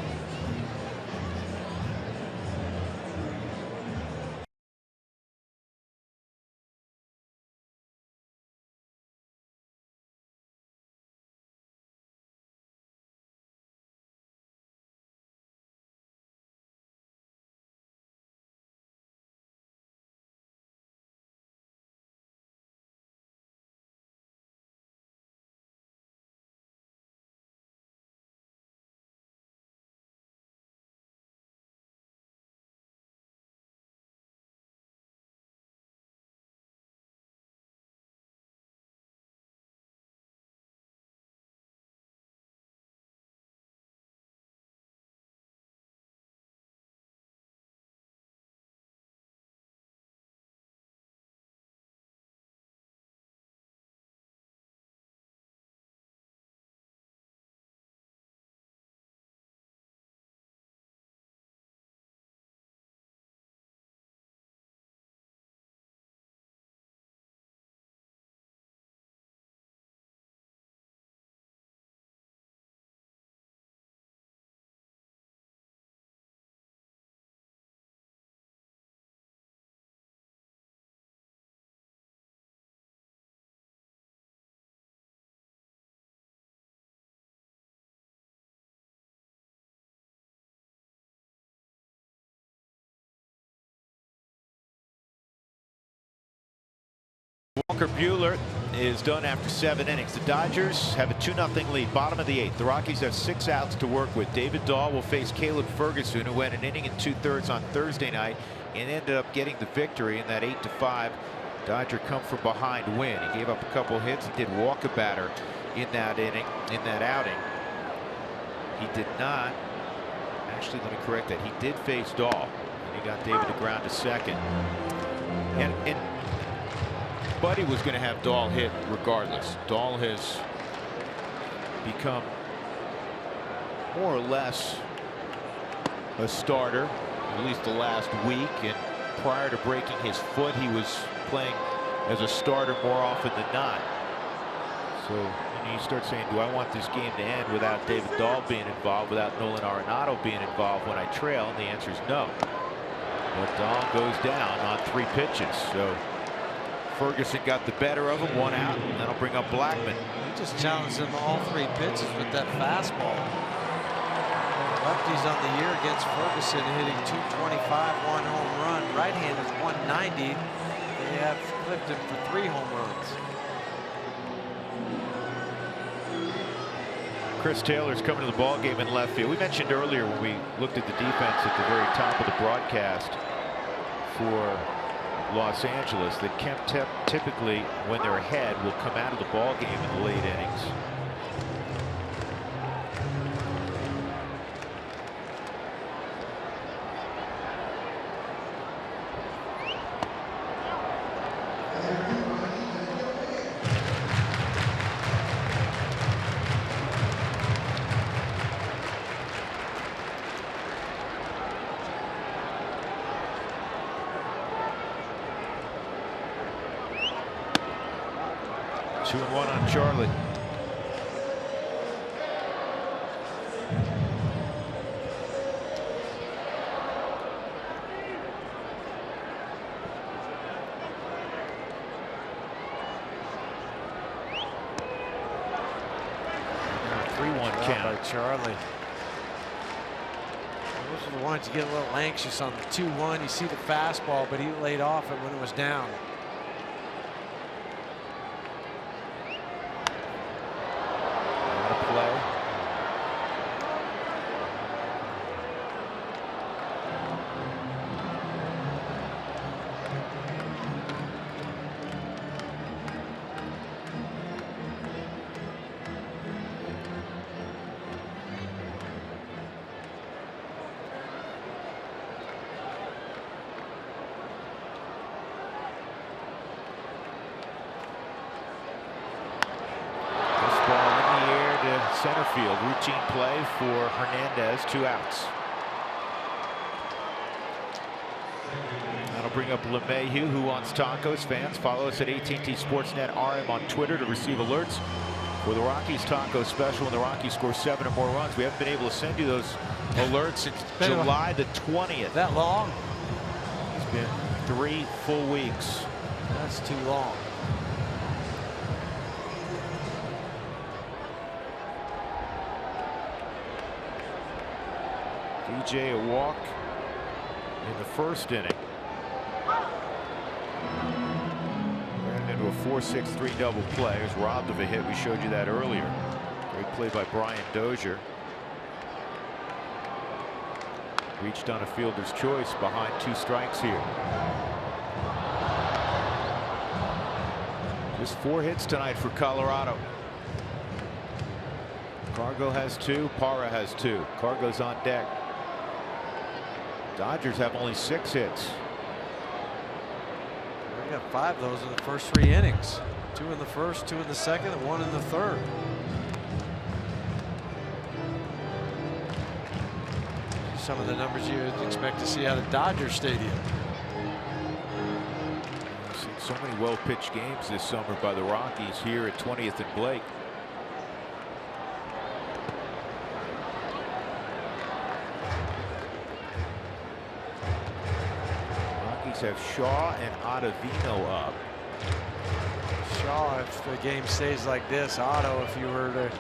Walker Buehler is done after 7 innings. The Dodgers have a 2-0 lead, bottom of the 8th. The Rockies have 6 outs to work with. David Dahl will face Caleb Ferguson, who went an inning and 2/3 on Thursday night and ended up getting the victory in that 8-5 Dodger come from behind win. He gave up a couple hits and did walk a batter in that inning, in that outing. He did not. Actually, let me correct that. He did face Dahl, and he got David to ground to second. And Buddy was going to have Dahl hit regardless. Dahl has become more or less a starter, at least the last week. And prior to breaking his foot, he was playing as a starter more often than not. So you start saying, do I want this game to end without David Dahl being involved, without Nolan Arenado being involved when I trail? And the answer is no. But Dahl goes down on 3 pitches. So Ferguson got the better of him, 1 out, and that'll bring up Blackman. He just challenged him all 3 pitches with that fastball. Lefties on the year against Ferguson, hitting .225, 1 home run. Right-handed 190. They have clipped him for 3 home runs. Chris Taylor's coming to the ball game in left field. We mentioned earlier when we looked at the defense at the very top of the broadcast for Los Angeles that Kemp typically, when they're ahead, will come out of the ball game in the late innings. Two and one on Charlie. Count by Charlie. Those are the ones you get a little anxious on the 2-1. You see the fastball, but he laid off it when it was down. What a play. routine play for Hernandez, 2 outs. That'll bring up LeMahieu, who wants tacos. Fans, follow us at AT&T Sportsnet RM on Twitter to receive alerts for the Rockies taco special when the Rockies score 7 or more runs. We haven't been able to send you those alerts since July the 20th. That long? It's been 3 full weeks. That's too long. DJ a walk in the first inning. Ran into a 4-6-3 double play. He was robbed of a hit. We showed you that earlier. Great play by Brian Dozier. Reached on a fielder's choice behind 2 strikes here. Just 4 hits tonight for Colorado. Cargo has 2. Parra has 2. Cargo's on deck. Dodgers have only 6 hits. We got 5 of those in the first 3 innings. 2 in the first, 2 in the second, and 1 in the third. Some of the numbers you'd expect to see out of Dodger Stadium. We've seen so many well-pitched games this summer by the Rockies here at 20th and Blake. Have Shaw and Ottavino up. Shaw, if the game stays like this. Otto, if you were to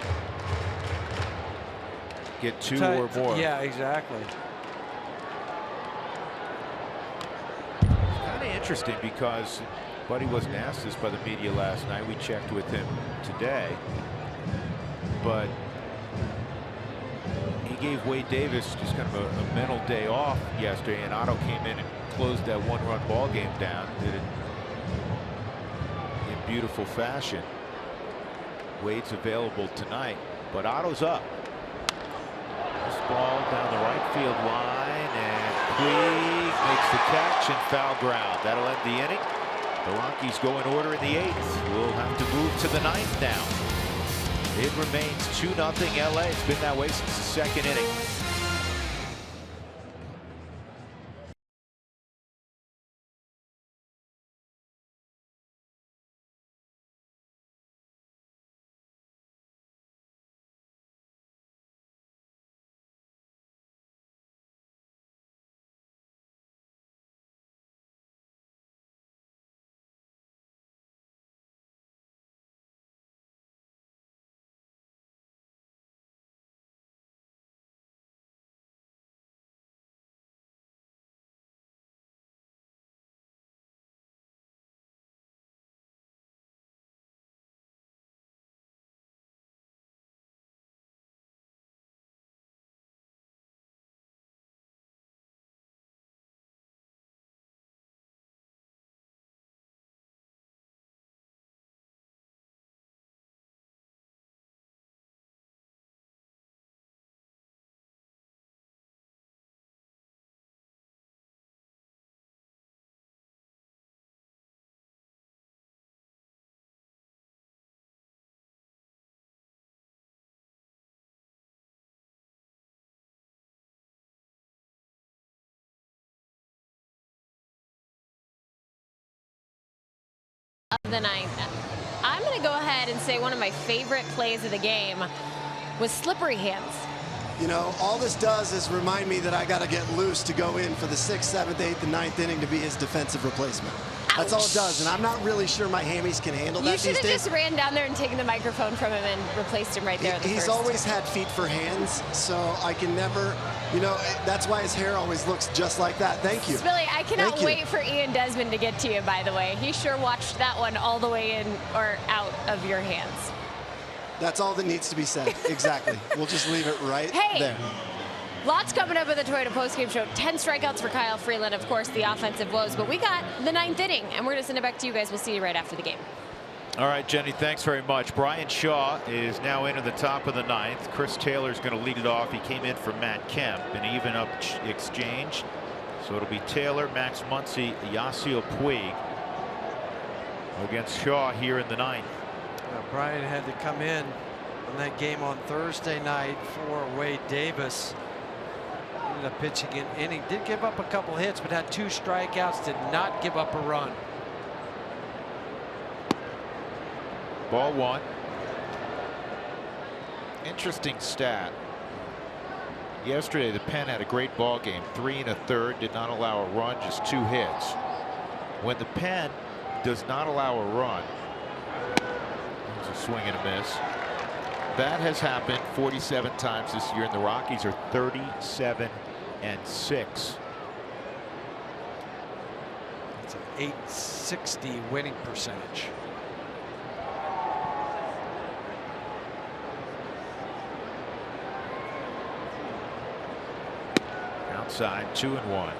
get 2 or more. Yeah, exactly. It's kind of interesting because Buddy wasn't asked this by the media last night. We checked with him today, but he gave Wade Davis just kind of a mental day off yesterday, and Otto came in and closed that 1-run ball game down. Did it in beautiful fashion. Wade's available tonight, but Otto's up. This ball down the right field line, and Puig makes the catch and foul ground. That'll end the inning. The Rockies go in order in the 8th. We'll have to move to the 9th now. It remains 2-0 LA. It's been that way since the 2nd inning. Of the 9th. I'm going to go ahead and say one of my favorite plays of the game was slippery hands. You know, all this does is remind me that I got to get loose to go in for the 6th, 7th, 8th, and 9th inning to be his defensive replacement. Ouch. That's all it does, and I'm not really sure my hammies can handle that these days. You should have just ran down there and taken the microphone from him and replaced him right there. He's always had feet for hands, so I can never, you know, that's why his hair always looks just like that. Thank you. Billy, I cannot wait for Ian Desmond to get to you, by the way. He sure watched that one all the way in or out of your hands. That's all that needs to be said. Exactly. We'll just leave it right there. Lots coming up at the Toyota postgame show. 10 strikeouts for Kyle Freeland, of course, the offensive woes. But we got the 9th inning, and we're going to send it back to you guys. We'll see you right after the game. All right, Jenny, thanks very much. Brian Shaw is now into the top of the 9th. Chris Taylor's going to lead it off. He came in for Matt Kemp, an even up exchange. So it'll be Taylor, Max Muncy, Yasiel Puig against Shaw here in the 9th. Brian had to come in in that game on Thursday night for Wade Davis. Ended up pitching an inning, did give up a couple hits, but had 2 strikeouts, did not give up a run. Ball 1. Interesting stat. Yesterday, the Pen had a great ball game. 3 1/3, did not allow a run, just 2 hits. When the Pen does not allow a run, it's a swing and a miss. That has happened 47 times this year, and the Rockies are 37-6. It's an .860 winning percentage. Outside, 2-1.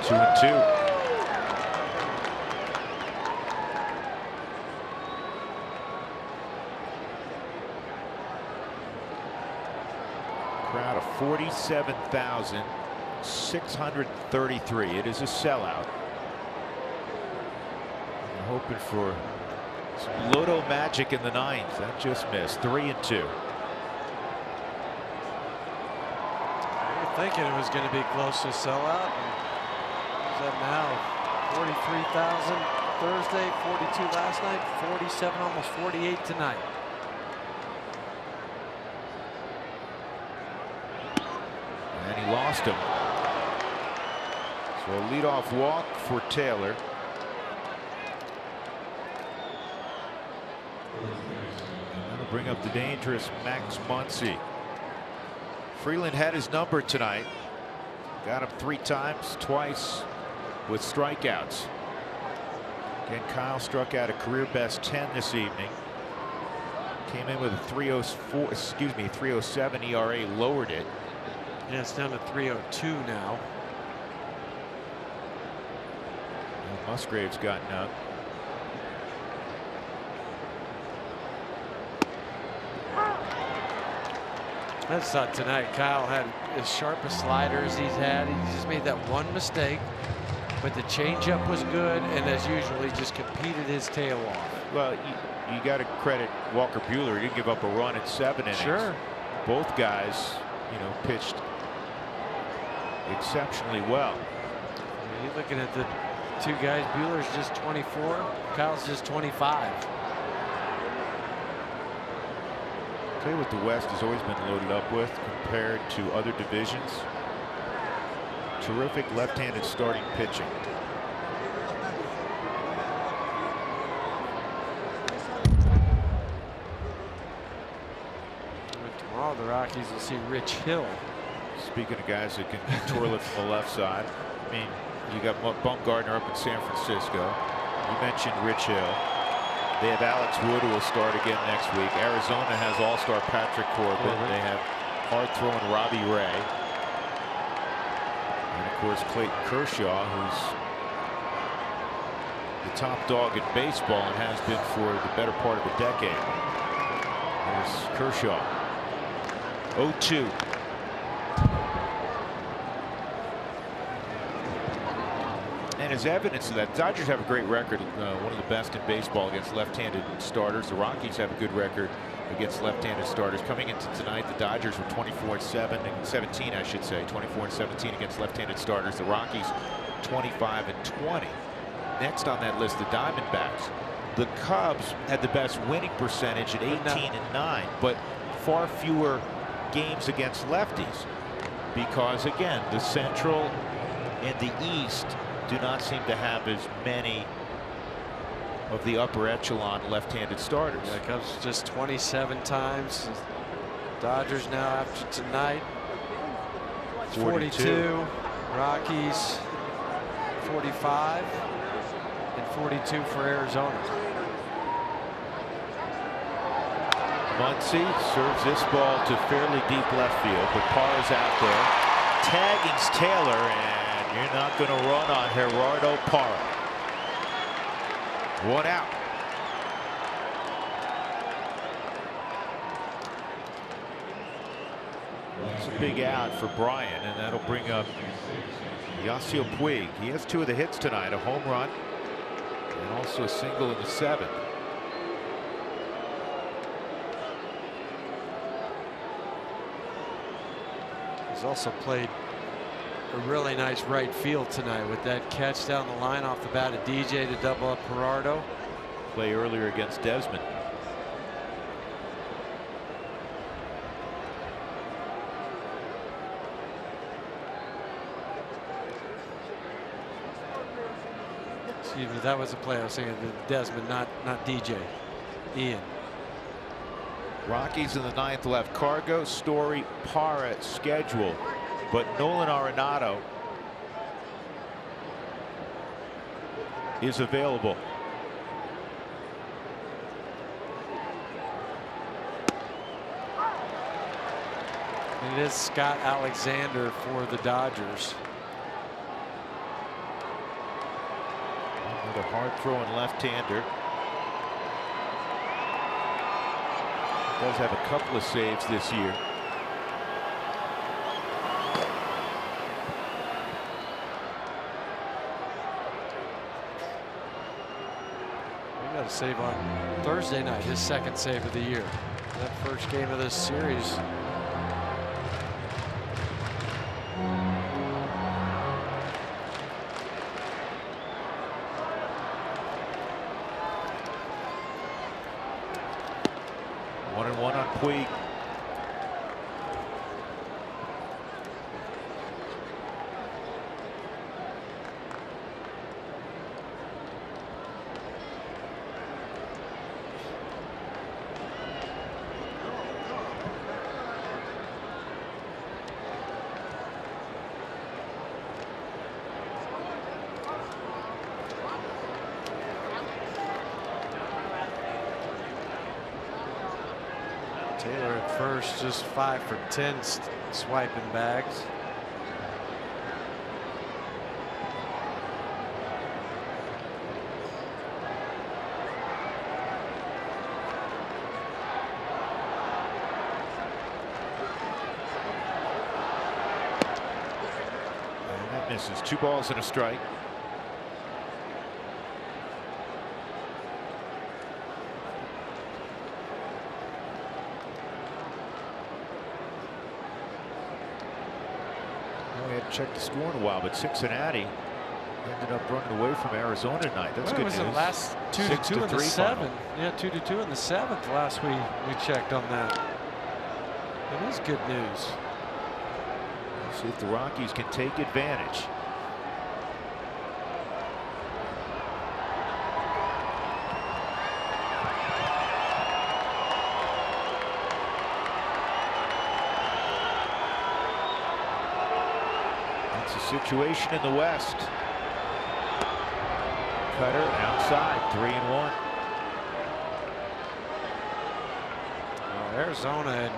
Two and two. Crowd of 47,633. It is a sellout. I'm hoping for some Loto magic in the 9th. That just missed. 3 and 2. We were thinking it was going to be close to a sellout. What's that now? 43,000 Thursday, 42 last night, 47, almost 48 tonight. And he lost him. So a leadoff walk for Taylor. And that'll bring up the dangerous Max Muncy. Freeland had his number tonight. Got him 3 times, twice with strikeouts. Again, Kyle struck out a career best 10 this evening. Came in with a 3.07 ERA, lowered it. Yeah, it's down to 3.02 now. And Musgrave's gotten up. I just thought tonight Kyle had as sharp a slider as he's had. He just made that one mistake, but the changeup was good, and as usual, he just competed his tail off. Well, you got to credit Walker Buehler. He didn't give up a run in 7 innings. Sure. Both guys, you know, pitched exceptionally well. You're looking at the 2 guys. Buehler's just 24. Kyle's just 25. Tell you what the West has always been loaded up with compared to other divisions. Terrific left-handed starting pitching. Tomorrow the Rockies will see Rich Hill. Speaking of guys that can twirl it from the left side, I mean, you got Bumgarner up in San Francisco. You mentioned Rich Hill. They have Alex Wood, who will start again next week. Arizona has all-star Patrick Corbin. They have hard-throwing Robbie Ray. And, of course, Clayton Kershaw, who's the top dog in baseball and has been for the better part of a decade. There's Kershaw. 0-2. And as evidence of that, Dodgers have a great record, one of the best in baseball against left-handed starters. The Rockies have a good record against left-handed starters. Coming into tonight, the Dodgers were 24-17, I should say, 24-17 against left-handed starters. The Rockies 25-20. Next on that list, the Diamondbacks. The Cubs had the best winning percentage at 18-9, but far fewer games against lefties because, again, the Central and the East do not seem to have as many of the upper echelon left-handed starters. Yeah, Cubs just 27 times. Dodgers now after tonight 42. Rockies 45 and 42 for Arizona. Muncy serves this ball to fairly deep left field, but Parr's out there. Tagging's Taylor, and you're not going to run on Gerardo Parra. 1 out. That's a big out for Brian, and that'll bring up Yasiel Puig. He has 2 of the hits tonight, a home run and also a single in the 7th. He's also played a really nice right field tonight with that catch down the line off the bat of DJ to double up Gerardo. Play earlier against Desmond. Excuse me, that was a play I was saying to Desmond, not DJ. Ian. Rockies in the 9th will have Cargo, Story, Parra scheduled, but Nolan Arenado is available. And it is Scott Alexander for the Dodgers. Another hard throwing left-hander. Does have a couple of saves this year. He got a save on Thursday night, his 2nd save of the year. That first game of this series. Puig. Taylor at first, just 5 for 10 swiping bags. And that misses. 2 balls and a strike. Checked the score in a while, but Cincinnati ended up running away from Arizona tonight. That's good news. Was it last 2-2 in the 7th? Yeah, 2-2 in the 7th. Last we checked on that. It is good news. Let's see if the Rockies can take advantage. Situation in the West. Cutter outside, 3-1. Arizona and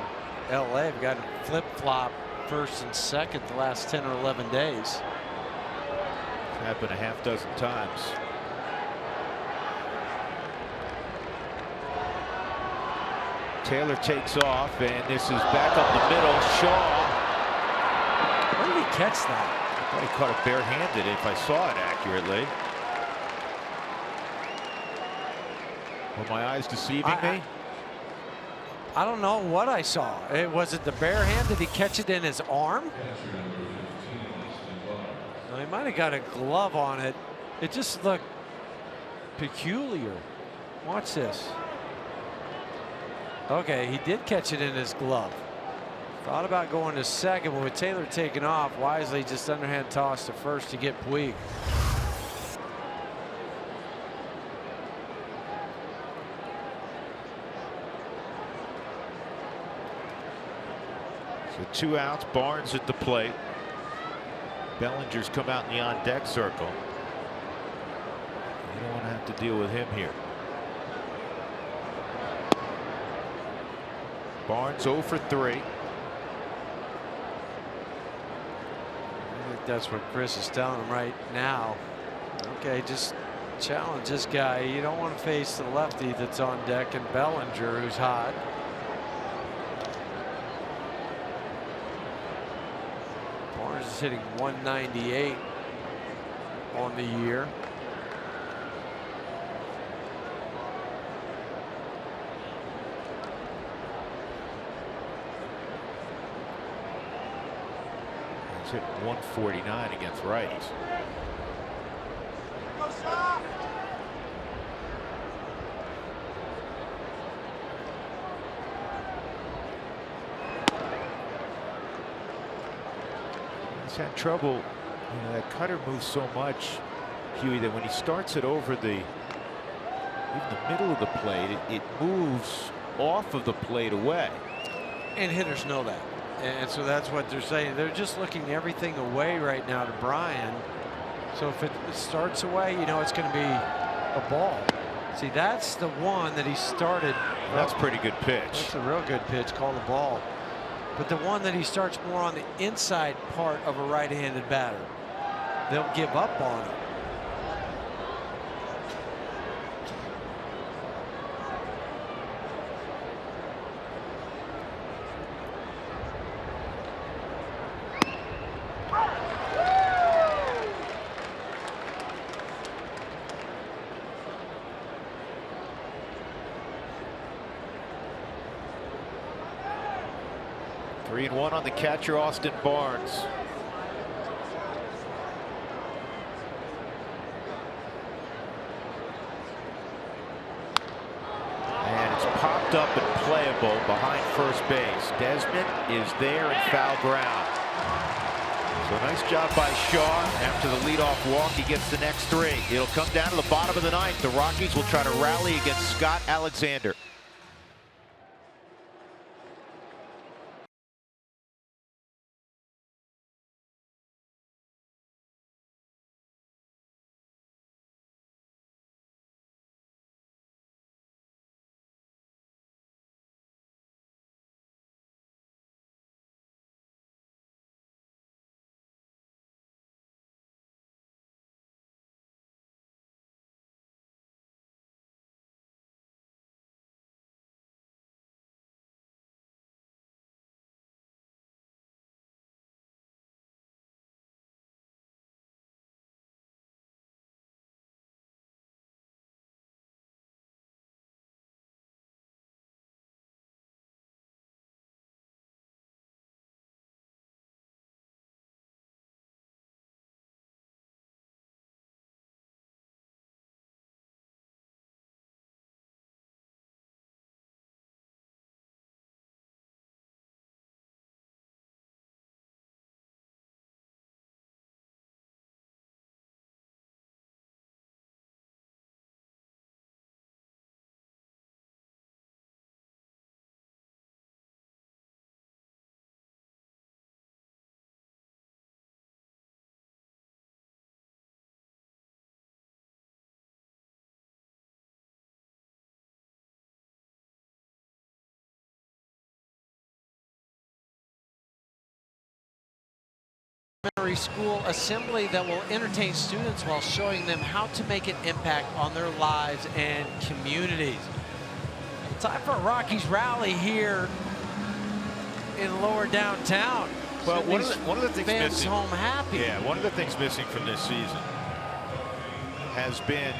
LA have gotten flip-flop 1st and 2nd the last 10 or 11 days. It's happened a half dozen times. Taylor takes off, and this is back up the middle. Shaw. Where did he catch that? I thought he caught it barehanded if I saw it accurately. Were my eyes deceiving me? I don't know what I saw. Was it the bare hand? Did he catch it in his arm? Well, he might have got a glove on it. It just looked peculiar. Watch this. Okay, he did catch it in his glove. Thought about going to second, but with Taylor taking off, wisely just underhand toss to first to get Puig. So 2 outs, Barnes at the plate. Bellinger's come out in the on-deck circle. You don't want to have to deal with him here. Barnes 0 for 3. That's what Chris is telling him right now. Okay, just challenge this guy. You don't want to face the lefty that's on deck and Bellinger, who's hot. Barnes is hitting 198 on the year. He's hit 149 against righties. He's had trouble. You know, that cutter moves so much, Huey, that when he starts it over even the middle of the plate, it moves off of the plate away. And hitters know that. And so that's what they're saying. They're just looking everything away right now to Brian. So if it starts away, you know it's going to be a ball. See, that's the one that he started. That's a pretty good pitch. That's a real good pitch, called a ball. But the one that he starts more on the inside part of a right-handed batter, they'll give up on it. Three and one on the catcher, Austin Barnes. And it's popped up and playable behind first base. Desmond is there in foul ground. So nice job by Shaw. After the leadoff walk, he gets the next three. It'll come down to the bottom of the ninth. The Rockies will try to rally against Scott Alexander. School assembly that will entertain students while showing them how to make an impact on their lives and communities. Time for a Rockies rally here in lower downtown. Well, one of the things fans missing, home happy. Yeah, one of the things missing from this season has been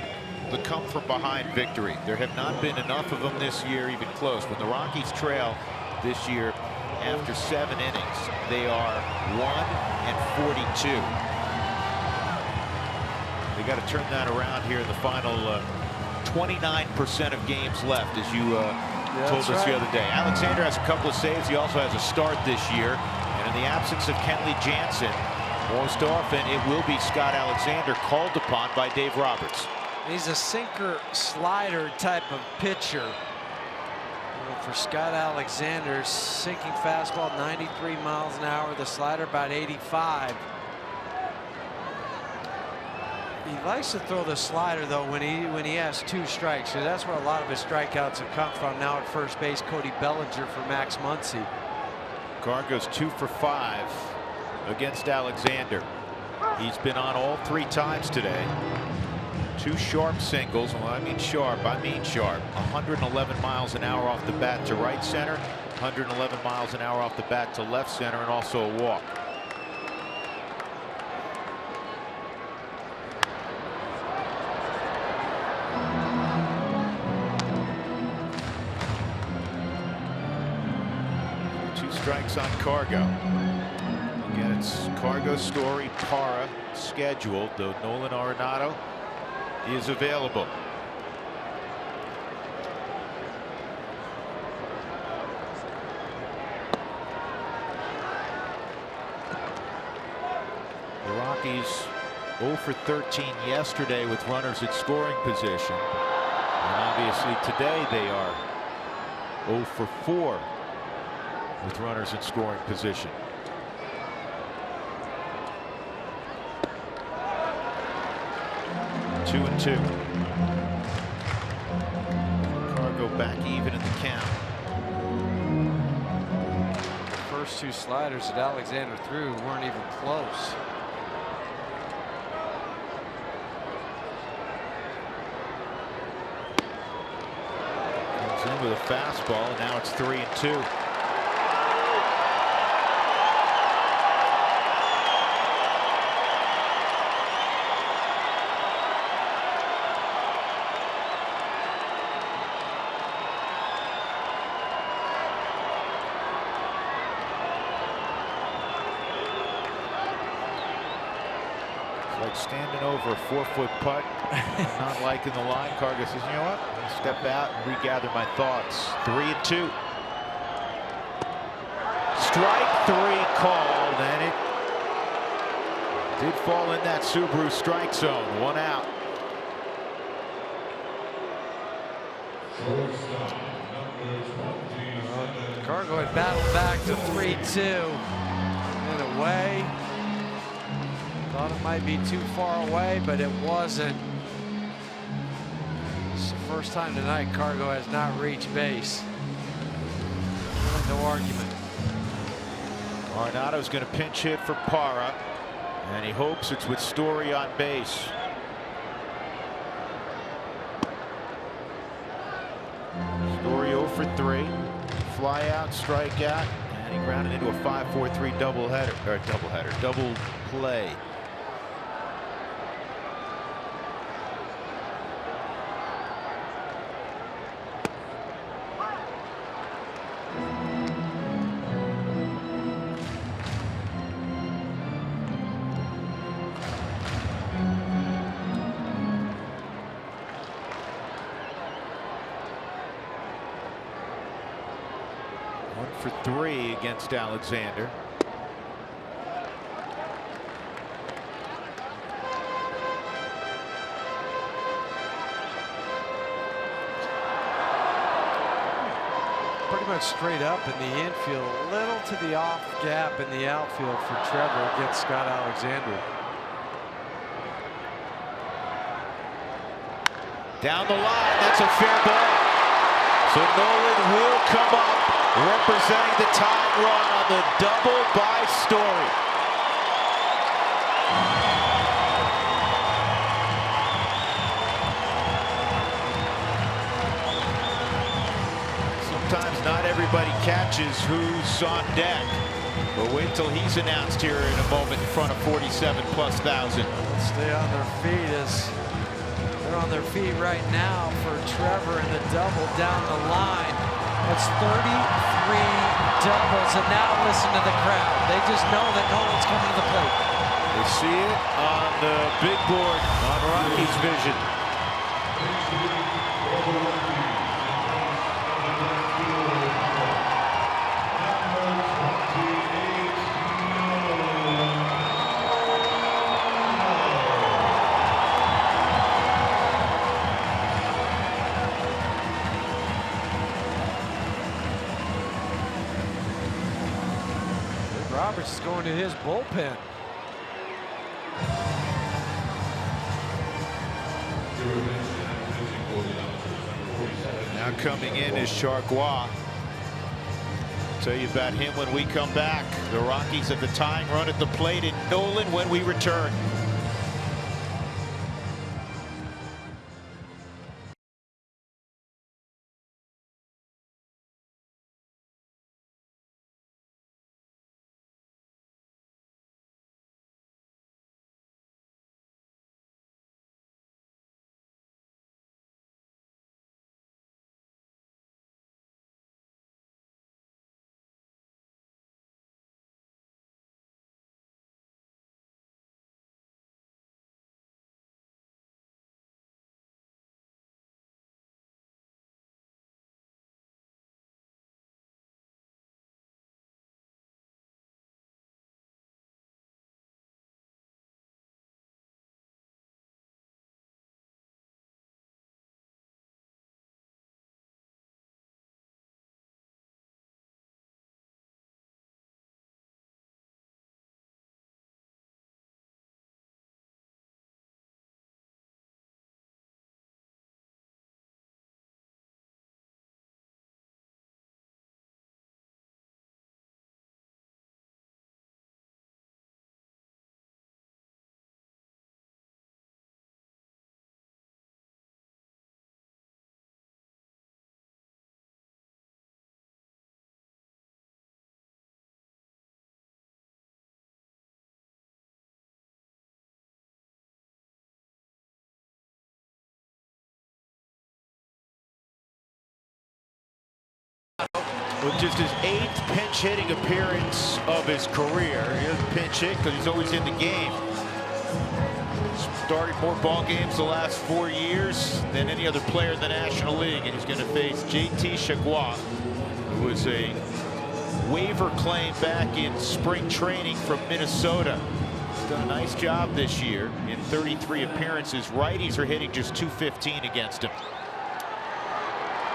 the come from behind victory. There have not been enough of them this year, even close. When the Rockies trail this year after 7 innings, they are 1-42. They got to turn that around here in the final 29% of games left, as you told us the other day. Alexander has a couple of saves. He also has a start this year. And in the absence of Kenley Jansen, most often it will be Scott Alexander called upon by Dave Roberts. He's a sinker slider type of pitcher. For Scott Alexander, sinking fastball 93 miles an hour, the slider about 85. He likes to throw the slider though when he has 2 strikes. So that's where a lot of his strikeouts have come from. Now at first base, Cody Bellinger for Max Muncy. Carr goes 2 for 5 against Alexander. He's been on all 3 times today. 2 sharp singles. When I mean sharp, I mean sharp. 111 miles an hour off the bat to right center, 111 miles an hour off the bat to left center, and also a walk. strikes on Cargo. Again, it's Cargo, Story, Parra scheduled, though Nolan Arenado is available. The Rockies 0 for 13 yesterday with runners at scoring position. And obviously today they are 0 for 4 with runners in scoring position. Two and two. Cargo back even in the count. The first two sliders that Alexander threw weren't even close. Comes in with a fastball, and now it's 3-2. Like standing over a 4-foot putt, not liking the line. Cargo says, you know what? I'm going to step out and regather my thoughts. 3-2. Strike 3 called, and it did fall in that Subaru strike zone. 1 out. Cargo had battled back to 3-2 in a way. Thought it might be too far away, but it wasn't. It's the first time tonight Cargo has not reached base. No argument. Arenado's going to pinch hit for Parra, and he hopes it's with Story on base. Story 0 for 3. Fly out, strike out, and he grounded into a 5-4-3 double play. For 3 against Alexander. Pretty much straight up in the infield, a little to the off gap in the outfield for Trevor against Scott Alexander. Down the line, that's a fair ball. So Nolan will come up, representing the tying run on the double by Story. Sometimes not everybody catches who's on deck. But wait till he's announced here in a moment in front of 47,000+. Stay on their feet as they're on their feet right now for Trevor and the double down the line. It's 33 doubles, and now listen to the crowd. They just know that Nolan's coming to the plate. They see it on the big board on Rocky's vision. Roberts is going to his bullpen. Now coming in is Chargois. Tell you about him when we come back. The Rockies have the tying run at the plate in Nolan when we return. with just his 8th pinch hitting appearance of his career. He doesn't pinch hit because he's always in the game. Started more ball games the last 4 years than any other player in the National League, and he's going to face JT Chagua, who was a waiver claim back in spring training from Minnesota. He's done a nice job this year in 33 appearances. Righties are hitting just .215 against him.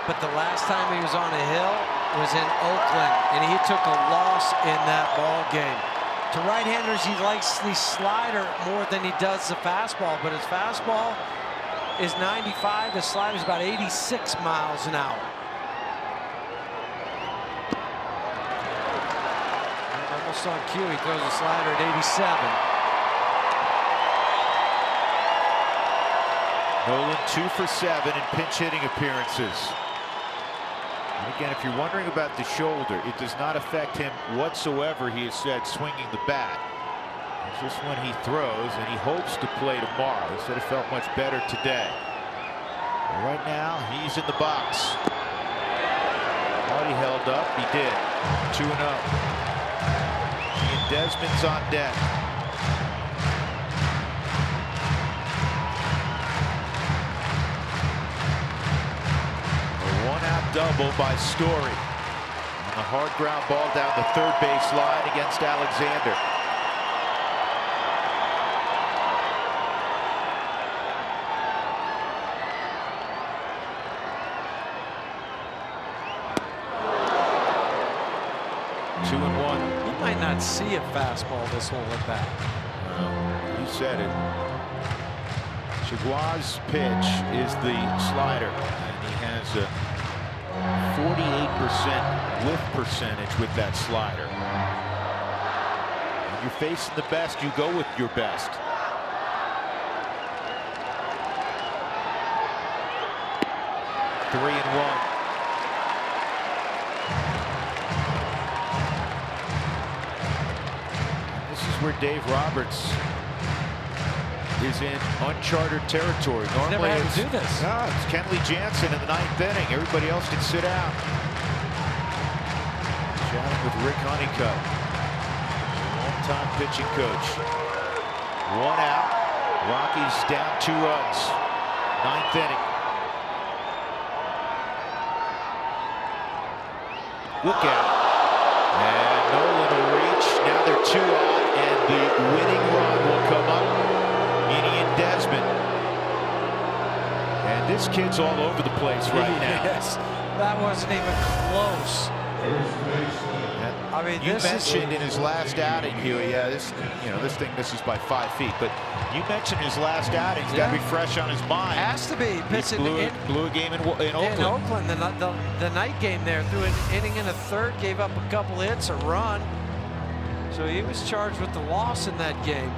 But the last time he was on a hill was in Oakland, and he took a loss in that ball game. To right-handers, he likes the slider more than he does the fastball, but his fastball is 95. His slider is about 86 miles an hour. Almost on cue, he throws a slider at 87. Nolan 2 for 7 in pinch hitting appearances. And again, if you're wondering about the shoulder, it does not affect him whatsoever, he has said, swinging the bat. It's just when he throws, and he hopes to play tomorrow. He said it felt much better today. But right now, he's in the box. Thought he held up, he did. 2-0. And Desmond's on deck. Double by Story. And a hard ground ball down the third base line against Alexander. Two and one. You might not see a fastball this whole at bat. You said it. Chagua's pitch is the slider, and he has a 48% whiff percentage with that slider. When you're facing the best, you go with your best. Three and one. This is where Dave Roberts is in uncharted territory. Normally it's, do this. No, it's Kenley Jansen in the 9th inning. Everybody else can sit down. Chatting with Rick Honeycutt, longtime pitching coach. 1 out. Rockies down 2 runs. 9th inning. Look out. And Nolan will reach. Now they're 2 out, and the winning run will come up. Desmond. And this kid's all over the place right now. Yes, that wasn't even close. I mean, you mentioned in his last outing, Huey, this thing misses by 5 feet, but you mentioned his last outing. He's got to be fresh on his mind. Has to be. He blew a game in Oakland. In Oakland, the night game there, threw an inning and a third, gave up a couple hits, a run. So he was charged with the loss in that game.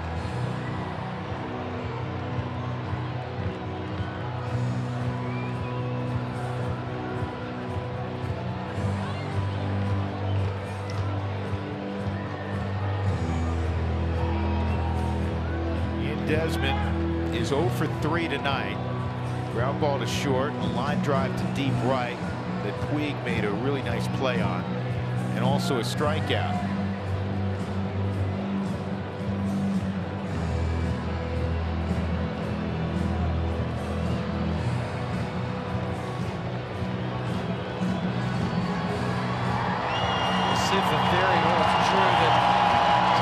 Desmond is 0 for 3 tonight. Ground ball to short, a line drive to deep right that Puig made a really nice play on, and also a strikeout. Let's see if the theory holds true that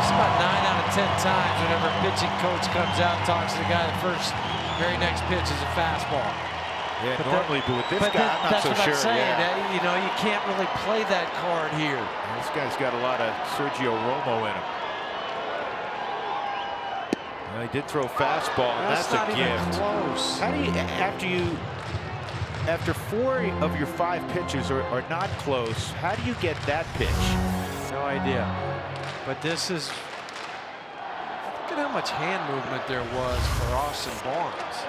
just about 9 out of 10 times whenever a pitching coach comes out and talks to the guy, the very next pitch is a fastball. Yeah, normally, but with this guy, I'm not so sure. That's what I'm saying. Yeah. You know, you can't really play that card here. This guy's got a lot of Sergio Romo in him. Well, he did throw fastball, and that's not a even gift. close. How do you, after 4 of your 5 pitches are not close, how do you get that pitch? No idea. But this is, look at how much hand movement there was for Austin Barnes.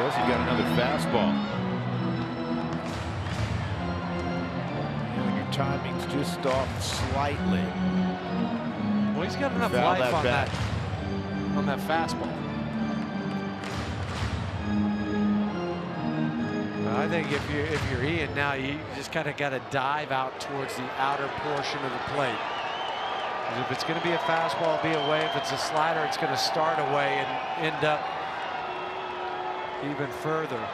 He got another fastball. When you're timing's just off slightly. Well, he's got enough Foul life that on that fastball. I think if you're Ian now, you just kind of got to dive out towards the outer portion of the plate. Because if it's going to be a fastball, it'll be away. If it's a slider, it's going to start away and end up even further.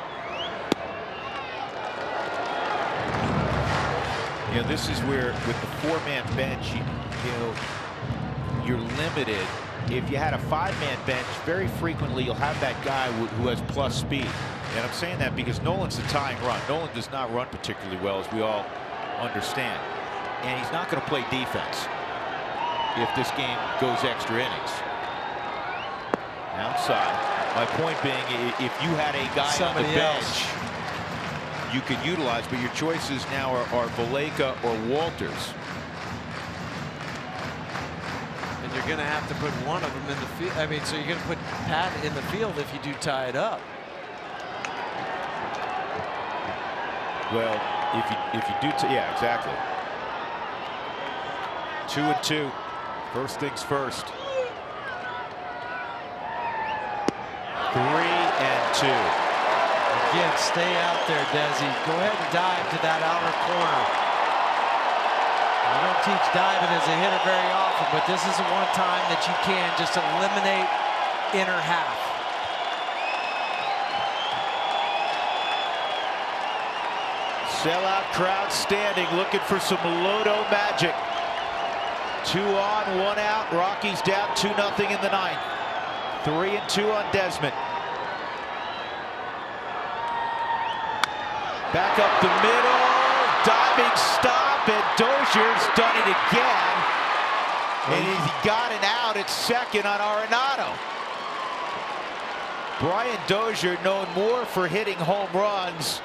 You know, this is where with the 4-man bench, you know, you're limited. If you had a 5-man bench, very frequently you'll have that guy who has plus speed. And I'm saying that because Nolan's a tying run. Nolan does not run particularly well, as we all understand. And he's not going to play defense if this game goes extra innings. Outside. My point being, if you had a guy on the bench you could utilize, but your choices now are Valleca or Walters. And you're going to have to put one of them in the field. I mean, so you're going to put Pat in the field if you do tie it up. Well, if you do, yeah, exactly. 2-2. First things first. 3-2. Again, stay out there, Desi. Go ahead and dive to that outer corner. I don't teach diving as a hitter very often, but this is the one time that you can just eliminate inner half. Sellout crowd standing, looking for some Loto magic. 2 on, 1 out. Rockies down 2-0 in the 9th. 3-2 on Desmond. Back up the middle, diving stop, and Dozier's done it again. And he got an out at second on Arenado. Brian Dozier, known more for hitting home runs,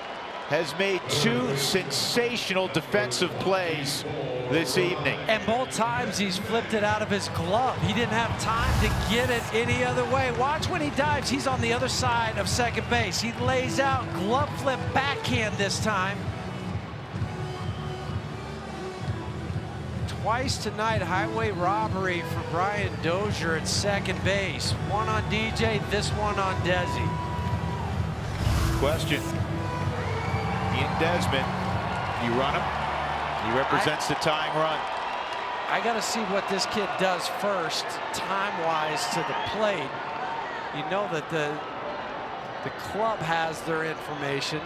has made 2 sensational defensive plays this evening. And both times he's flipped it out of his glove. He didn't have time to get it any other way. Watch when he dives. He's on the other side of second base. He lays out, glove flip, backhand this time. Twice tonight, highway robbery for Brian Dozier at second base. One on DJ, this one on Desi. Question. Ian Desmond, you run him. He represents the tying run. I got to see what this kid does first, time-wise, to the plate. You know that the club has their information.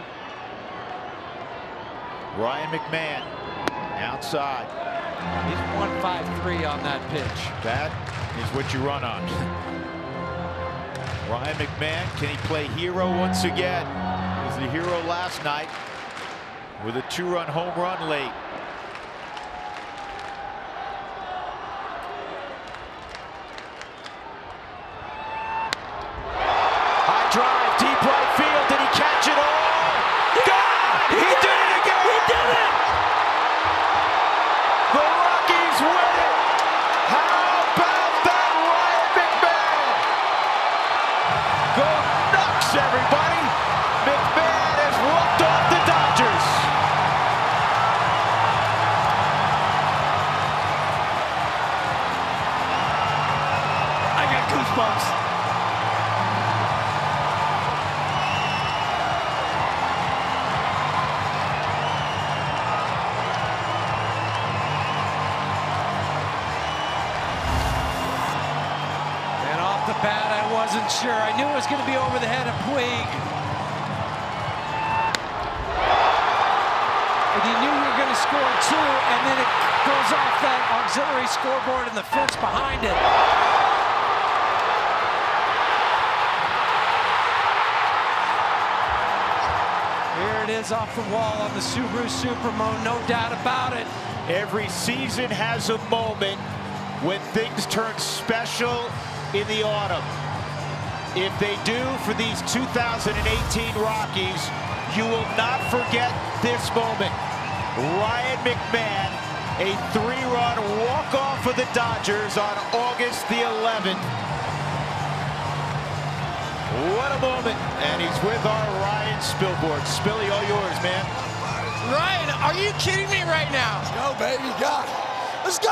Ryan McMahon, outside. He's 1-5-3 on that pitch. That is what you run on. Ryan McMahon, can he play hero once again? He was the hero last night with a 2-run home run late. High drive, deep right field. Did he catch it all? God! He did it again! He did it! The Rockies win it! How about that, Ryan McMahon? Go Ducks, everybody! McMahon has walked off the Dodgers. I got goosebumps. And off the bat, I wasn't sure. I knew it was going to be over the head of Puig. And you knew you were going to score 2, and then it goes off that auxiliary scoreboard and the fence behind it. Here it is off the wall on the Subaru Supermo, no doubt about it. Every season has a moment when things turn special in the autumn. If they do for these 2018 Rockies, you will not forget this moment. Ryan McMahon, a 3-run walk-off for the Dodgers on August the 11th. What a moment, and he's with our Ryan Spilborg. Spilly, all yours, man. Ryan, are you kidding me right now? Let's go, baby. Got it. Let's go.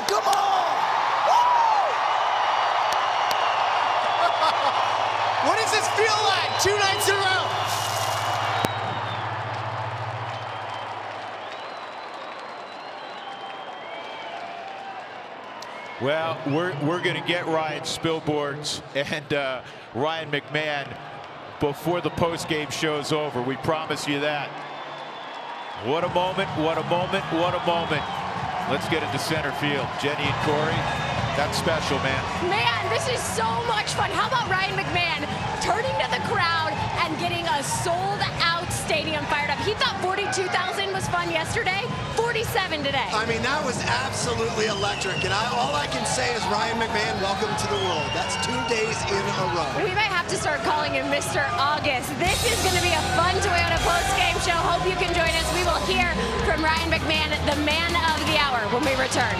Come on. What does this feel like? 2 nights in a row. Well, we're going to get Ryan Spilborghs and Ryan McMahon before the post-game show's over. We promise you that. What a moment, what a moment, what a moment. Let's get into center field. Jenny and Corey, that's special, man. Man, this is so much fun. How about Ryan McMahon turning to the crowd and getting a sold-out stadium fired up? He thought 42,000 was fun yesterday, 47 today. I mean, that was absolutely electric. And all I can say is, Ryan McMahon, welcome to the world. That's 2 days in a row. We might have to start calling him Mr. August. This is going to be a fun Toyota post-game show. Hope you can join us. We will hear from Ryan McMahon, the man of the hour, when we return.